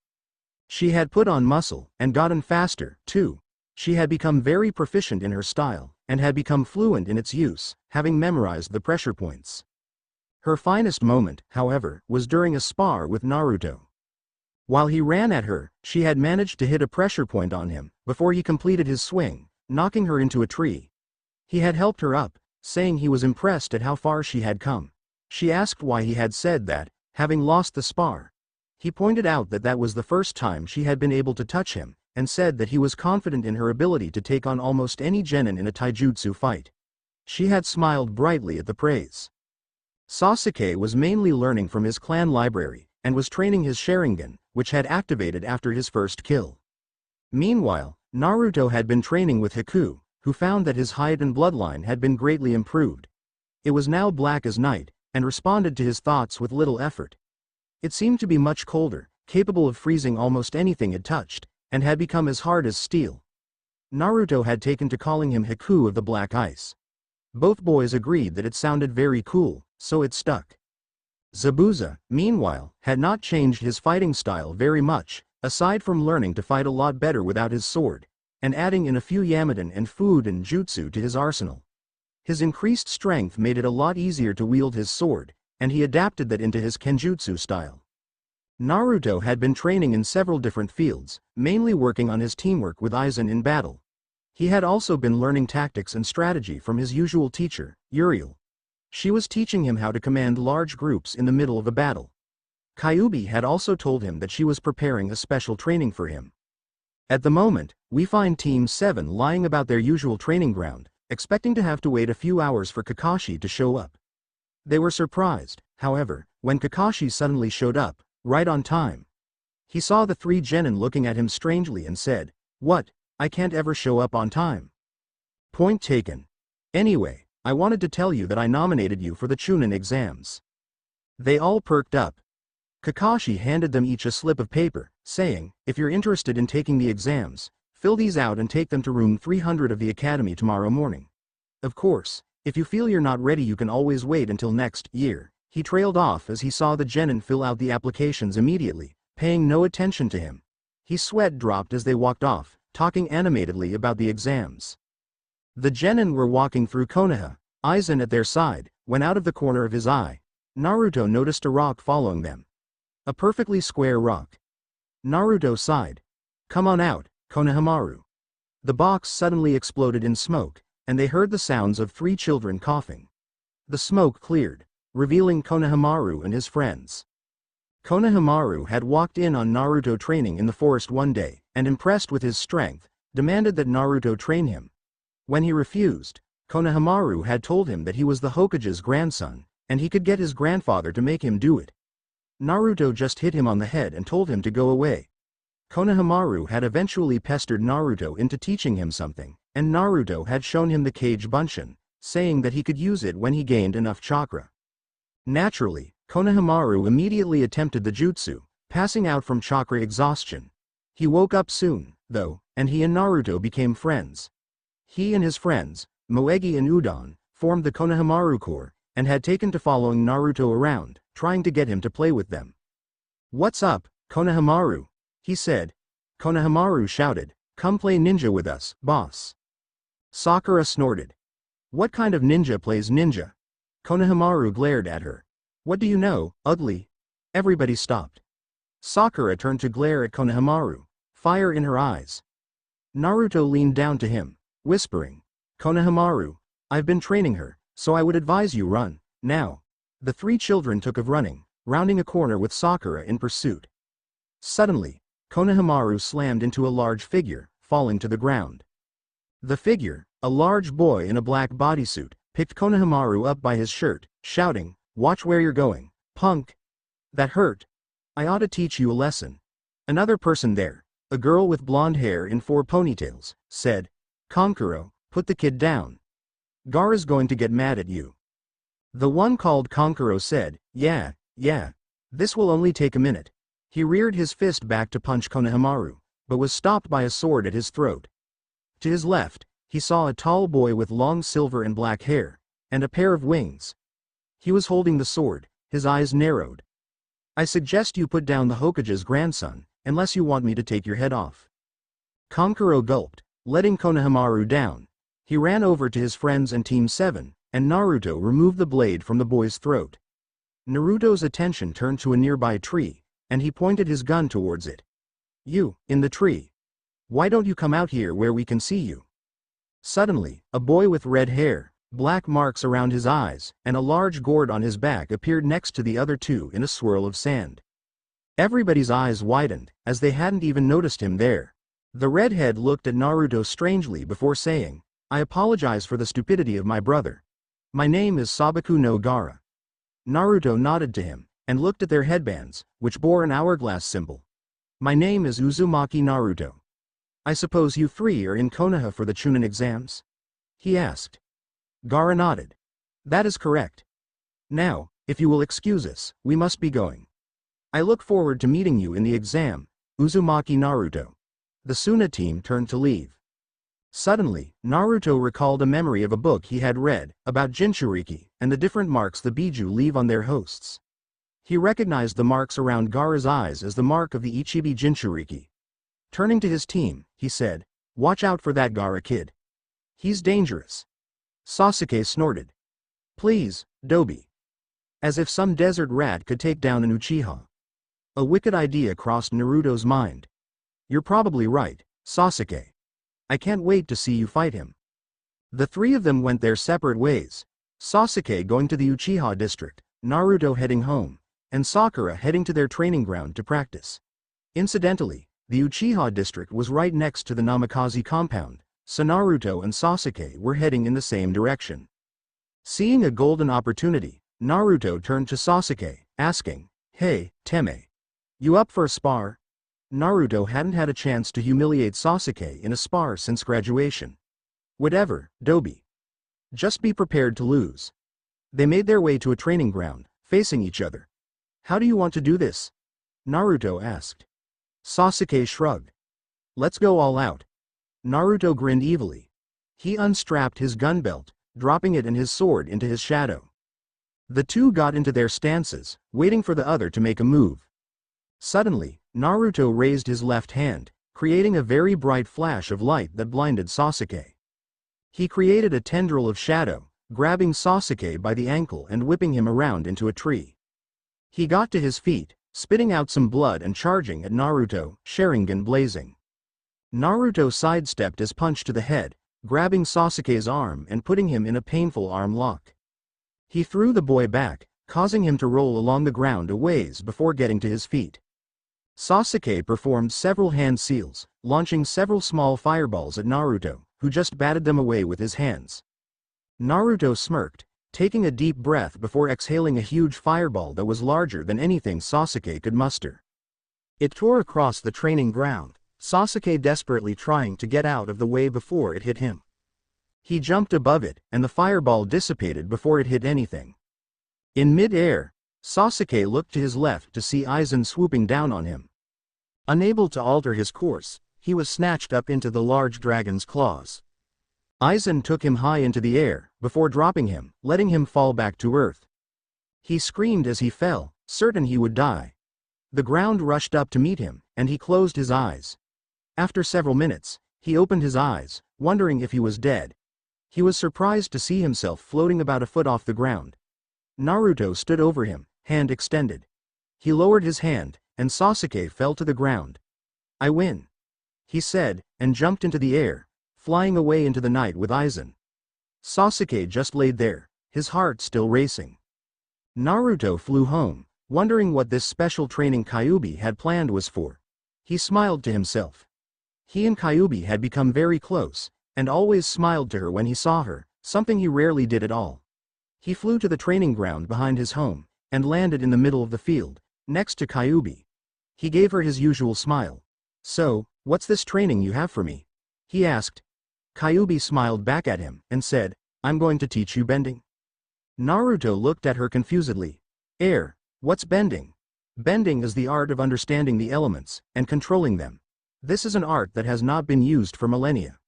She had put on muscle, and gotten faster, too. She had become very proficient in her style, and had become fluent in its use, having memorized the pressure points. Her finest moment, however, was during a spar with Naruto. While he ran at her, she had managed to hit a pressure point on him, before he completed his swing, knocking her into a tree. He had helped her up, saying he was impressed at how far she had come. She asked why he had said that, having lost the spar. He pointed out that that was the first time she had been able to touch him, and said that he was confident in her ability to take on almost any genin in a taijutsu fight. She had smiled brightly at the praise. Sasuke was mainly learning from his clan library, and was training his Sharingan, which had activated after his first kill. Meanwhile, Naruto had been training with Haku, who found that his height and bloodline had been greatly improved. It was now black as night, and responded to his thoughts with little effort. It seemed to be much colder, capable of freezing almost anything it touched, and had become as hard as steel. Naruto had taken to calling him Haku of the Black Ice. Both boys agreed that it sounded very cool, so it stuck. Zabuza, meanwhile, had not changed his fighting style very much, aside from learning to fight a lot better without his sword, and adding in a few Yamadan and food and jutsu to his arsenal. His increased strength made it a lot easier to wield his sword, and he adapted that into his kenjutsu style. Naruto had been training in several different fields, mainly working on his teamwork with Aizen in battle. He had also been learning tactics and strategy from his usual teacher, Uriel. She was teaching him how to command large groups in the middle of a battle. Kyuubi had also told him that she was preparing a special training for him. At the moment, we find Team 7 lying about their usual training ground, expecting to have to wait a few hours for Kakashi to show up. They were surprised, however, when Kakashi suddenly showed up, right on time. He saw the 3 genin looking at him strangely and said, "What? I can't ever show up on time." Point taken. Anyway, I wanted to tell you that I nominated you for the Chunin exams. They all perked up. Kakashi handed them each a slip of paper, saying, "If you're interested in taking the exams, fill these out and take them to room 300 of the academy tomorrow morning. Of course, if you feel you're not ready you can always wait until next year. He trailed off as he saw the genin fill out the applications immediately, paying no attention to him. His sweat dropped as they walked off, talking animatedly about the exams. The genin were walking through Konoha, Aizen at their side, when out of the corner of his eye, Naruto noticed a rock following them. A perfectly square rock. Naruto sighed. Come on out, Konohamaru. The box suddenly exploded in smoke, and they heard the sounds of 3 children coughing. The smoke cleared, revealing Konohamaru and his friends. Konohamaru had walked in on Naruto training in the forest one day, and impressed with his strength, demanded that Naruto train him. When he refused, Konohamaru had told him that he was the Hokage's grandson, and he could get his grandfather to make him do it. Naruto just hit him on the head and told him to go away. Konohamaru had eventually pestered Naruto into teaching him something, and Naruto had shown him the Kage Bunshin, saying that he could use it when he gained enough chakra. Naturally, Konohamaru immediately attempted the jutsu, passing out from chakra exhaustion. He woke up soon, though, and he and Naruto became friends. He and his friends, Moegi and Udon, formed the Konohamaru Corps, and had taken to following Naruto around, trying to get him to play with them. What's up, Konohamaru? He said. Konohamaru shouted, come play ninja with us, boss. Sakura snorted. What kind of ninja plays ninja? Konohamaru glared at her. What do you know, ugly? Everybody stopped. Sakura turned to glare at Konohamaru, fire in her eyes. Naruto leaned down to him, whispering, Konohamaru, I've been training her, so I would advise you run, now. The 3 children took of running, rounding a corner with Sakura in pursuit. Suddenly, Konohamaru slammed into a large figure, falling to the ground. The figure, a large boy in a black bodysuit, picked Konohamaru up by his shirt, shouting, watch where you're going, punk. That hurt. I ought to teach you a lesson. Another person there, a girl with blonde hair in 4 ponytails, said, Kankuro, put the kid down. Gaara's going to get mad at you. The one called Kankuro said, yeah, this will only take a minute. He reared his fist back to punch Konohamaru, but was stopped by a sword at his throat. To his left, he saw a tall boy with long silver and black hair, and a pair of wings. He was holding the sword, his eyes narrowed. I suggest you put down the Hokage's grandson, unless you want me to take your head off. Kankuro gulped, letting Konohamaru down. He ran over to his friends and Team 7, and Naruto removed the blade from the boy's throat. Naruto's attention turned to a nearby tree, and he pointed his gun towards it. You, in the tree. Why don't you come out here where we can see you? Suddenly, a boy with red hair, black marks around his eyes, and a large gourd on his back appeared next to the other 2 in a swirl of sand. Everybody's eyes widened, as they hadn't even noticed him there. The redhead looked at Naruto strangely before saying, I apologize for the stupidity of my brother. My name is Sabaku no Gaara. Naruto nodded to him, and looked at their headbands, which bore an hourglass symbol. My name is Uzumaki Naruto. I suppose you 3 are in Konoha for the Chunin exams? He asked. Gaara nodded. That is correct. Now, if you will excuse us, we must be going. I look forward to meeting you in the exam, Uzumaki Naruto. The Suna team turned to leave. Suddenly, Naruto recalled a memory of a book he had read, about Jinchuriki, and the different marks the Biju leave on their hosts. He recognized the marks around Gaara's eyes as the mark of the Ichibi Jinchuriki. Turning to his team, he said, watch out for that Gaara kid. He's dangerous. Sasuke snorted. Please, Dobi. As if some desert rat could take down an Uchiha. A wicked idea crossed Naruto's mind. You're probably right, Sasuke. I can't wait to see you fight him. The 3 of them went their separate ways, Sasuke going to the Uchiha district, Naruto heading home, and Sakura heading to their training ground to practice. Incidentally, the Uchiha district was right next to the Namikaze compound, so Naruto and Sasuke were heading in the same direction. Seeing a golden opportunity, Naruto turned to Sasuke, asking, Hey, Teme. You up for a spar? Naruto hadn't had a chance to humiliate Sasuke in a spar since graduation. Whatever, Dobi. Just be prepared to lose. They made their way to a training ground, facing each other. How do you want to do this? Naruto asked. Sasuke shrugged. Let's go all out. Naruto grinned evilly. He unstrapped his gun belt, dropping it and his sword into his shadow. The two got into their stances, waiting for the other to make a move. Suddenly, Naruto raised his left hand, creating a very bright flash of light that blinded Sasuke. He created a tendril of shadow, grabbing Sasuke by the ankle and whipping him around into a tree. He got to his feet, spitting out some blood and charging at Naruto, Sharingan blazing. Naruto sidestepped his punch to the head, grabbing Sasuke's arm and putting him in a painful arm lock. He threw the boy back, causing him to roll along the ground a ways before getting to his feet. Sasuke performed several hand seals, launching several small fireballs at Naruto, who just batted them away with his hands. Naruto smirked, taking a deep breath before exhaling a huge fireball that was larger than anything Sasuke could muster. It tore across the training ground, Sasuke desperately trying to get out of the way before it hit him. He jumped above it, and the fireball dissipated before it hit anything. In mid-air, Sasuke looked to his left to see Aizen swooping down on him. Unable to alter his course, he was snatched up into the large dragon's claws. Aizen took him high into the air, before dropping him, letting him fall back to earth. He screamed as he fell, certain he would die. The ground rushed up to meet him, and he closed his eyes. After several minutes, he opened his eyes, wondering if he was dead. He was surprised to see himself floating about a foot off the ground. Naruto stood over him, hand extended. He lowered his hand, and Sasuke fell to the ground. "I win," he said, and jumped into the air, flying away into the night with Aizen. Sasuke just laid there, his heart still racing. Naruto flew home, wondering what this special training Kyuubi had planned was for. He smiled to himself. He and Kyuubi had become very close, and always smiled to her when he saw her, something he rarely did at all. He flew to the training ground behind his home, and landed in the middle of the field, next to Kyuubi. He gave her his usual smile. "So, what's this training you have for me?" he asked. Kyuubi smiled back at him, and said, "I'm going to teach you bending." Naruto looked at her confusedly. What's bending?" "Bending is the art of understanding the elements, and controlling them. This is an art that has not been used for millennia."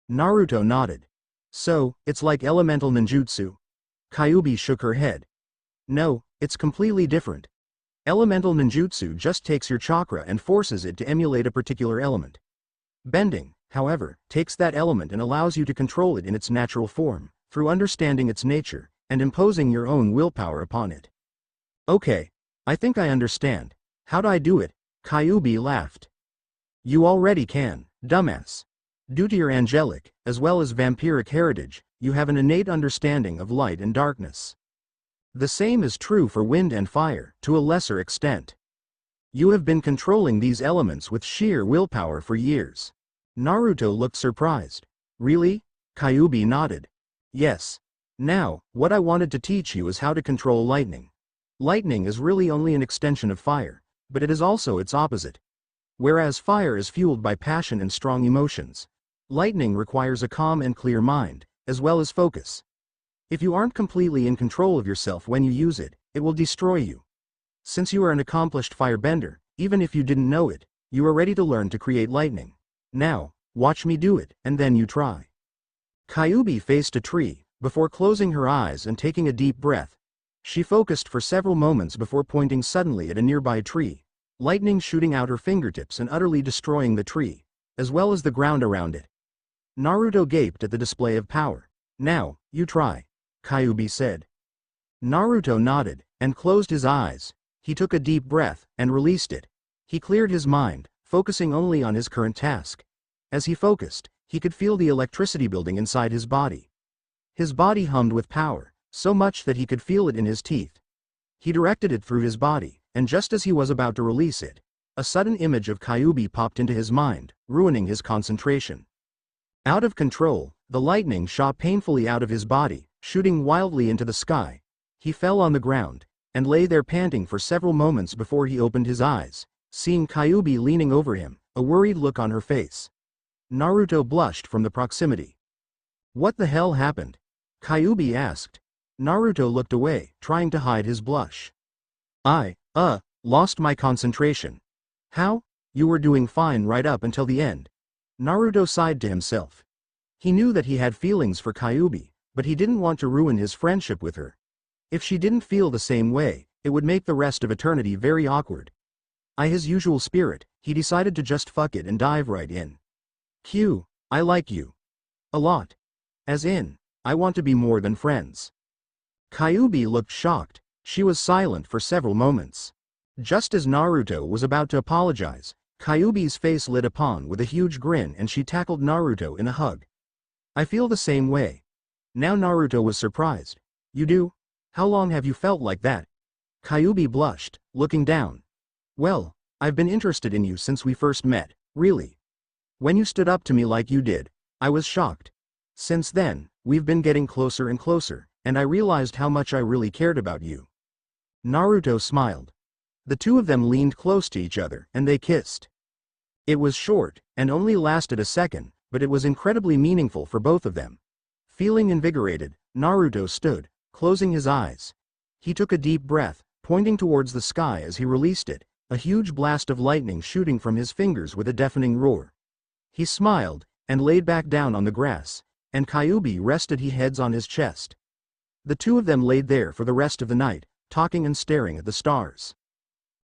Naruto nodded. "So, it's like elemental ninjutsu?" Kyuubi shook her head. "No, it's completely different. Elemental ninjutsu just takes your chakra and forces it to emulate a particular element. Bending, however, takes that element and allows you to control it in its natural form, through understanding its nature, and imposing your own willpower upon it." "Okay, I think I understand. How'd I do it?" Kyuubi laughed. "You already can, dumbass. Due to your angelic, as well as vampiric heritage, you have an innate understanding of light and darkness. The same is true for wind and fire, to a lesser extent. You have been controlling these elements with sheer willpower for years." Naruto looked surprised. "Really?" Kyuubi nodded. "Yes. Now, what I wanted to teach you is how to control lightning. Lightning is really only an extension of fire, but it is also its opposite. Whereas fire is fueled by passion and strong emotions, lightning requires a calm and clear mind, as well as focus. If you aren't completely in control of yourself when you use it, it will destroy you. Since you are an accomplished firebender, even if you didn't know it, you are ready to learn to create lightning. Now, watch me do it, and then you try." Kyuubi faced a tree, before closing her eyes and taking a deep breath. She focused for several moments before pointing suddenly at a nearby tree, lightning shooting out her fingertips and utterly destroying the tree, as well as the ground around it. Naruto gaped at the display of power. "Now, you try," Kyuubi said. Naruto nodded, and closed his eyes. He took a deep breath, and released it. He cleared his mind, focusing only on his current task. As he focused, he could feel the electricity building inside his body. His body hummed with power, so much that he could feel it in his teeth. He directed it through his body, and just as he was about to release it, a sudden image of Kyuubi popped into his mind, ruining his concentration. Out of control, the lightning shot painfully out of his body, shooting wildly into the sky. He fell on the ground, and lay there panting for several moments before he opened his eyes, seeing Kyuubi leaning over him, a worried look on her face. Naruto blushed from the proximity. "What the hell happened?" Kyuubi asked. Naruto looked away, trying to hide his blush. "I lost my concentration." "How? You were doing fine right up until the end." Naruto sighed to himself. He knew that he had feelings for Kyuubi, but he didn't want to ruin his friendship with her. If she didn't feel the same way, it would make the rest of eternity very awkward. His usual spirit, he decided to just fuck it and dive right in. Q, I like you. A lot. As in, I want to be more than friends. Kyuubi looked shocked. She was silent for several moments. Just as Naruto was about to apologize, Kyuubi's face lit upon with a huge grin and she tackled Naruto in a hug. I feel the same way. Now Naruto was surprised. You do? How long have you felt like that? Kyuubi blushed, looking down. Well, I've been interested in you since we first met, really. When you stood up to me like you did, I was shocked. Since then, we've been getting closer and closer, and I realized how much I really cared about you. Naruto smiled. The two of them leaned close to each other, and they kissed. It was short, and only lasted a second, but it was incredibly meaningful for both of them. Feeling invigorated, Naruto stood, closing his eyes. He took a deep breath, pointing towards the sky as he released it, a huge blast of lightning shooting from his fingers with a deafening roar. He smiled, and laid back down on the grass, and Kyuubi rested his heads on his chest. The two of them laid there for the rest of the night, talking and staring at the stars.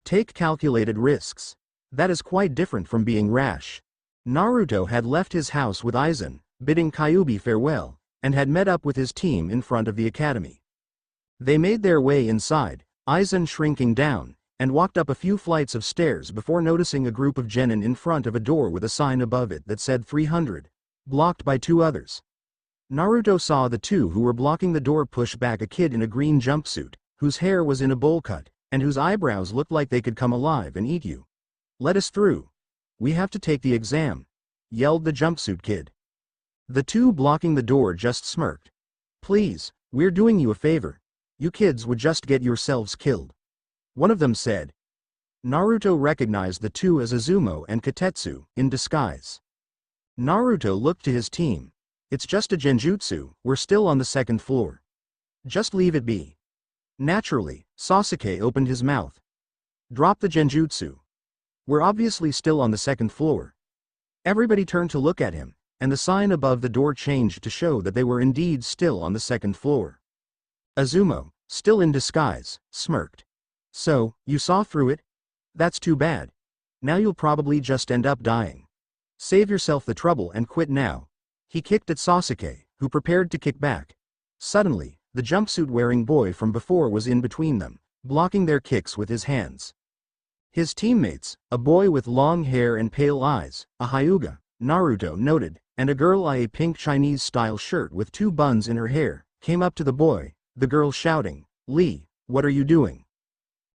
Take calculated risks. That is quite different from being rash. Naruto had left his house with Aizen, bidding Kyuubi farewell, and had met up with his team in front of the academy. They made their way inside, Aizen shrinking down, and walked up a few flights of stairs before noticing a group of genin in front of a door with a sign above it that said 300, blocked by two others. Naruto saw the two who were blocking the door push back a kid in a green jumpsuit, whose hair was in a bowl cut, and whose eyebrows looked like they could come alive and eat you. Let us through. We have to take the exam, yelled the jumpsuit kid. The two blocking the door just smirked. Please, we're doing you a favor. You kids would just get yourselves killed. One of them said. Naruto recognized the two as Izumo and Katetsu, in disguise. Naruto looked to his team. It's just a genjutsu, we're still on the second floor. Just leave it be. Naturally, Sasuke opened his mouth. Drop the genjutsu. We're obviously still on the second floor. Everybody turned to look at him, and the sign above the door changed to show that they were indeed still on the second floor. Izumo, still in disguise, smirked. So, you saw through it? That's too bad. Now you'll probably just end up dying. Save yourself the trouble and quit now. He kicked at Sasuke, who prepared to kick back. Suddenly, the jumpsuit-wearing boy from before was in between them, blocking their kicks with his hands. His teammates, a boy with long hair and pale eyes, a Hyuga, Naruto noted, and a girl in a pink Chinese-style shirt with two buns in her hair, came up to the boy, the girl shouting, Lee, what are you doing?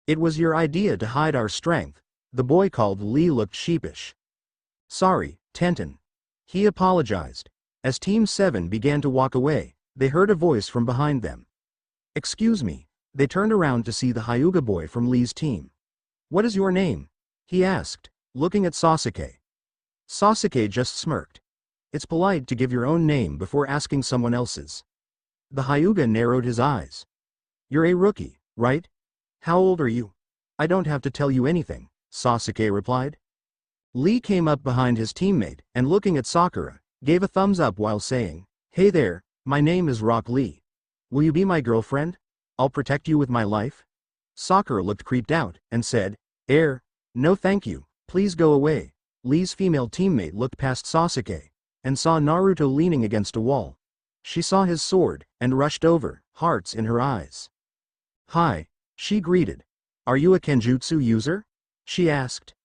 It was your idea to hide our strength, the boy called. Lee looked sheepish. Sorry, Tenten. He apologized. As Team 7 began to walk away, they heard a voice from behind them. Excuse me. They turned around to see the Hyuga boy from Lee's team. What is your name? He asked, looking at Sasuke. Sasuke just smirked. It's polite to give your own name before asking someone else's. The Hyuga narrowed his eyes. You're a rookie, right? How old are you? I don't have to tell you anything, Sasuke replied. Lee came up behind his teammate and looking at Sakura, gave a thumbs up while saying, Hey there, my name is Rock Lee. Will you be my girlfriend? I'll protect you with my life. Sakura looked creeped out and said, No thank you, please go away. Lee's female teammate looked past Sasuke and saw Naruto leaning against a wall. She saw his sword and rushed over, hearts in her eyes. Hi, she greeted. Are you a kenjutsu user? She asked.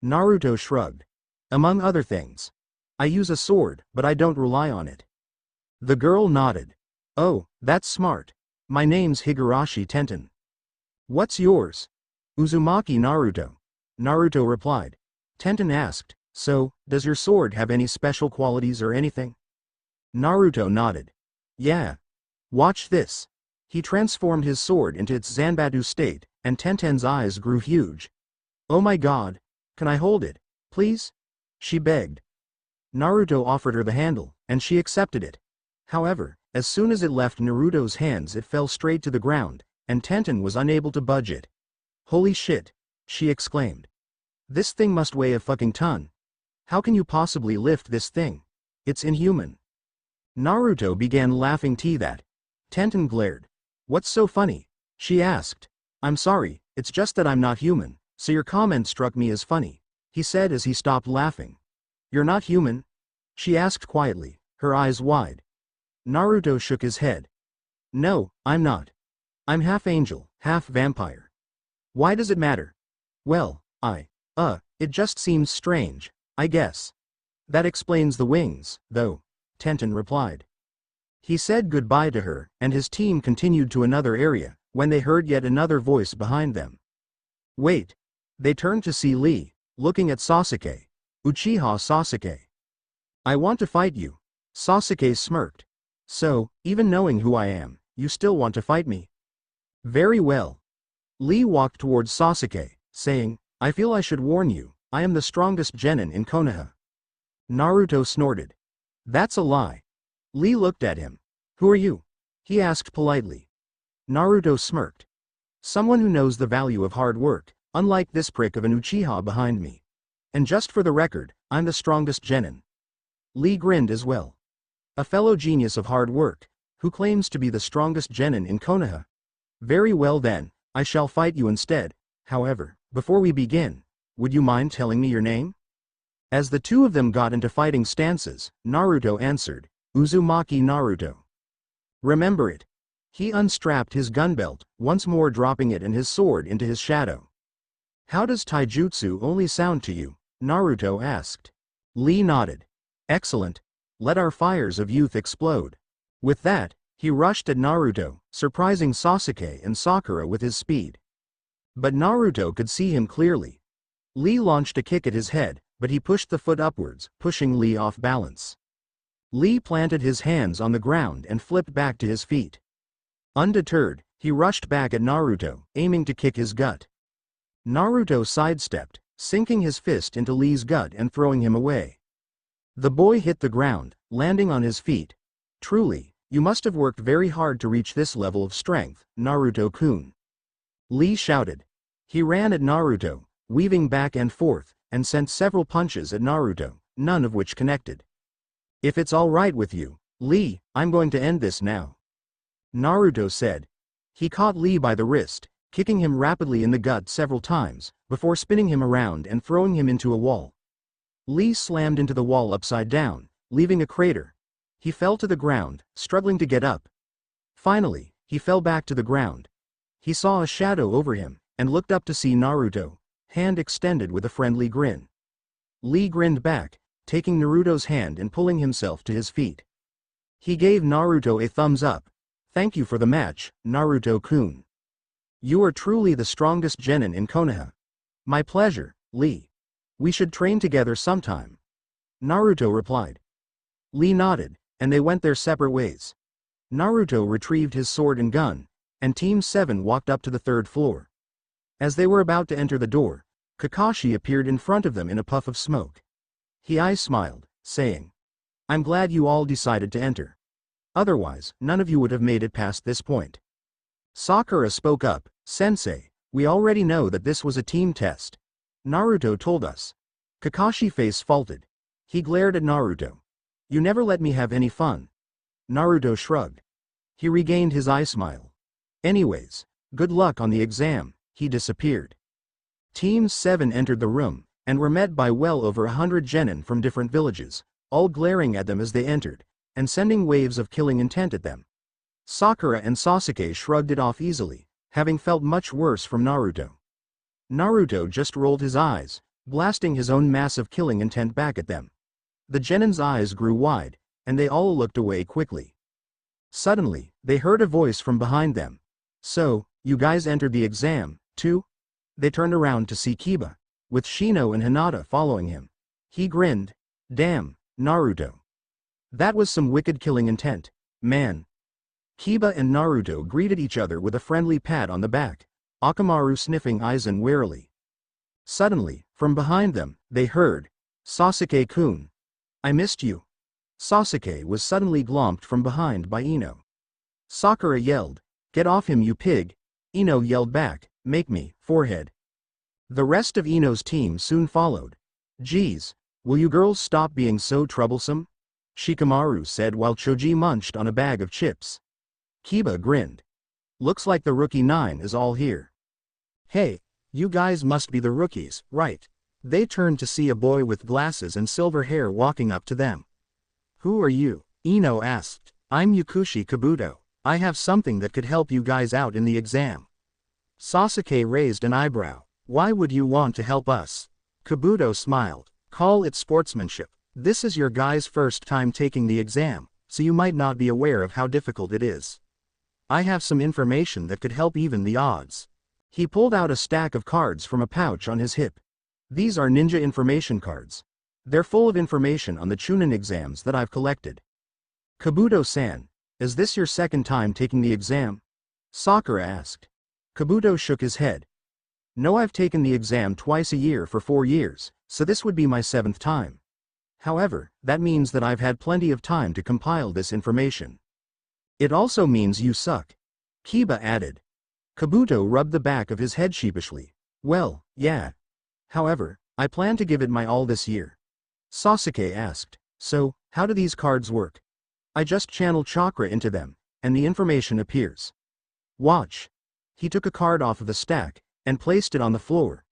Naruto shrugged. Among other things. I use a sword, but I don't rely on it. The girl nodded. Oh, that's smart. My name's Higurashi Tenten. What's yours? Uzumaki Naruto. Naruto replied. Tenten asked, So, does your sword have any special qualities or anything? Naruto nodded. Yeah. Watch this. He transformed his sword into its Zanbatsu state, and Tenten's eyes grew huge. Oh my god. Can I hold it, please? She begged. Naruto offered her the handle, and she accepted it. However, as soon as it left Naruto's hands it fell straight to the ground, and Tenten was unable to budge it. Holy shit, she exclaimed. This thing must weigh a fucking ton. How can you possibly lift this thing? It's inhuman. Naruto began laughing that. Tenten glared. What's so funny? She asked. I'm sorry, it's just that I'm not human, so your comment struck me as funny, he said as he stopped laughing. You're not human? She asked quietly, her eyes wide. Naruto shook his head. No, I'm not. I'm half angel, half vampire. Why does it matter? Well, it just seems strange, I guess. That explains the wings, though, Tenten replied. He said goodbye to her, and his team continued to another area, when they heard yet another voice behind them. Wait. They turned to see Lee, looking at Sasuke. Uchiha Sasuke. I want to fight you. Sasuke smirked. So, even knowing who I am, you still want to fight me? Very well. Lee walked towards Sasuke, saying, I feel I should warn you, I am the strongest genin in Konoha. Naruto snorted. That's a lie. Lee looked at him. Who are you? He asked politely. Naruto smirked. Someone who knows the value of hard work, unlike this prick of an Uchiha behind me. And just for the record, I'm the strongest genin. Lee grinned as well. A fellow genius of hard work, who claims to be the strongest genin in Konoha. Very well then, I shall fight you instead. However, before we begin, would you mind telling me your name? As the two of them got into fighting stances, Naruto answered, Uzumaki Naruto. Remember it. He unstrapped his gun belt, once more dropping it and his sword into his shadow. How does taijutsu only sound to you? Naruto asked. Lee nodded. Excellent. Let our fires of youth explode. With that, he rushed at Naruto, surprising Sasuke and Sakura with his speed. But Naruto could see him clearly. Lee launched a kick at his head, but he pushed the foot upwards, pushing Lee off balance. Lee planted his hands on the ground and flipped back to his feet. Undeterred, he rushed back at Naruto, aiming to kick his gut. Naruto sidestepped, sinking his fist into Lee's gut and throwing him away. The boy hit the ground, landing on his feet. Truly, you must have worked very hard to reach this level of strength, Naruto-kun. Lee shouted. He ran at Naruto, weaving back and forth, and sent several punches at Naruto, none of which connected. If it's all right with you, Lee, I'm going to end this now. Naruto said. He caught Lee by the wrist, kicking him rapidly in the gut several times, before spinning him around and throwing him into a wall. Lee slammed into the wall upside down, leaving a crater. He fell to the ground, struggling to get up. Finally, he fell back to the ground. He saw a shadow over him, and looked up to see Naruto, hand extended with a friendly grin. Lee grinned back, taking Naruto's hand and pulling himself to his feet. He gave Naruto a thumbs up. Thank you for the match, Naruto-kun. You are truly the strongest genin in Konoha. My pleasure, Lee. We should train together sometime. Naruto replied. Lee nodded, and they went their separate ways. Naruto retrieved his sword and gun, and Team 7 walked up to the third floor. As they were about to enter the door, Kakashi appeared in front of them in a puff of smoke. He smiled, saying, I'm glad you all decided to enter. Otherwise, none of you would have made it past this point. Sakura spoke up, Sensei, we already know that this was a team test. Naruto told us. Kakashi face faulted. He glared at Naruto. You never let me have any fun. Naruto shrugged. He regained his smile. Anyways, good luck on the exam. He disappeared. Team 7 entered the room, and were met by well over 100 genin from different villages, all glaring at them as they entered, and sending waves of killing intent at them. Sakura and Sasuke shrugged it off easily, having felt much worse from Naruto. Naruto just rolled his eyes, blasting his own massive killing intent back at them. The genin's eyes grew wide, and they all looked away quickly. Suddenly, they heard a voice from behind them. So, you guys entered the exam, too? They turned around to see Kiba, with Shino and Hinata following him. He grinned. Damn, Naruto. That was some wicked killing intent, man. Kiba and Naruto greeted each other with a friendly pat on the back, Akamaru sniffing Aizen warily. Suddenly, from behind them, they heard, Sasuke-kun. I missed you. Sasuke was suddenly glomped from behind by Ino. Sakura yelled, Get off him, you pig. Ino yelled back, Make me, forehead. The rest of Ino's team soon followed. Geez, will you girls stop being so troublesome? Shikamaru said while Choji munched on a bag of chips. Kiba grinned. Looks like the rookie 9 is all here. Hey, you guys must be the rookies, right? They turned to see a boy with glasses and silver hair walking up to them. Who are you? Ino asked. I'm Yukushi Kabuto. I have something that could help you guys out in the exam. Sasuke raised an eyebrow. Why would you want to help us? Kabuto smiled. Call it sportsmanship. This is your guy's first time taking the exam, so you might not be aware of how difficult it is. I have some information that could help even the odds. He pulled out a stack of cards from a pouch on his hip. These are ninja information cards. They're full of information on the Chunin exams that I've collected. Kabuto-san, is this your second time taking the exam? Sakura asked. Kabuto shook his head. No, I've taken the exam twice a year for 4 years, so this would be my 7th time. However, that means that I've had plenty of time to compile this information. It also means you suck. Kiba added. Kabuto rubbed the back of his head sheepishly. Well, yeah. However, I plan to give it my all this year. Sasuke asked. So, how do these cards work? I just channel chakra into them, and the information appears. Watch. He took a card off of the stack, and placed it on the floor.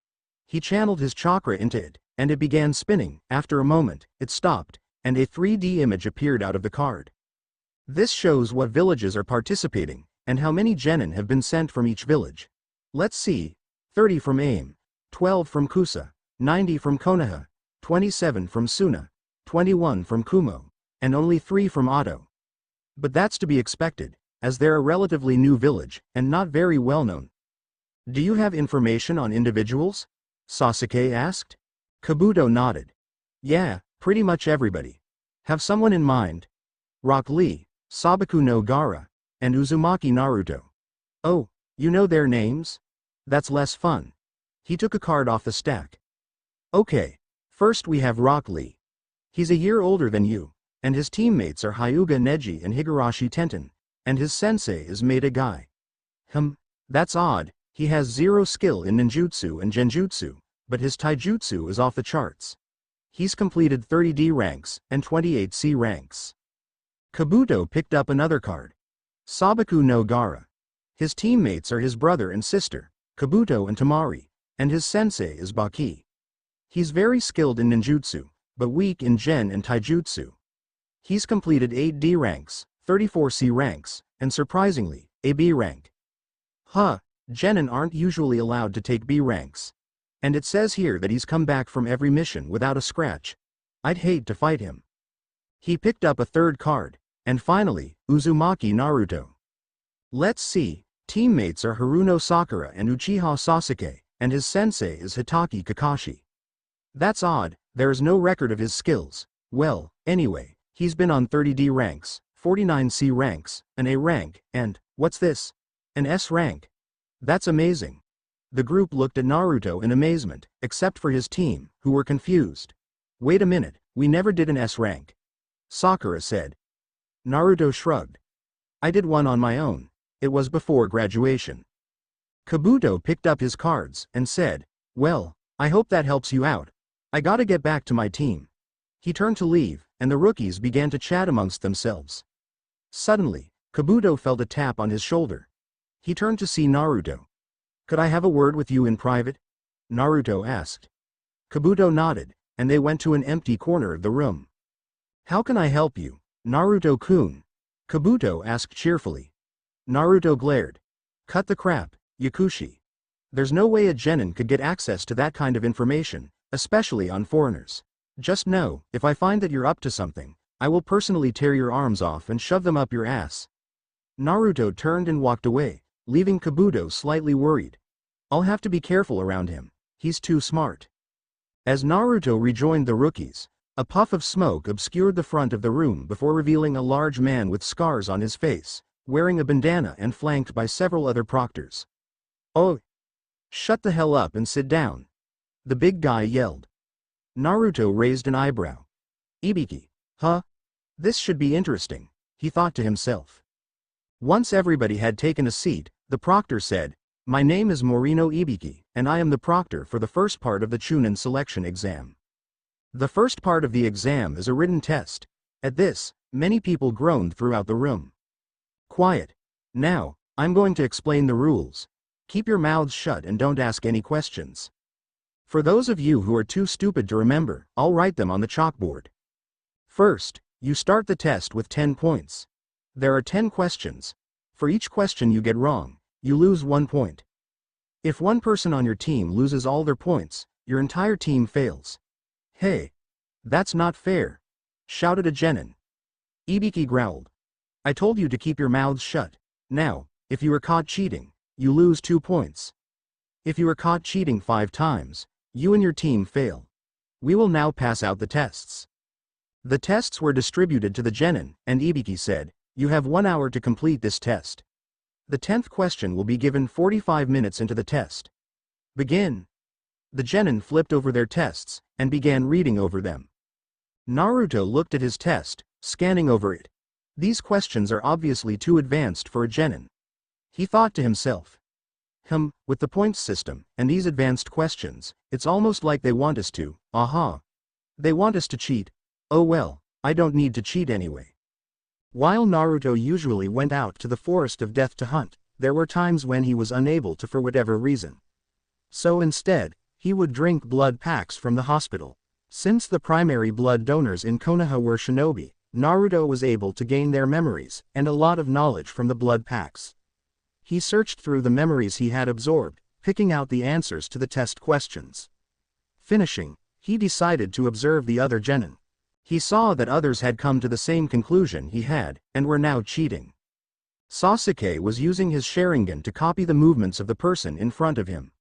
He channeled his chakra into it, and it began spinning. After a moment, it stopped, and a 3D image appeared out of the card. This shows what villages are participating, and how many genin have been sent from each village. Let's see. 30 from Aim, 12 from Kusa, 90 from Konoha, 27 from Suna, 21 from Kumo, and only 3 from Ado. But that's to be expected, as they're a relatively new village, and not very well known. Do you have information on individuals? Sasuke asked. Kabuto nodded. Yeah, pretty much everybody. Have someone in mind? Rock Lee, Sabaku no Gaara, and Uzumaki Naruto. Oh, you know their names? That's less fun. He took a card off the stack. Okay, first we have Rock Lee. He's a year older than you, and his teammates are Hyuga Neji and Higurashi Tenten, and his sensei is Maeda Guy. That's odd. He has 0 skill in ninjutsu and genjutsu, but his taijutsu is off the charts. He's completed 30 D ranks and 28 C ranks. Kabuto picked up another card. Sabaku no Gaara. His teammates are his brother and sister, Kabuto and Tamari, and his sensei is Baki. He's very skilled in ninjutsu, but weak in gen and taijutsu. He's completed 8 D ranks, 34 C ranks, and surprisingly, a B rank. Genin aren't usually allowed to take B ranks. And it says here that he's come back from every mission without a scratch. I'd hate to fight him. He picked up a third card, and finally, Uzumaki Naruto. Let's see, teammates are Haruno Sakura and Uchiha Sasuke, and his sensei is Hitaki Kakashi. That's odd, there is no record of his skills. Well, anyway, he's been on 30 D ranks, 49 C ranks, an A rank, and, what's this? An S rank. That's amazing. The group looked at Naruto in amazement, except for his team, who were confused. Wait a minute, we never did an S rank. Sakura said. Naruto shrugged. I did one on my own. It was before graduation. Kabuto picked up his cards and said, well, I hope that helps you out. I gotta get back to my team. He turned to leave, and the rookies began to chat amongst themselves. Suddenly, Kabuto felt a tap on his shoulder. He turned to see Naruto. Could I have a word with you in private? Naruto asked. Kabuto nodded, and they went to an empty corner of the room. How can I help you, Naruto-kun? Kabuto asked cheerfully. Naruto glared. Cut the crap, Yakushi. There's no way a genin could get access to that kind of information, especially on foreigners. Just know, if I find that you're up to something, I will personally tear your arms off and shove them up your ass. Naruto turned and walked away, leaving Kabuto slightly worried. I'll have to be careful around him, he's too smart. As Naruto rejoined the rookies, a puff of smoke obscured the front of the room before revealing a large man with scars on his face, wearing a bandana and flanked by several other proctors. Oh! Shut the hell up and sit down! The big guy yelled. Naruto raised an eyebrow. Ibiki. This should be interesting, he thought to himself. Once everybody had taken a seat, the proctor said, My name is Morino Ibiki, and I am the proctor for the first part of the Chunin selection exam. The first part of the exam is a written test. At this, many people groaned throughout the room. Quiet. Now, I'm going to explain the rules. Keep your mouths shut and don't ask any questions. For those of you who are too stupid to remember, I'll write them on the chalkboard. First, you start the test with 10 points. There are 10 questions. For each question you get wrong, you lose 1 point. If one person on your team loses all their points, your entire team fails. Hey! That's not fair! Shouted a genin. Ibiki growled. I told you to keep your mouths shut. Now, if you were caught cheating, you lose 2 points. If you were caught cheating 5 times, you and your team fail. We will now pass out the tests. The tests were distributed to the genin, and Ibiki said, you have 1 hour to complete this test. The 10th question will be given 45 minutes into the test. Begin. The genin flipped over their tests, and began reading over them. Naruto looked at his test, scanning over it. These questions are obviously too advanced for a genin. He thought to himself. With the points system, and these advanced questions, it's almost like they want us to, They want us to cheat. Oh well, I don't need to cheat anyway. While Naruto usually went out to the forest of death to hunt, there were times when he was unable to for whatever reason. So instead, he would drink blood packs from the hospital. Since the primary blood donors in Konoha were shinobi, Naruto was able to gain their memories and a lot of knowledge from the blood packs. He searched through the memories he had absorbed, picking out the answers to the test questions. Finishing, he decided to observe the other genin. He saw that others had come to the same conclusion he had, and were now cheating. Sasuke was using his Sharingan to copy the movements of the person in front of him.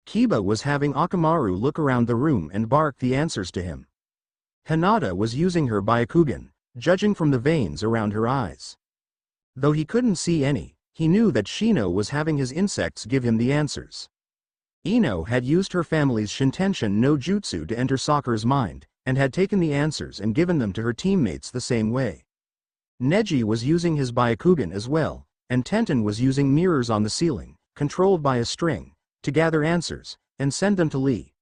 Kiba was having Akamaru look around the room and bark the answers to him. Hinata was using her Byakugan, judging from the veins around her eyes. Though he couldn't see any, he knew that Shino was having his insects give him the answers. Ino had used her family's Shintenshin no Jutsu to enter Sakura's mind, and had taken the answers and given them to her teammates the same way. Neji was using his Byakugan as well, and Tenten was using mirrors on the ceiling, controlled by a string, to gather answers, and send them to Lee.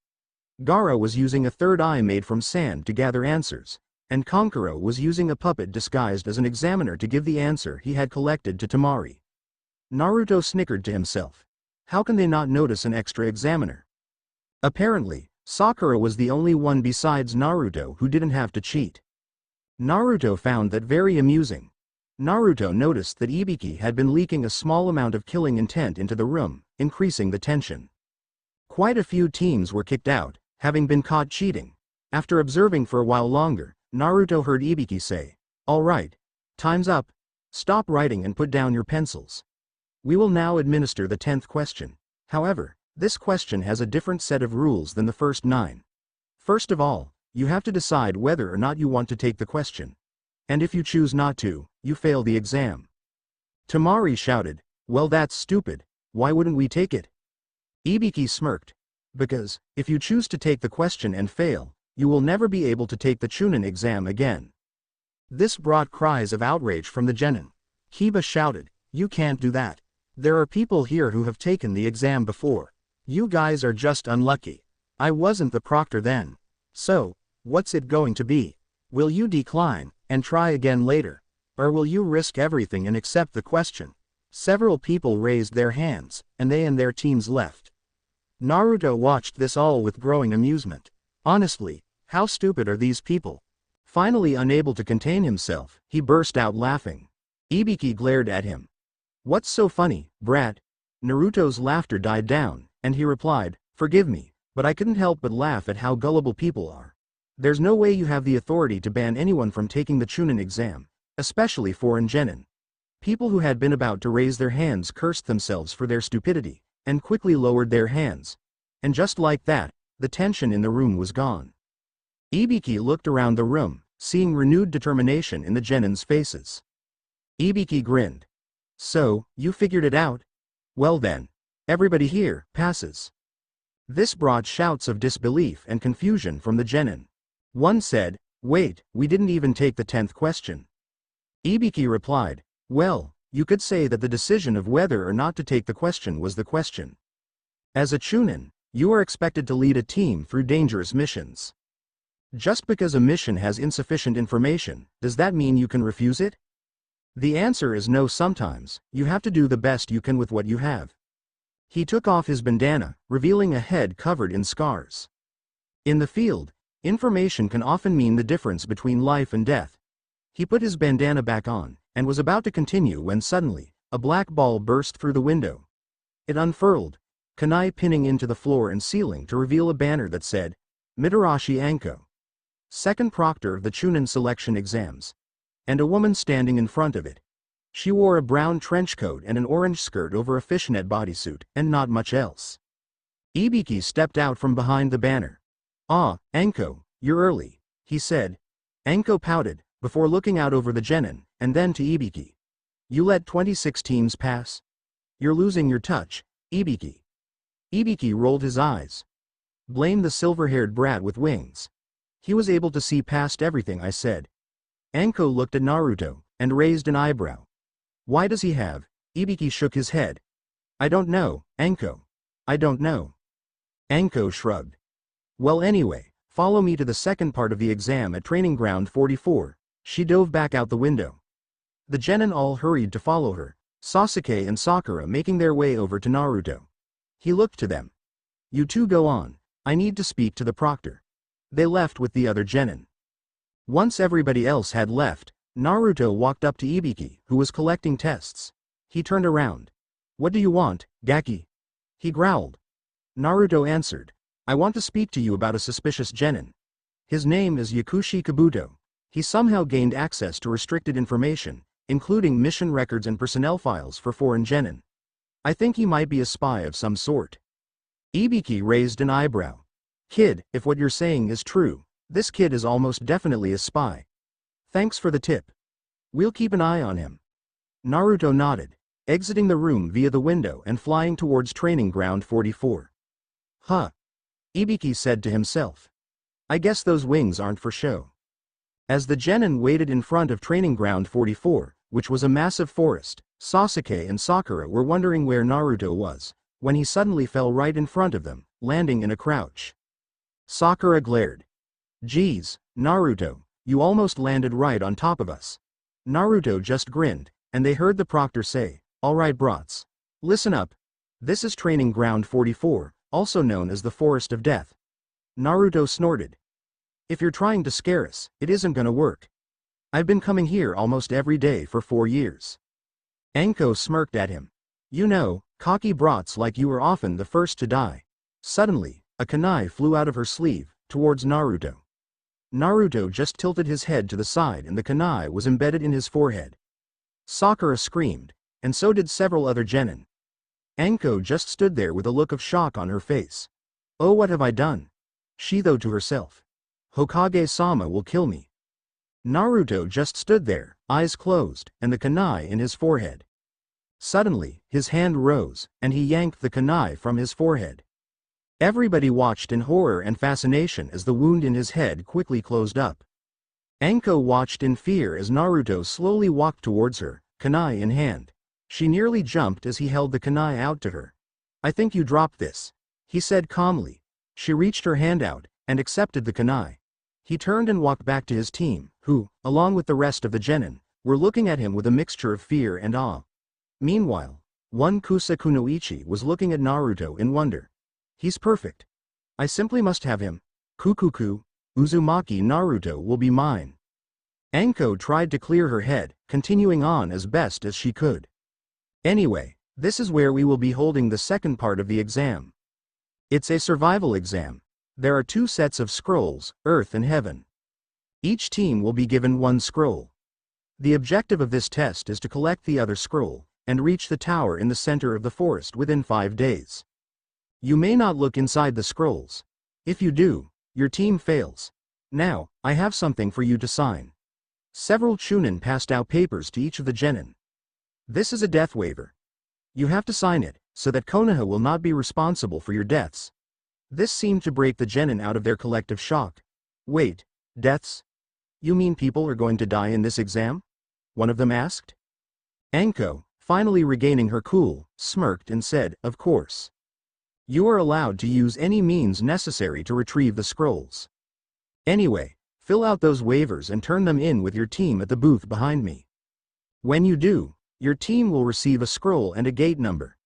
Gaara was using a third eye made from sand to gather answers, and Kankuro was using a puppet disguised as an examiner to give the answer he had collected to Temari. Naruto snickered to himself. How can they not notice an extra examiner? Apparently, Sakura was the only one besides Naruto who didn't have to cheat. Naruto found that very amusing. Naruto noticed that Ibiki had been leaking a small amount of killing intent into the room, increasing the tension. Quite a few teams were kicked out, having been caught cheating. After observing for a while longer, Naruto heard Ibiki say, "All right. Time's up. Stop writing and put down your pencils. We will now administer the 10th question. However, this question has a different set of rules than the first 9. First of all, you have to decide whether or not you want to take the question. And if you choose not to, you fail the exam." Temari shouted, "Well, that's stupid. Why wouldn't we take it?" Ibiki smirked. "Because, if you choose to take the question and fail, you will never be able to take the Chunin exam again." This brought cries of outrage from the genin. Kiba shouted, "You can't do that. There are people here who have taken the exam before. You guys are just unlucky. I wasn't the proctor then. So, what's it going to be? Will you decline, and try again later? Or will you risk everything and accept the question?" Several people raised their hands, and they and their teams left. Naruto watched this all with growing amusement. Honestly, how stupid are these people? Finally unable to contain himself, he burst out laughing. Ibiki glared at him. "What's so funny, brat?" Naruto's laughter died down, and he replied, "Forgive me, but I couldn't help but laugh at how gullible people are. There's no way you have the authority to ban anyone from taking the Chunin exam, especially foreign genin." People who had been about to raise their hands cursed themselves for their stupidity, and quickly lowered their hands. And just like that, the tension in the room was gone. Ibiki looked around the room, seeing renewed determination in the genin's faces. Ibiki grinned. "So, you figured it out? Well then, everybody here passes." This brought shouts of disbelief and confusion from the genin. One said, "Wait, we didn't even take the 10th question." Ibiki replied, "Well, you could say that the decision of whether or not to take the question was the question. As a Chunin, you are expected to lead a team through dangerous missions. Just because a mission has insufficient information, does that mean you can refuse it? The answer is no. Sometimes, you have to do the best you can with what you have. He took off his bandana, revealing a head covered in scars. In the field, information can often mean the difference between life and death. He put his bandana back on, and was about to continue when suddenly, a black ball burst through the window. It unfurled, kunai pinning into the floor and ceiling to reveal a banner that said, Mitarashi Anko, second proctor of the Chunin selection exams, and a woman standing in front of it. She wore a brown trench coat and an orange skirt over a fishnet bodysuit, and not much else. Ibiki stepped out from behind the banner. "Ah, Anko, you're early," he said. Anko pouted, before looking out over the genin, and then to Ibiki. "You let 26 teams pass? You're losing your touch, Ibiki." Ibiki rolled his eyes. "Blame the silver-haired brat with wings. He was able to see past everything I said." Anko looked at Naruto, and raised an eyebrow. "Why does he have?" Ibiki shook his head. "I don't know, Anko. I don't know." Anko shrugged. "Well anyway, follow me to the second part of the exam at Training Ground 44. She dove back out the window. The genin all hurried to follow her, Sasuke and Sakura making their way over to Naruto. He looked to them. "You two go on, I need to speak to the proctor." They left with the other genin. Once everybody else had left, Naruto walked up to Ibiki, who was collecting tests. He turned around. "What do you want, Gaki?" he growled. Naruto answered, "I want to speak to you about a suspicious genin. His name is Yakushi Kabuto. He somehow gained access to restricted information, including mission records and personnel files for foreign genin. I think he might be a spy of some sort." Ibiki raised an eyebrow. "Kid, if what you're saying is true, this kid is almost definitely a spy. Thanks for the tip. We'll keep an eye on him." Naruto nodded, exiting the room via the window and flying towards Training Ground 44. "Huh," Ibiki said to himself. "I guess those wings aren't for show." As the genin waited in front of Training Ground 44, which was a massive forest, Sasuke and Sakura were wondering where Naruto was, when he suddenly fell right in front of them, landing in a crouch. Sakura glared. "Geez, Naruto, you almost landed right on top of us." Naruto just grinned, and they heard the proctor say, "All right brats. Listen up. This is Training Ground 44, also known as the Forest of Death." Naruto snorted. "If you're trying to scare us, it isn't gonna work. I've been coming here almost every day for 4 years." Anko smirked at him. "You know, cocky brats like you are often the first to die." Suddenly, a kunai flew out of her sleeve, towards Naruto. Naruto just tilted his head to the side and the kunai was embedded in his forehead. Sakura screamed, and so did several other genin. Anko just stood there with a look of shock on her face. "Oh, what have I done?" she thought to herself. "Hokage-sama will kill me." Naruto just stood there, eyes closed, and the kunai in his forehead. Suddenly, his hand rose, and he yanked the kunai from his forehead. Everybody watched in horror and fascination as the wound in his head quickly closed up. Anko watched in fear as Naruto slowly walked towards her, kunai in hand. She nearly jumped as he held the kunai out to her. "I think you dropped this," he said calmly. She reached her hand out, and accepted the kunai. He turned and walked back to his team, who, along with the rest of the genin, were looking at him with a mixture of fear and awe. Meanwhile, one Kusa Kunoichi was looking at Naruto in wonder. "He's perfect. I simply must have him. Kukuku, Uzumaki Naruto will be mine." Anko tried to clear her head, continuing on as best as she could. "Anyway, this is where we will be holding the second part of the exam. It's a survival exam. There are 2 sets of scrolls, Earth and Heaven. Each team will be given 1 scroll. The objective of this test is to collect the other scroll, and reach the tower in the center of the forest within 5 days. You may not look inside the scrolls. If you do, your team fails. Now, I have something for you to sign." Several Chunin passed out papers to each of the genin. "This is a death waiver. You have to sign it, so that Konoha will not be responsible for your deaths." This seemed to break the genin out of their collective shock. "Wait, deaths? You mean people are going to die in this exam?" one of them asked. Anko, finally regaining her cool, smirked and said, "Of course. You are allowed to use any means necessary to retrieve the scrolls. Anyway, Fill out those waivers and turn them in with your team at the booth behind me. When you do, your team will receive a scroll and a gate number."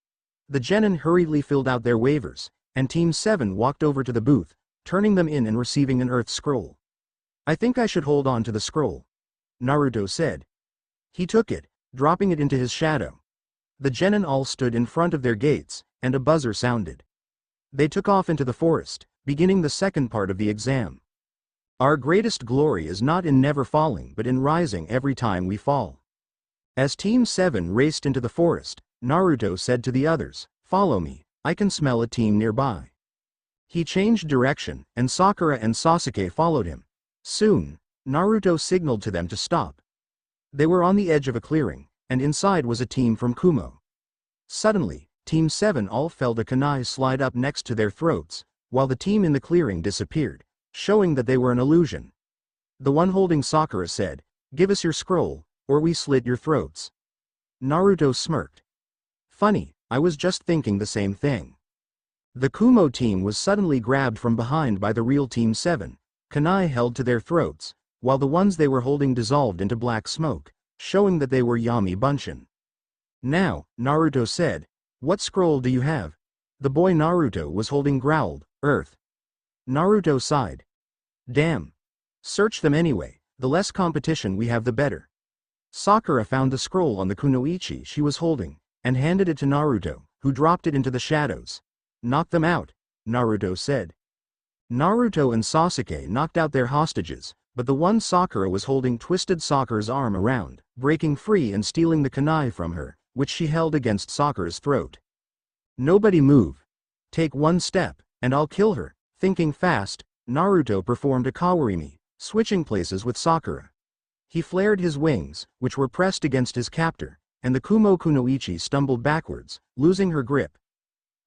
The genin hurriedly filled out their waivers, and Team 7 walked over to the booth, turning them in and receiving an earth scroll. "I think I should hold on to the scroll," Naruto said. He took it, dropping it into his shadow. The genin all stood in front of their gates, and a buzzer sounded. They took off into the forest, beginning the second part of the exam. "Our greatest glory is not in never falling but in rising every time we fall." As Team 7 raced into the forest, Naruto said to the others, "Follow me, I can smell a team nearby." He changed direction, and Sakura and Sasuke followed him. Soon, Naruto signaled to them to stop. They were on the edge of a clearing, and inside was a team from Kumo. Suddenly, Team 7 all felt a kunai slide up next to their throats, while the team in the clearing disappeared, showing that they were an illusion. The one holding Sakura said, "Give us your scroll, or we slit your throats." Naruto smirked. "Funny, I was just thinking the same thing." The Kumo team was suddenly grabbed from behind by the real Team 7, kunai held to their throats, while the ones they were holding dissolved into black smoke, showing that they were Yami Bunshin. "Now," Naruto said, "what scroll do you have?" The boy Naruto was holding growled, "Earth." Naruto sighed. "Damn. Search them anyway, the less competition we have the better." Sakura found the scroll on the kunoichi she was holding, and handed it to Naruto, who dropped it into the shadows. "Knock them out," Naruto said. Naruto and Sasuke knocked out their hostages, but the one Sakura was holding twisted Sakura's arm around, breaking free and stealing the kunai from her, which she held against Sakura's throat. "Nobody move. Take one step, and I'll kill her." Thinking fast, Naruto performed a kawarimi, switching places with Sakura. He flared his wings, which were pressed against his captor, and the Kumo kunoichi stumbled backwards, losing her grip.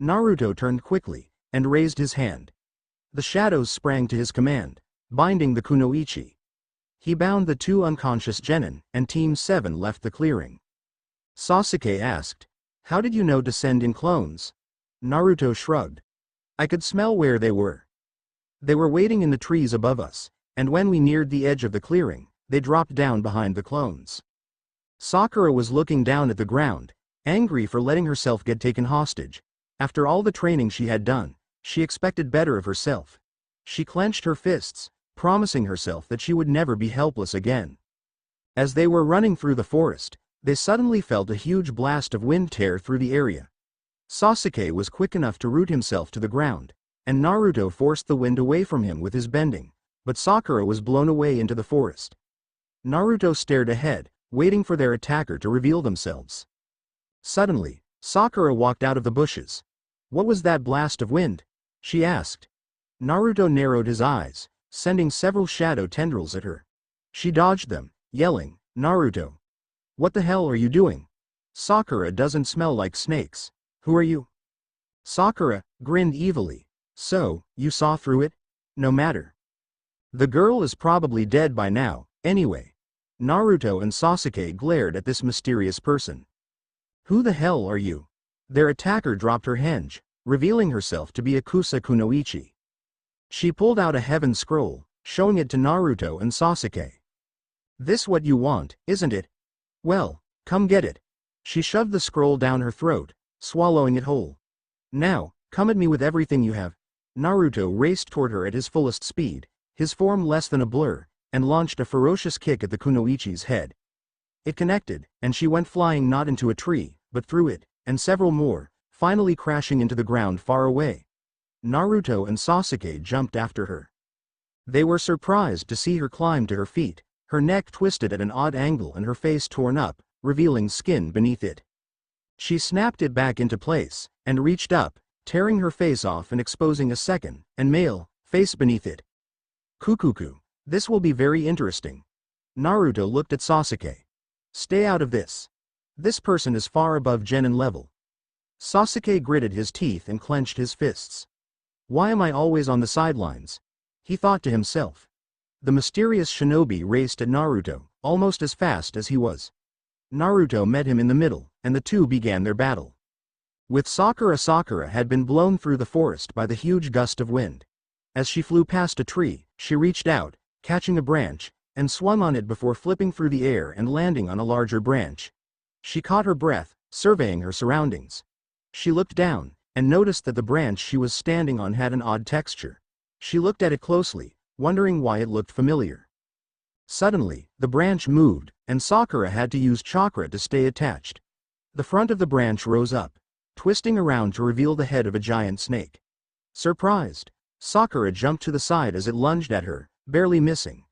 Naruto turned quickly, and raised his hand. The shadows sprang to his command, binding the kunoichi. He bound the two unconscious genin, and Team 7 left the clearing. Sasuke asked, "How did you know to send in clones?" Naruto shrugged. "I could smell where they were. They were waiting in the trees above us, and when we neared the edge of the clearing, they dropped down behind the clones." Sakura was looking down at the ground, angry for letting herself get taken hostage. After all the training she had done, she expected better of herself. She clenched her fists, promising herself that she would never be helpless again. As they were running through the forest, they suddenly felt a huge blast of wind tear through the area. Sasuke was quick enough to root himself to the ground, and Naruto forced the wind away from him with his bending, but Sakura was blown away into the forest. Naruto stared ahead, waiting for their attacker to reveal themselves. Suddenly, Sakura walked out of the bushes. "What was that blast of wind?" she asked. Naruto narrowed his eyes, sending several shadow tendrils at her. She dodged them, yelling, "Naruto! What the hell are you doing? Sakura doesn't smell like snakes. Who are you?" Sakura grinned evilly. "So, you saw through it? No matter. The girl is probably dead by now, anyway." Naruto and Sasuke glared at this mysterious person. "Who the hell are you?" Their attacker dropped her henge, revealing herself to be Akusa Kunoichi. She pulled out a heaven scroll, showing it to Naruto and Sasuke. "This what you want, isn't it? Well, come get it." She shoved the scroll down her throat, swallowing it whole. "Now, come at me with everything you have." Naruto raced toward her at his fullest speed, his form less than a blur, and launched a ferocious kick at the kunoichi's head. It connected, and she went flying not into a tree, but through it, and several more, finally crashing into the ground far away. Naruto and Sasuke jumped after her. They were surprised to see her climb to her feet, her neck twisted at an odd angle and her face torn up, revealing skin beneath it. She snapped it back into place, and reached up, tearing her face off and exposing a second, and male, face beneath it. "Kukuku, this will be very interesting." Naruto looked at Sasuke. "Stay out of this. This person is far above genin level." Sasuke gritted his teeth and clenched his fists. "Why am I always on the sidelines?" he thought to himself. The mysterious shinobi raced at Naruto, almost as fast as he was. Naruto met him in the middle, and the two began their battle. With Sakura had been blown through the forest by the huge gust of wind. As she flew past a tree, she reached out, catching a branch, and swung on it before flipping through the air and landing on a larger branch. She caught her breath, surveying her surroundings. She looked down, and noticed that the branch she was standing on had an odd texture. She looked at it closely, wondering why it looked familiar. Suddenly, the branch moved, and Sakura had to use chakra to stay attached. The front of the branch rose up, twisting around to reveal the head of a giant snake. Surprised, Sakura jumped to the side as it lunged at her, barely missing.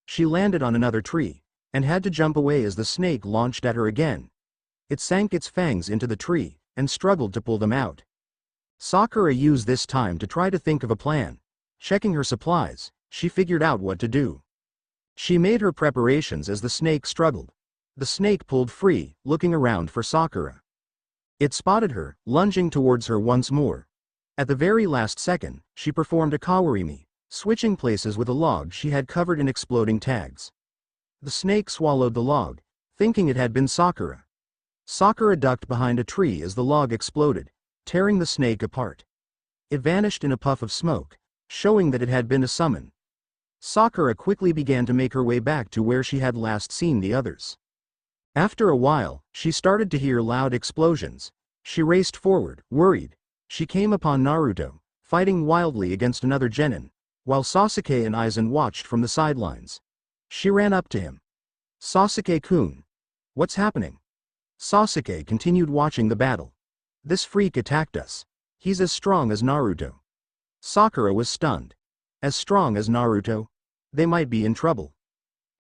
She landed on another tree, and had to jump away as the snake launched at her again. It sank its fangs into the tree, and struggled to pull them out. Sakura used this time to try to think of a plan. Checking her supplies, she figured out what to do. She made her preparations as the snake struggled. The snake pulled free, looking around for Sakura. It spotted her, lunging towards her once more. At the very last second, she performed a kawarimi, switching places with a log she had covered in exploding tags. The snake swallowed the log, thinking it had been Sakura. Sakura ducked behind a tree as the log exploded, tearing the snake apart. It vanished in a puff of smoke, showing that it had been a summon. Sakura quickly began to make her way back to where she had last seen the others. After a while, she started to hear loud explosions. She raced forward, worried. She came upon Naruto, fighting wildly against another genin, while Sasuke and Aizen watched from the sidelines. She ran up to him. "Sasuke-kun. What's happening?" Sasuke continued watching the battle. "This freak attacked us. He's as strong as Naruto." Sakura was stunned. As strong as Naruto? They might be in trouble.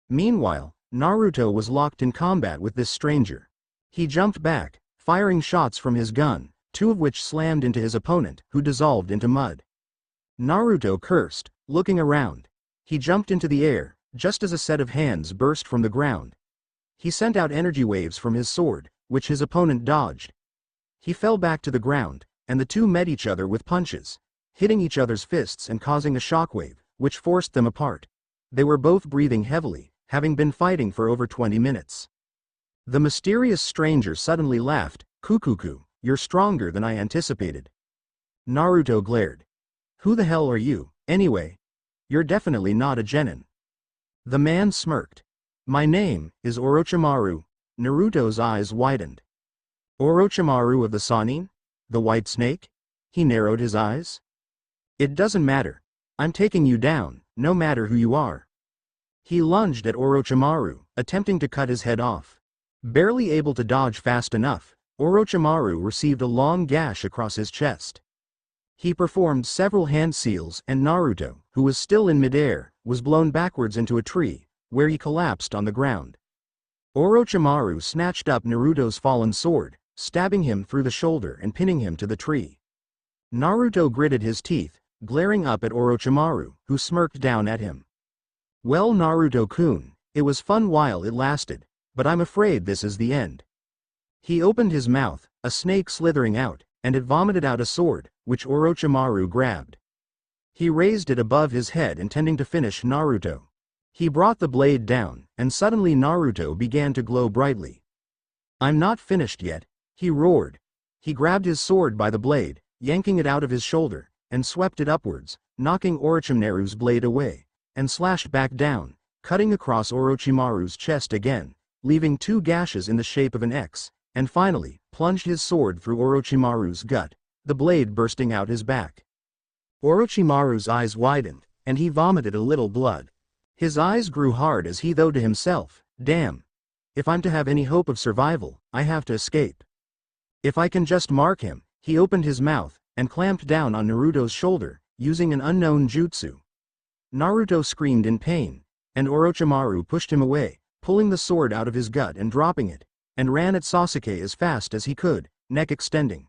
Meanwhile, Naruto was locked in combat with this stranger. He jumped back, firing shots from his gun, two of which slammed into his opponent, who dissolved into mud. Naruto cursed, looking around. He jumped into the air, just as a set of hands burst from the ground. He sent out energy waves from his sword, which his opponent dodged. He fell back to the ground, and the two met each other with punches, hitting each other's fists and causing a shockwave, which forced them apart. They were both breathing heavily, having been fighting for over 20 minutes. The mysterious stranger suddenly laughed. "Kukuku, you're stronger than I anticipated." Naruto glared. "Who the hell are you, anyway? You're definitely not a genin." The man smirked. "My name is Orochimaru." Naruto's eyes widened. "Orochimaru of the Sannin? The White Snake?" He narrowed his eyes. "It doesn't matter. I'm taking you down, no matter who you are." He lunged at Orochimaru, attempting to cut his head off. Barely able to dodge fast enough, Orochimaru received a long gash across his chest. He performed several hand seals, and Naruto, who was still in midair, was blown backwards into a tree, where he collapsed on the ground. Orochimaru snatched up Naruto's fallen sword, stabbing him through the shoulder and pinning him to the tree. Naruto gritted his teeth, glaring up at Orochimaru, who smirked down at him. "Well, Naruto-kun, it was fun while it lasted, but I'm afraid this is the end." He opened his mouth, a snake slithering out, and it vomited out a sword, which Orochimaru grabbed. He raised it above his head intending to finish Naruto. He brought the blade down, and suddenly Naruto began to glow brightly. "I'm not finished yet," he roared. He grabbed his sword by the blade, yanking it out of his shoulder, and swept it upwards, knocking Orochimaru's blade away, and slashed back down, cutting across Orochimaru's chest again, leaving two gashes in the shape of an X, and finally, plunged his sword through Orochimaru's gut, the blade bursting out his back. Orochimaru's eyes widened, and he vomited a little blood. His eyes grew hard as he thought to himself, "Damn. If I'm to have any hope of survival, I have to escape. If I can just mark him." He opened his mouth, and clamped down on Naruto's shoulder, using an unknown jutsu. Naruto screamed in pain, and Orochimaru pushed him away, pulling the sword out of his gut and dropping it, and ran at Sasuke as fast as he could, neck extending.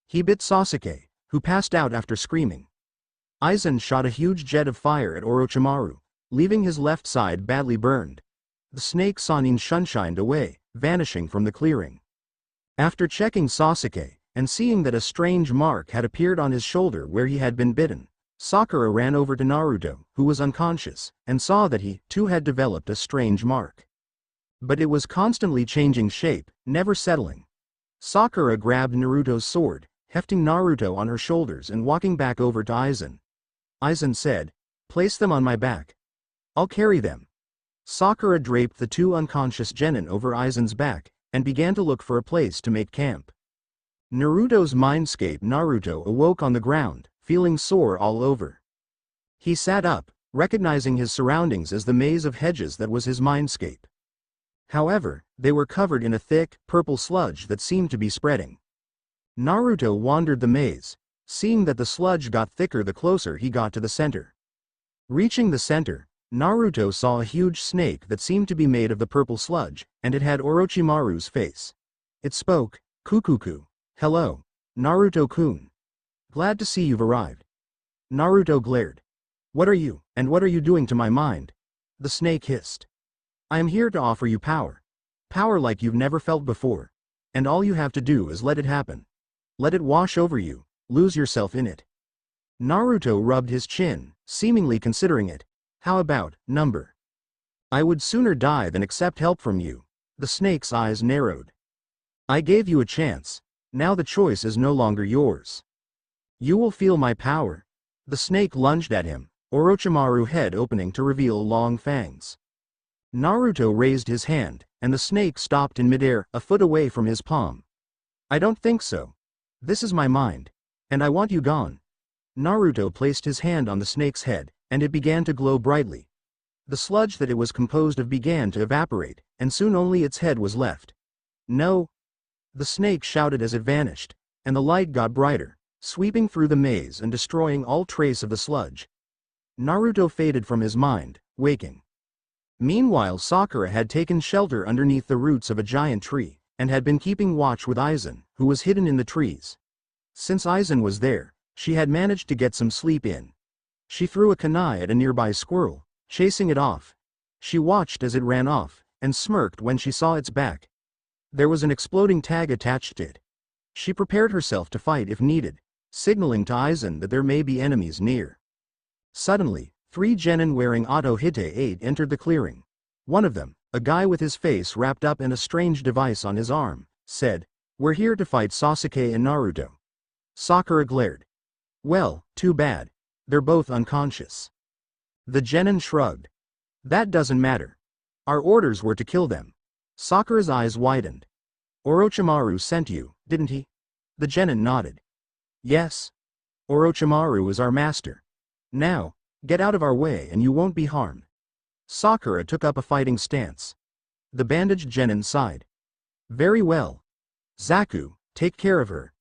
He bit Sasuke, who passed out after screaming. Aizen shot a huge jet of fire at Orochimaru, leaving his left side badly burned. The snake Sannin shunshined away, vanishing from the clearing. After checking Sasuke, and seeing that a strange mark had appeared on his shoulder where he had been bitten, Sakura ran over to Naruto, who was unconscious, and saw that he, too, had developed a strange mark. But it was constantly changing shape, never settling. Sakura grabbed Naruto's sword, hefting Naruto on her shoulders and walking back over to Aizen. Aizen said, "Place them on my back." I'll carry them. Sakura draped the two unconscious genin over Aizen's back, and began to look for a place to make camp. Naruto's mindscape Naruto awoke on the ground, feeling sore all over. He sat up, recognizing his surroundings as the maze of hedges that was his mindscape. However, they were covered in a thick, purple sludge that seemed to be spreading. Naruto wandered the maze, seeing that the sludge got thicker the closer he got to the center. Reaching the center, Naruto saw a huge snake that seemed to be made of the purple sludge, and it had Orochimaru's face. It spoke, "Kukuku. Hello, Naruto-kun. Glad to see you've arrived." Naruto glared. "What are you, and what are you doing to my mind?" The snake hissed. "I am here to offer you power. Power like you've never felt before. And all you have to do is let it happen. Let it wash over you, lose yourself in it." Naruto rubbed his chin, seemingly considering it. "How about, number? I would sooner die than accept help from you." The snake's eyes narrowed. "I gave you a chance. Now the choice is no longer yours. You will feel my power." The snake lunged at him, Orochimaru head opening to reveal long fangs. Naruto raised his hand, and the snake stopped in midair, a foot away from his palm. "I don't think so. This is my mind. And I want you gone." Naruto placed his hand on the snake's head, and it began to glow brightly. The sludge that it was composed of began to evaporate, and soon only its head was left. "No!" The snake shouted as it vanished, and the light got brighter, sweeping through the maze and destroying all trace of the sludge. Naruto faded from his mind, waking. Meanwhile, Sakura had taken shelter underneath the roots of a giant tree, and had been keeping watch with Aizen, who was hidden in the trees. Since Aizen was there, she had managed to get some sleep in. She threw a kunai at a nearby squirrel, chasing it off. She watched as it ran off, and smirked when she saw its back. There was an exploding tag attached to it. She prepared herself to fight if needed, signaling to Aizen that there may be enemies near. Suddenly, 3 genin wearing Auto Hite 8 entered the clearing. One of them, a guy with his face wrapped up in a strange device on his arm, said, "We're here to fight Sasuke and Naruto." Sakura glared. "Well, too bad. They're both unconscious." The genin shrugged. "That doesn't matter. Our orders were to kill them." Sakura's eyes widened. "Orochimaru sent you, didn't he?" The genin nodded. "Yes. Orochimaru is our master. Now, get out of our way and you won't be harmed." Sakura took up a fighting stance. The bandaged genin sighed. "Very well. Zaku, take care of her."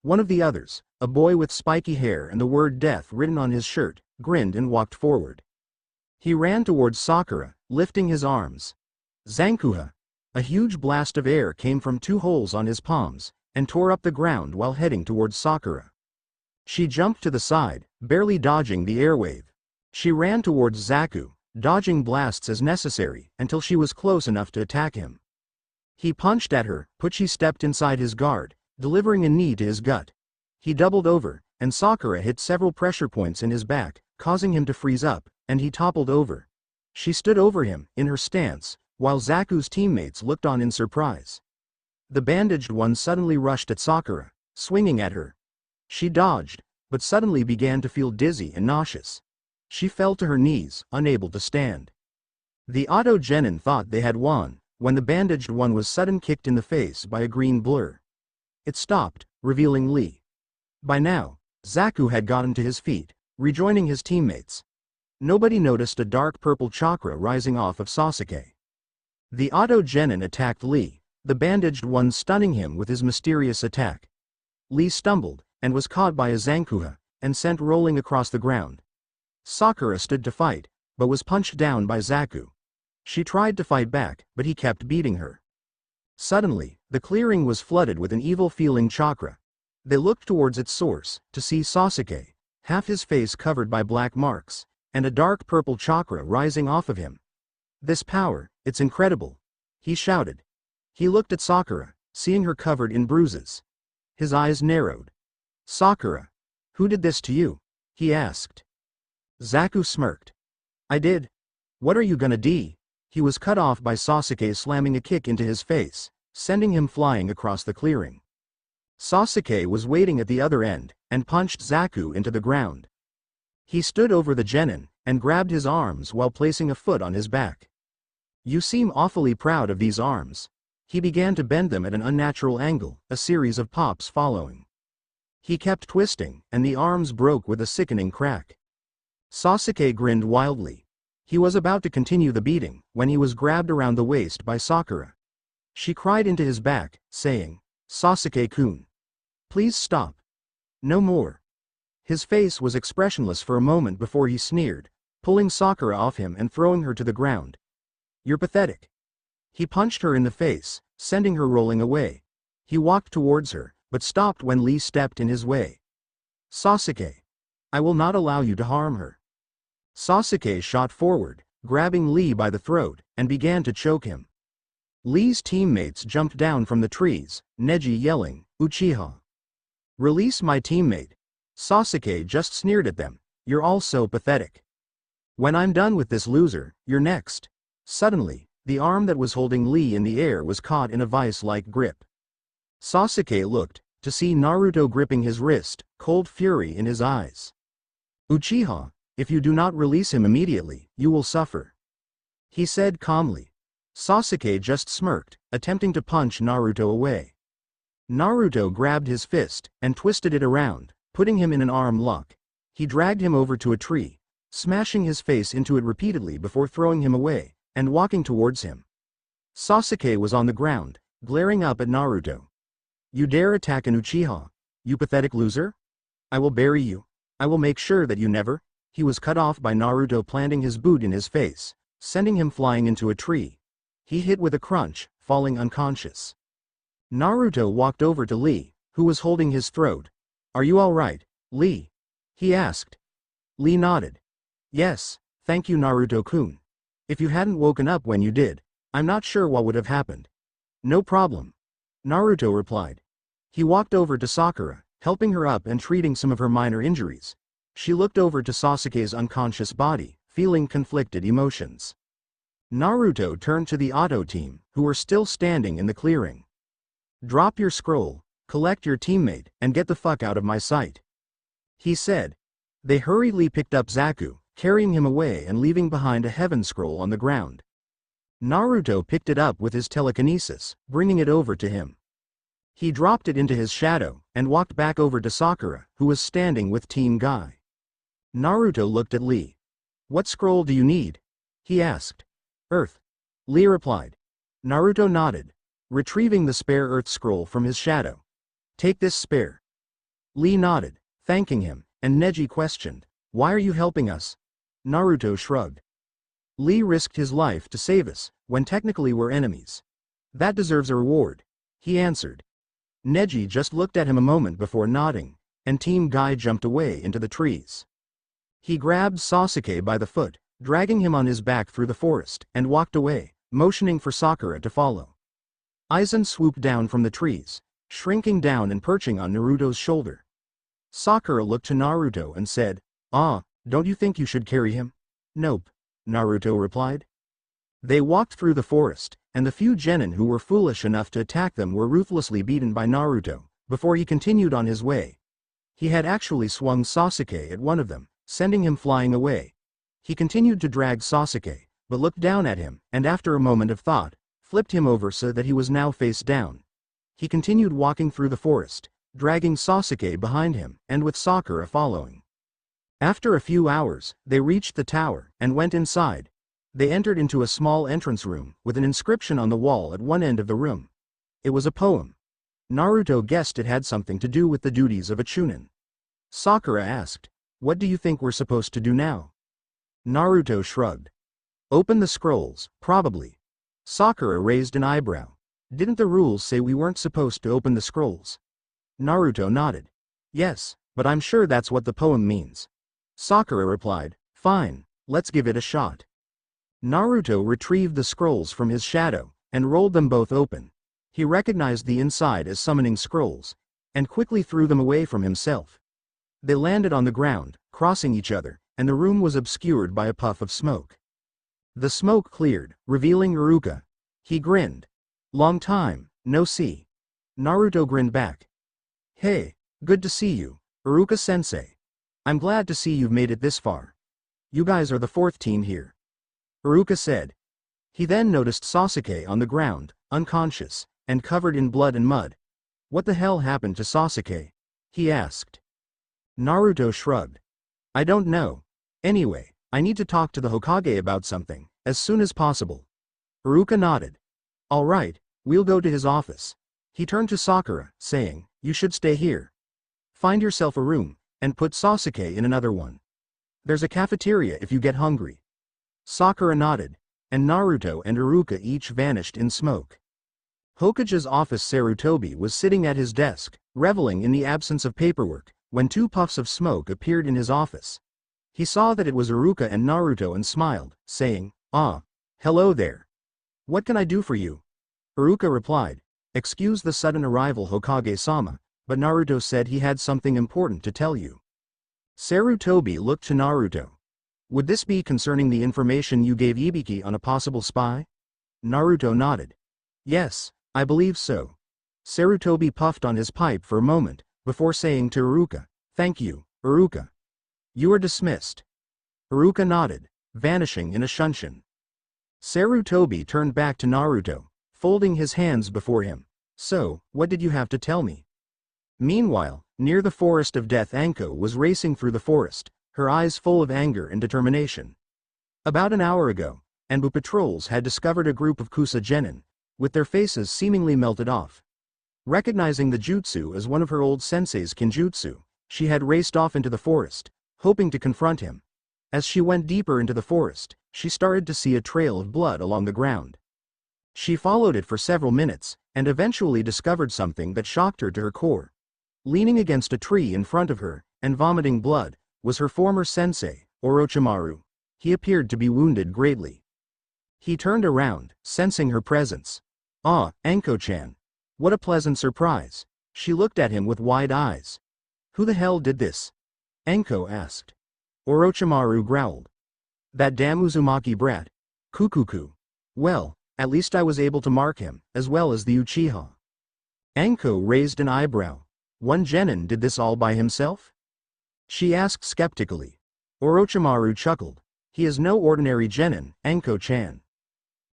One of the others, a boy with spiky hair and the word death written on his shirt, grinned and walked forward. He ran towards Sakura, lifting his arms. Zankuha! A huge blast of air came from 2 holes on his palms, and tore up the ground while heading towards Sakura. She jumped to the side, barely dodging the airwave. She ran towards Zaku, dodging blasts as necessary, until she was close enough to attack him. He punched at her, but she stepped inside his guard, delivering a knee to his gut. He doubled over, and Sakura hit several pressure points in his back, causing him to freeze up, and he toppled over. She stood over him, in her stance, while Zaku's teammates looked on in surprise. The bandaged one suddenly rushed at Sakura, swinging at her. She dodged, but suddenly began to feel dizzy and nauseous. She fell to her knees, unable to stand. The Auto Genin thought they had won, when the bandaged one was suddenly kicked in the face by a green blur. It stopped, revealing Lee. By now, Zaku had gotten to his feet, rejoining his teammates. Nobody noticed a dark purple chakra rising off of Sasuke. The Auto Genin attacked Lee, the bandaged one stunning him with his mysterious attack. Lee stumbled, and was caught by a Zankuha, and sent rolling across the ground. Sakura stood to fight, but was punched down by Zaku. She tried to fight back, but he kept beating her. Suddenly, the clearing was flooded with an evil-feeling chakra. They looked towards its source, to see Sasuke, half his face covered by black marks, and a dark purple chakra rising off of him. "This power, it's incredible," he shouted. He looked at Sakura, seeing her covered in bruises. His eyes narrowed. "Sakura, who did this to you?" he asked. Zaku smirked. "I did. What are you gonna do?" He was cut off by Sasuke slamming a kick into his face, sending him flying across the clearing. Sasuke was waiting at the other end, and punched Zaku into the ground. He stood over the genin, and grabbed his arms while placing a foot on his back. "You seem awfully proud of these arms." He began to bend them at an unnatural angle, a series of pops following. He kept twisting, and the arms broke with a sickening crack. Sasuke grinned wildly. He was about to continue the beating, when he was grabbed around the waist by Sakura. She cried into his back, saying, "Sasuke-kun. Please stop. No more." His face was expressionless for a moment before he sneered, pulling Sakura off him and throwing her to the ground. "You're pathetic." He punched her in the face, sending her rolling away. He walked towards her, but stopped when Lee stepped in his way. "Sasuke. I will not allow you to harm her." Sasuke shot forward, grabbing Lee by the throat, and began to choke him. Lee's teammates jumped down from the trees, Neji yelling, "Uchiha. Release my teammate." Sasuke just sneered at them, "You're all so pathetic. When I'm done with this loser, you're next." Suddenly, the arm that was holding Lee in the air was caught in a vice-like grip. Sasuke looked, to see Naruto gripping his wrist, cold fury in his eyes. "Uchiha, if you do not release him immediately, you will suffer," he said calmly. Sasuke just smirked, attempting to punch Naruto away. Naruto grabbed his fist, and twisted it around, putting him in an arm lock. He dragged him over to a tree, smashing his face into it repeatedly before throwing him away, and walking towards him. Sasuke was on the ground, glaring up at Naruto. "You dare attack an Uchiha? You pathetic loser? I will bury you. I will make sure that you never—" He was cut off by Naruto planting his boot in his face, sending him flying into a tree. He hit with a crunch, falling unconscious. Naruto walked over to Lee, who was holding his throat. "Are you all right, Lee?" he asked. Lee nodded. "Yes, thank you, Naruto-kun. If you hadn't woken up when you did, I'm not sure what would have happened." "No problem," Naruto replied. He walked over to Sakura, helping her up and treating some of her minor injuries. She looked over to Sasuke's unconscious body, feeling conflicted emotions. Naruto turned to the Auto team, who were still standing in the clearing. "Drop your scroll, collect your teammate, and get the fuck out of my sight," he said. They hurriedly picked up Zaku, carrying him away and leaving behind a heaven scroll on the ground. Naruto picked it up with his telekinesis, bringing it over to him. He dropped it into his shadow, and walked back over to Sakura, who was standing with Team Guy. Naruto looked at Lee. "What scroll do you need?" he asked. "Earth," Lee replied. Naruto nodded, retrieving the spare Earth scroll from his shadow. "Take this spare." Lee nodded, thanking him, and Neji questioned, "Why are you helping us?" Naruto shrugged. "Lee risked his life to save us, when technically we're enemies. That deserves a reward," he answered. Neji just looked at him a moment before nodding, and Team Guy jumped away into the trees. He grabbed Sasuke by the foot, dragging him on his back through the forest, and walked away, motioning for Sakura to follow. Aizen swooped down from the trees, shrinking down and perching on Naruto's shoulder. Sakura looked to Naruto and said, "Don't you think you should carry him?" "Nope," Naruto replied. They walked through the forest, and the few genin who were foolish enough to attack them were ruthlessly beaten by Naruto, before he continued on his way. He had actually swung Sasuke at one of them, sending him flying away. He continued to drag Sasuke, but looked down at him, and after a moment of thought, flipped him over so that he was now face down. He continued walking through the forest, dragging Sasuke behind him, and with Sakura following. After a few hours, they reached the tower, and went inside. They entered into a small entrance room, with an inscription on the wall at one end of the room. It was a poem. Naruto guessed it had something to do with the duties of a Chunin. Sakura asked, "What do you think we're supposed to do now?" Naruto shrugged. "Open the scrolls, probably." Sakura raised an eyebrow. "Didn't the rules say we weren't supposed to open the scrolls?" Naruto nodded. "Yes, but I'm sure that's what the poem means." Sakura replied, "Fine, let's give it a shot." Naruto retrieved the scrolls from his shadow, and rolled them both open. He recognized the inside as summoning scrolls, and quickly threw them away from himself. They landed on the ground, crossing each other, and the room was obscured by a puff of smoke. The smoke cleared, revealing Iruka. He grinned. "Long time, no see." Naruto grinned back. "Hey, good to see you, Iruka-sensei. I'm glad to see you've made it this far. You guys are the fourth team here. Iruka said. He then noticed Sasuke on the ground, unconscious, and covered in blood and mud. What the hell happened to Sasuke? He asked. Naruto shrugged. I don't know. Anyway, I need to talk to the Hokage about something, as soon as possible. Iruka nodded. Alright, we'll go to his office. He turned to Sakura, saying, you should stay here. Find yourself a room, and put Sasuke in another one. There's a cafeteria if you get hungry. Sakura nodded, and Naruto and Iruka each vanished in smoke. Hokage's office Sarutobi was sitting at his desk, reveling in the absence of paperwork, when two puffs of smoke appeared in his office. He saw that it was Iruka and Naruto and smiled, saying, Ah, hello there. What can I do for you? Iruka replied, Excuse the sudden arrival Hokage-sama, but Naruto said he had something important to tell you. Sarutobi looked to Naruto. Would this be concerning the information you gave Ibiki on a possible spy? Naruto nodded. Yes, I believe so. Sarutobi puffed on his pipe for a moment, before saying to Iruka, Thank you, Iruka. You are dismissed. Iruka nodded, vanishing in a shunshin. Sarutobi turned back to Naruto, folding his hands before him. So, what did you have to tell me? Meanwhile, near the forest of death Anko was racing through the forest, her eyes full of anger and determination. About an hour ago, Anbu patrols had discovered a group of Kusa genin, with their faces seemingly melted off. Recognizing the jutsu as one of her old sensei's kinjutsu, she had raced off into the forest, hoping to confront him. As she went deeper into the forest, she started to see a trail of blood along the ground. She followed it for several minutes, and eventually discovered something that shocked her to her core. Leaning against a tree in front of her, and vomiting blood, was her former sensei, Orochimaru. He appeared to be wounded greatly. He turned around, sensing her presence. Ah, Anko-chan. What a pleasant surprise. She looked at him with wide eyes. Who the hell did this? Anko asked. Orochimaru growled. That damn Uzumaki brat. Kukuku. Well, at least I was able to mark him, as well as the Uchiha. Anko raised an eyebrow. One genin did this all by himself? She asked skeptically. Orochimaru chuckled. He is no ordinary genin, Anko-chan.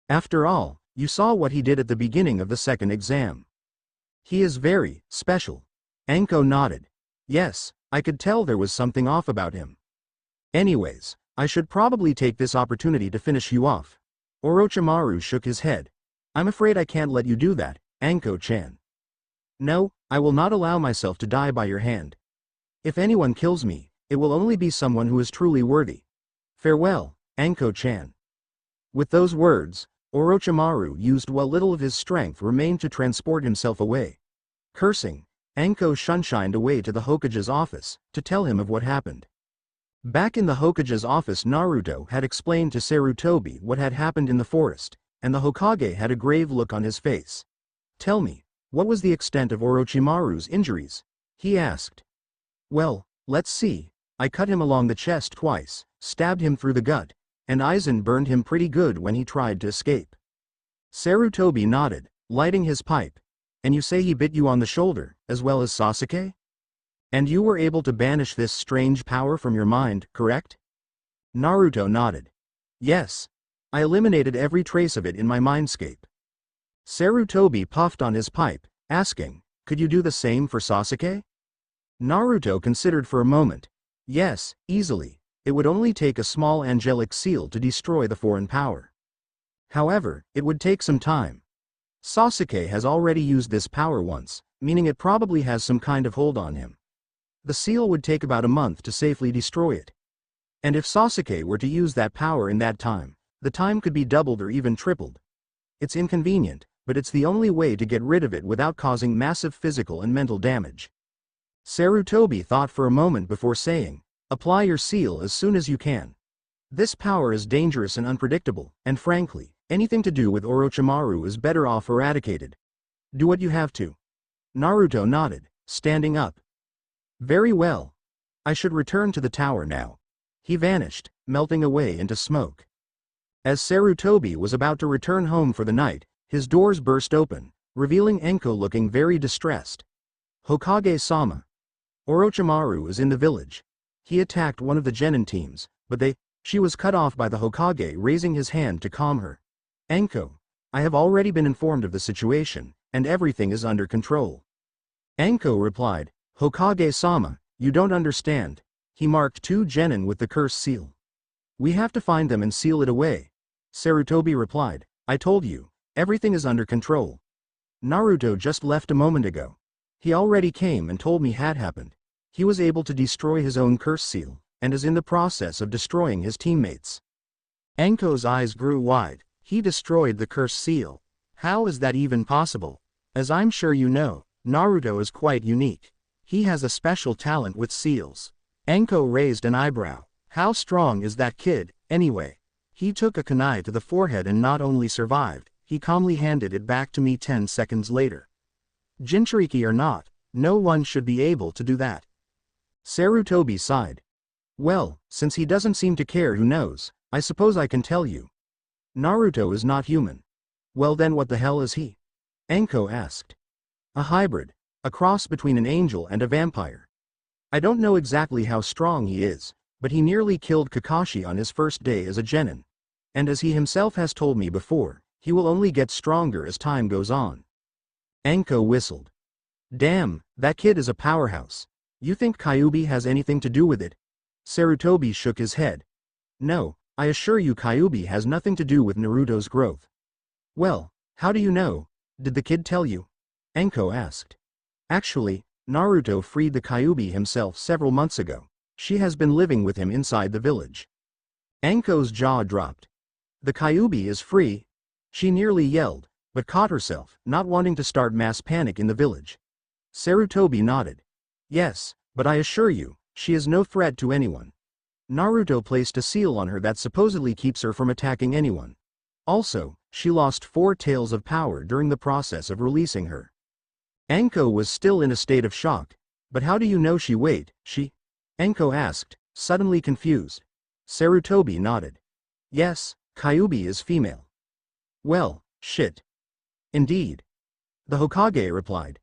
After all, you saw what he did at the beginning of the second exam. He is very special. Anko nodded. Yes, I could tell there was something off about him. Anyways, I should probably take this opportunity to finish you off. Orochimaru shook his head. I'm afraid I can't let you do that, Anko-chan. No, I will not allow myself to die by your hand. If anyone kills me, it will only be someone who is truly worthy. Farewell, Anko-chan. With those words, Orochimaru used what little of his strength remained to transport himself away. Cursing, Anko shunshined away to the Hokage's office, to tell him of what happened. Back in the Hokage's office, Naruto had explained to Sarutobi what had happened in the forest, and the Hokage had a grave look on his face. Tell me, what was the extent of Orochimaru's injuries? He asked. Well, let's see. I cut him along the chest twice, stabbed him through the gut, and Aizen burned him pretty good when he tried to escape. Sarutobi nodded, lighting his pipe. And you say he bit you on the shoulder, as well as Sasuke? And you were able to banish this strange power from your mind, correct? Naruto nodded. Yes. I eliminated every trace of it in my mindscape. Sarutobi puffed on his pipe, asking, could you do the same for Sasuke? Naruto considered for a moment. Yes, easily. It would only take a small angelic seal to destroy the foreign power. However, it would take some time. Sasuke has already used this power once, meaning it probably has some kind of hold on him. The seal would take about a month to safely destroy it. And if Sasuke were to use that power in that time, the time could be doubled or even tripled. It's inconvenient, but it's the only way to get rid of it without causing massive physical and mental damage. Sarutobi thought for a moment before saying, apply your seal as soon as you can. This power is dangerous and unpredictable, and frankly, anything to do with Orochimaru is better off eradicated. Do what you have to. Naruto nodded, standing up. Very well. I should return to the tower now. He vanished, melting away into smoke. As Sarutobi was about to return home for the night, his doors burst open, revealing Anko looking very distressed. Hokage-sama. Orochimaru is in the village. He attacked one of the genin teams, but they She was cut off by the Hokage raising his hand to calm her. Anko, I have already been informed of the situation, and everything is under control. Anko replied, Hokage-sama, you don't understand. He marked 2 genin with the curse seal. We have to find them and seal it away. Sarutobi replied, I told you, everything is under control. Naruto just left a moment ago. He already came and told me had happened. He was able to destroy his own curse seal, and is in the process of destroying his teammates. Anko's eyes grew wide. He destroyed the curse seal. How is that even possible? As I'm sure you know, Naruto is quite unique. He has a special talent with seals. Anko raised an eyebrow. How strong is that kid, anyway? He took a kunai to the forehead and not only survived, he calmly handed it back to me 10 seconds later. Jinchuriki or not, no one should be able to do that. Sarutobi sighed. Well, since he doesn't seem to care, who knows, I suppose I can tell you. Naruto is not human. Well then what the hell is he? Anko asked. A hybrid, a cross between an angel and a vampire. I don't know exactly how strong he is, but he nearly killed Kakashi on his first day as a genin. And as he himself has told me before, he will only get stronger as time goes on. Anko whistled. Damn, that kid is a powerhouse. You think Kyuubi has anything to do with it? Sarutobi shook his head. No, I assure you Kyuubi has nothing to do with Naruto's growth. Well, how do you know? Did the kid tell you? Anko asked. Actually, Naruto freed the Kyuubi himself several months ago. She has been living with him inside the village. Anko's jaw dropped. The Kyuubi is free? She nearly yelled, but caught herself, not wanting to start mass panic in the village. Sarutobi nodded. Yes, but I assure you, she is no threat to anyone. Naruto placed a seal on her that supposedly keeps her from attacking anyone. Also, she lost 4 tails of power during the process of releasing her. Anko was still in a state of shock. But how do you know she? Anko asked, suddenly confused. Sarutobi nodded. Yes, Kyuubi is female. Well, shit. Indeed. The Hokage replied.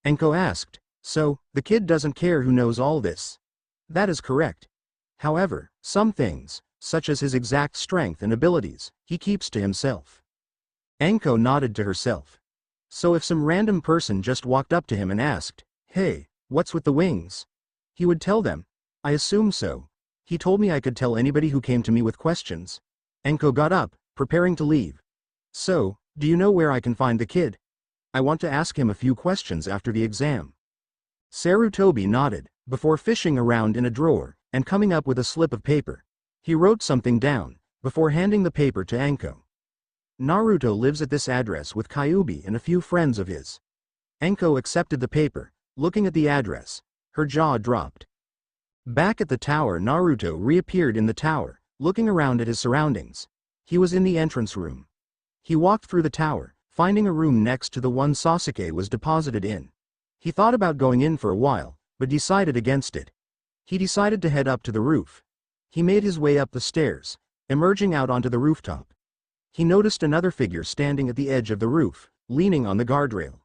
Anko asked, so, the kid doesn't care who knows all this? That is correct. However, some things, such as his exact strength and abilities, he keeps to himself. Anko nodded to herself. So if some random person just walked up to him and asked, hey, what's with the wings? He would tell them. I assume so. He told me I could tell anybody who came to me with questions. Anko got up, preparing to leave. So, do you know where I can find the kid? I want to ask him a few questions after the exam. Sarutobi nodded, before fishing around in a drawer, and coming up with a slip of paper. He wrote something down, before handing the paper to Anko. Naruto lives at this address with Kyuubi and a few friends of his. Anko accepted the paper, looking at the address. Her jaw dropped. Back at the tower, Naruto reappeared in the tower, looking around at his surroundings. He was in the entrance room. He walked through the tower, finding a room next to the one Sasuke was deposited in. He thought about going in for a while, but decided against it. He decided to head up to the roof. He made his way up the stairs, emerging out onto the rooftop. He noticed another figure standing at the edge of the roof, leaning on the guardrail.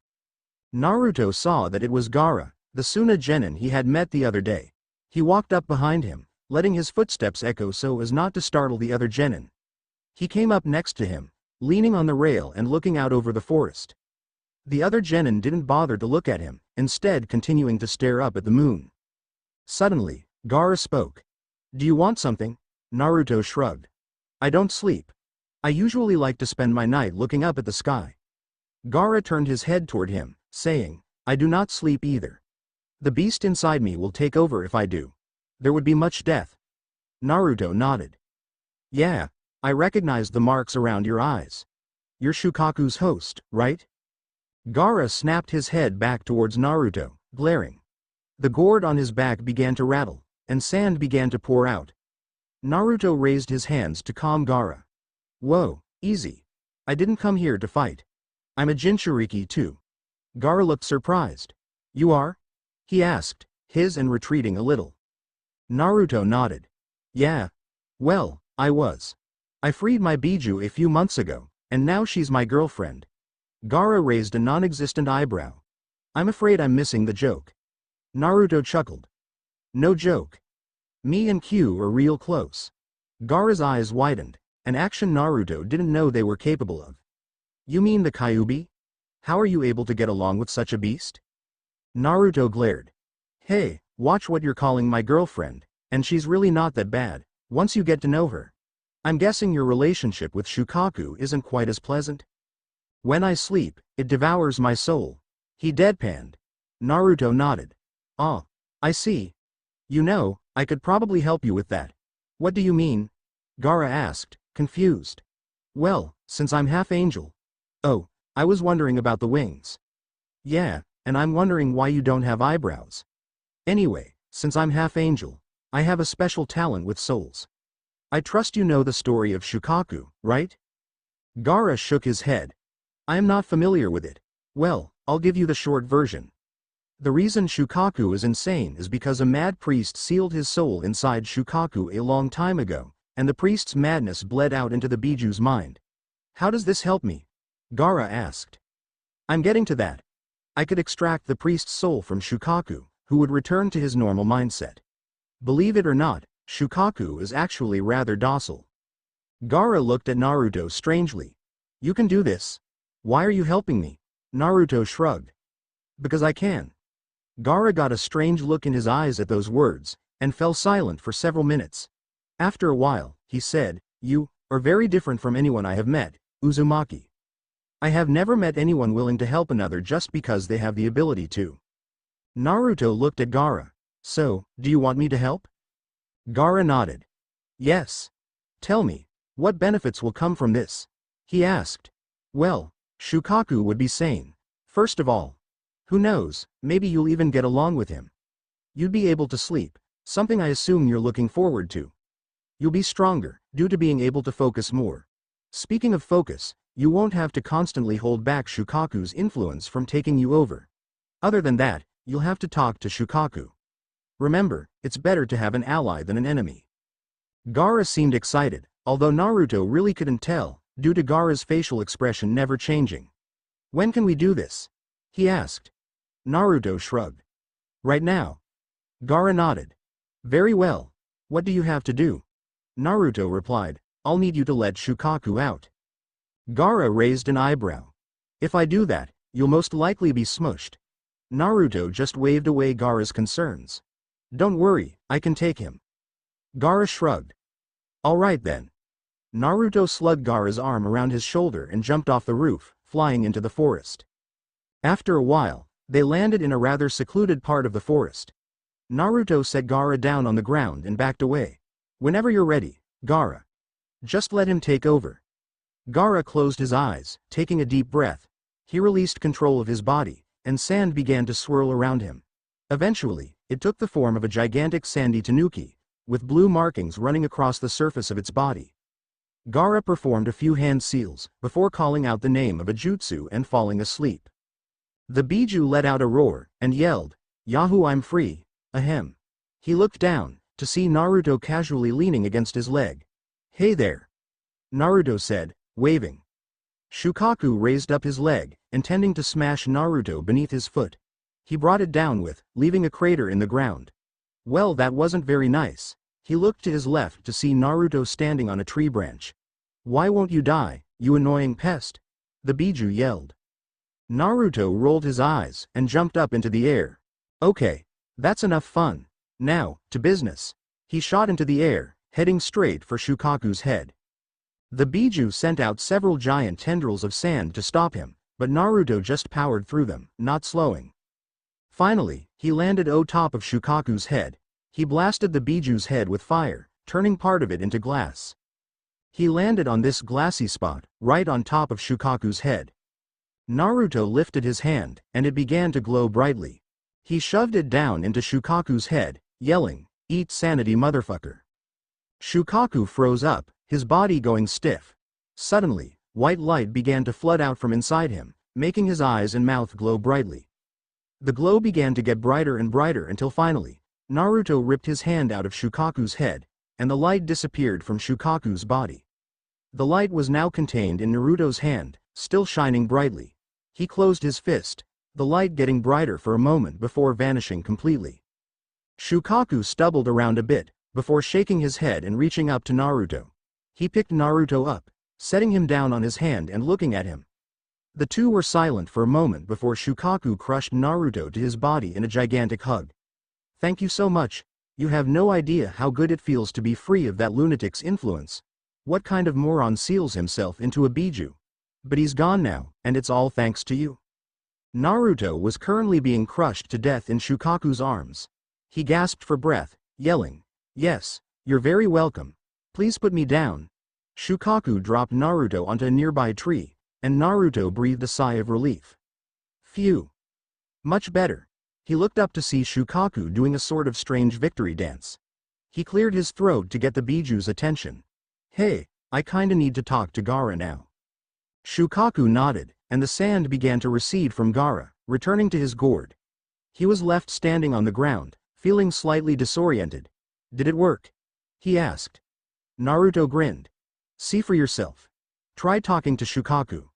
Naruto saw that it was Gaara, the Suna genin he had met the other day. He walked up behind him, letting his footsteps echo so as not to startle the other genin. He came up next to him, leaning on the rail and looking out over the forest. The other genin didn't bother to look at him, instead continuing to stare up at the moon. Suddenly, Gaara spoke. Do you want something? Naruto shrugged. I don't sleep. I usually like to spend my night looking up at the sky. Gaara turned his head toward him, saying, I do not sleep either. The beast inside me will take over if I do. There would be much death. Naruto nodded. Yeah, I recognize the marks around your eyes. You're Shukaku's host, right? Gaara snapped his head back towards Naruto, glaring. The gourd on his back began to rattle, and sand began to pour out. Naruto raised his hands to calm Gaara. Whoa, easy. I didn't come here to fight. I'm a Jinchuriki too. Gaara looked surprised. You are? He asked, his and retreating a little. Naruto nodded. Yeah. Well, I was. I freed my Biju a few months ago, and now she's my girlfriend. Gaara raised a non-existent eyebrow. I'm afraid I'm missing the joke. Naruto chuckled. No joke. Me and Q are real close. Gaara's eyes widened, an action Naruto didn't know they were capable of. You mean the Kyuubi? How are you able to get along with such a beast? Naruto glared. Hey, watch what you're calling my girlfriend, and she's really not that bad, once you get to know her. I'm guessing your relationship with Shukaku isn't quite as pleasant? When I sleep, it devours my soul. He deadpanned. Naruto nodded. Ah, I see. You know, I could probably help you with that. What do you mean? Gaara asked, confused. Well, since I'm half angel. Oh, I was wondering about the wings. Yeah, and I'm wondering why you don't have eyebrows. Anyway, since I'm half angel, I have a special talent with souls. I trust you know the story of Shukaku, right? Gaara shook his head. I am not familiar with it. Well, I'll give you the short version. The reason Shukaku is insane is because a mad priest sealed his soul inside Shukaku a long time ago, and the priest's madness bled out into the Biju's mind. How does this help me? Gaara asked. I'm getting to that. I could extract the priest's soul from Shukaku, who would return to his normal mindset. Believe it or not, Shukaku is actually rather docile. Gaara looked at Naruto strangely. You can do this. Why are you helping me? Naruto shrugged. Because I can. Gaara got a strange look in his eyes at those words, and fell silent for several minutes. After a while, he said, You are very different from anyone I have met, Uzumaki. I have never met anyone willing to help another just because they have the ability to. Naruto looked at Gaara. So, do you want me to help? Gaara nodded. Yes. Tell me, what benefits will come from this? He asked. Well, Shukaku would be sane. First of all. Who knows, maybe you'll even get along with him. You'd be able to sleep, something I assume you're looking forward to. You'll be stronger, due to being able to focus more. Speaking of focus, you won't have to constantly hold back Shukaku's influence from taking you over. Other than that, you'll have to talk to Shukaku. Remember, it's better to have an ally than an enemy. Gaara seemed excited, although Naruto really couldn't tell, due to Gaara's facial expression never changing. When can we do this? He asked. Naruto shrugged. Right now. Gaara nodded. Very well. What do you have to do? Naruto replied, I'll need you to let Shukaku out. Gaara raised an eyebrow. If I do that, you'll most likely be smushed. Naruto just waved away Gaara's concerns. Don't worry, I can take him. Gaara shrugged. Alright then. Naruto slugged Gaara's arm around his shoulder and jumped off the roof, flying into the forest. After a while, they landed in a rather secluded part of the forest. Naruto set Gaara down on the ground and backed away. Whenever you're ready, Gaara. Just let him take over. Gaara closed his eyes, taking a deep breath. He released control of his body, and sand began to swirl around him. Eventually, it took the form of a gigantic sandy tanuki, with blue markings running across the surface of its body. Gaara performed a few hand seals, before calling out the name of a jutsu and falling asleep. The Biju let out a roar, and yelled, Yahoo, I'm free, ahem. He looked down, to see Naruto casually leaning against his leg. Hey there. Naruto said, waving. Shukaku raised up his leg, intending to smash Naruto beneath his foot. He brought it down with, leaving a crater in the ground. Well, that wasn't very nice. He looked to his left to see Naruto standing on a tree branch. Why won't you die, you annoying pest? The Biju yelled. Naruto rolled his eyes and jumped up into the air. Okay, that's enough fun. Now, to business. He shot into the air, heading straight for Shukaku's head. The Biju sent out several giant tendrils of sand to stop him, but Naruto just powered through them, not slowing. Finally, he landed on top of Shukaku's head. He blasted the Biju's head with fire, turning part of it into glass. He landed on this glassy spot, right on top of Shukaku's head. Naruto lifted his hand, and it began to glow brightly. He shoved it down into Shukaku's head, yelling, Eat sanity motherfucker. Shukaku froze up, his body going stiff. Suddenly, white light began to flood out from inside him, making his eyes and mouth glow brightly. The glow began to get brighter and brighter until finally, Naruto ripped his hand out of Shukaku's head, and the light disappeared from Shukaku's body. The light was now contained in Naruto's hand, still shining brightly. He closed his fist, the light getting brighter for a moment before vanishing completely. Shukaku stumbled around a bit, before shaking his head and reaching up to Naruto. He picked Naruto up, setting him down on his hand and looking at him. The two were silent for a moment before Shukaku crushed Naruto to his body in a gigantic hug. "Thank you so much. You have no idea how good it feels to be free of that lunatic's influence. What kind of moron seals himself into a biju? But he's gone now, and it's all thanks to you." Naruto was currently being crushed to death in Shukaku's arms. He gasped for breath, yelling, "Yes, you're very welcome. Please put me down." Shukaku dropped Naruto onto a nearby tree, and Naruto breathed a sigh of relief. Phew. Much better. He looked up to see Shukaku doing a sort of strange victory dance. He cleared his throat to get the biju's attention. "Hey, I kinda need to talk to Gaara now." Shukaku nodded, and the sand began to recede from Gaara, returning to his gourd. He was left standing on the ground, feeling slightly disoriented. "Did it work?" he asked. Naruto grinned. "See for yourself. Try talking to Shukaku."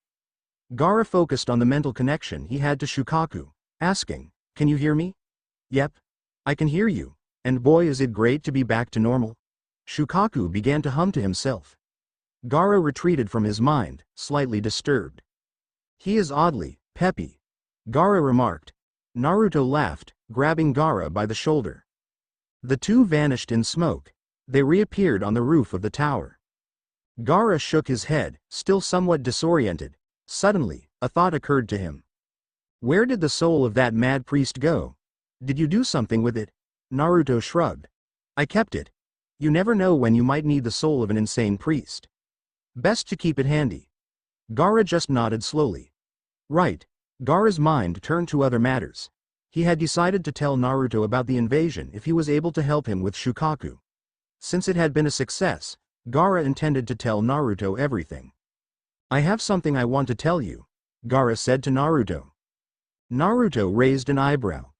Gaara focused on the mental connection he had to Shukaku, asking, "Can you hear me?" "Yep. I can hear you, and boy is it great to be back to normal." Shukaku began to hum to himself. Gaara retreated from his mind, slightly disturbed. "He is oddly peppy," Gaara remarked. Naruto laughed, grabbing Gaara by the shoulder. The two vanished in smoke. They reappeared on the roof of the tower. Gaara shook his head, still somewhat disoriented. Suddenly, a thought occurred to him. "Where did the soul of that mad priest go? Did you do something with it?" Naruto shrugged. "I kept it. You never know when you might need the soul of an insane priest. Best to keep it handy." Gaara just nodded slowly. Right. Gaara's mind turned to other matters. He had decided to tell Naruto about the invasion if he was able to help him with Shukaku. Since it had been a success, Gaara intended to tell Naruto everything. "I have something I want to tell you," Gaara said to Naruto. Naruto raised an eyebrow.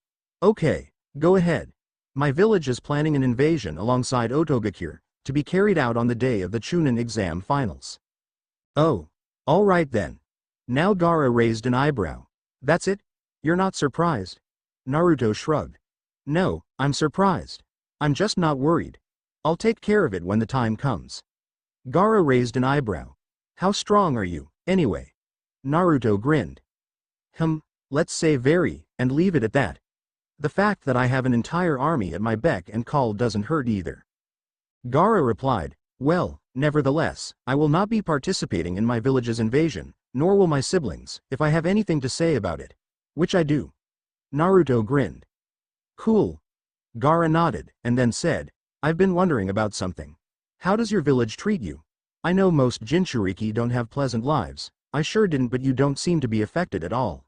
"Okay, go ahead. My village is planning an invasion alongside Otogakure, to be carried out on the day of the Chunin exam finals." "Oh, all right then." Now Gaara raised an eyebrow. "That's it? You're not surprised?" Naruto shrugged. "No, I'm surprised. I'm just not worried. I'll take care of it when the time comes." Gaara raised an eyebrow. "How strong are you, anyway?" Naruto grinned. Let's say very, and leave it at that. The fact that I have an entire army at my beck and call doesn't hurt either." Gaara replied, "Well, nevertheless, I will not be participating in my village's invasion, nor will my siblings, if I have anything to say about it. Which I do." Naruto grinned. "Cool." Gaara nodded, and then said, "I've been wondering about something. How does your village treat you? I know most Jinchuriki don't have pleasant lives. I sure didn't, but you don't seem to be affected at all."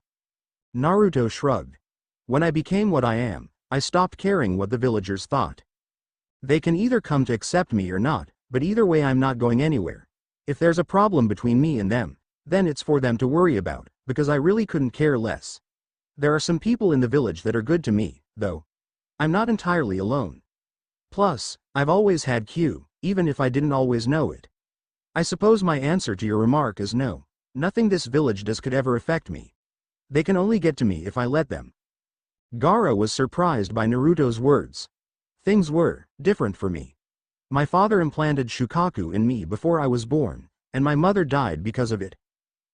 Naruto shrugged. "When I became what I am, I stopped caring what the villagers thought. They can either come to accept me or not, but either way I'm not going anywhere. If there's a problem between me and them, then it's for them to worry about, because I really couldn't care less. There are some people in the village that are good to me, though. I'm not entirely alone. Plus, I've always had Q, even if I didn't always know it. I suppose my answer to your remark is no. Nothing this village does could ever affect me. They can only get to me if I let them." Gaara was surprised by Naruto's words. "Things were different for me. My father implanted Shukaku in me before I was born, and my mother died because of it.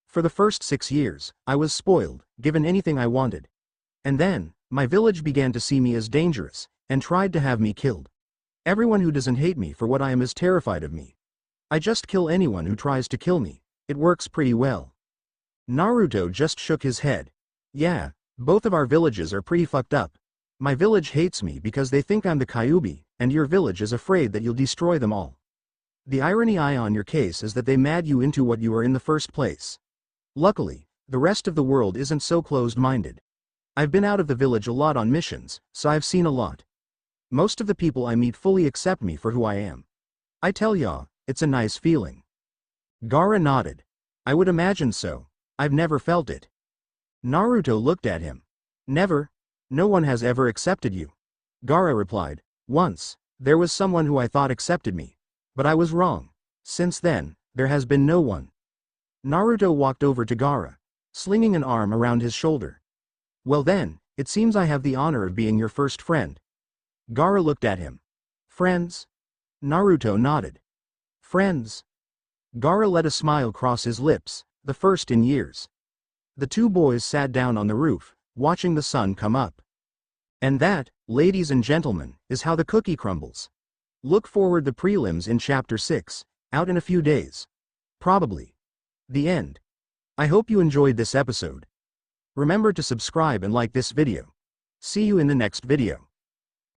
For the first 6 years, I was spoiled, given anything I wanted. And then, my village began to see me as dangerous, and tried to have me killed. Everyone who doesn't hate me for what I am is terrified of me. I just kill anyone who tries to kill me. It works pretty well." Naruto just shook his head. "Yeah, both of our villages are pretty fucked up. My village hates me because they think I'm the Kyuubi, and your village is afraid that you'll destroy them all. The irony on your case is that they mad you into what you are in the first place. Luckily, the rest of the world isn't so closed-minded. I've been out of the village a lot on missions, so I've seen a lot. Most of the people I meet fully accept me for who I am. I tell ya, it's a nice feeling." Gaara nodded. "I would imagine so. I've never felt it." Naruto looked at him. "Never? No one has ever accepted you." Gaara replied, "Once, there was someone who I thought accepted me. But I was wrong. Since then, there has been no one." Naruto walked over to Gaara, slinging an arm around his shoulder. "Well then, it seems I have the honor of being your first friend." Gaara looked at him. Friends? Naruto nodded. Friends? Gaara let a smile cross his lips, the first in years. The two boys sat down on the roof, watching the sun come up. And that, ladies and gentlemen, is how the cookie crumbles. Look forward the prelims in Chapter 6, out in a few days. Probably. The end. I hope you enjoyed this episode. Remember to subscribe and like this video. See you in the next video.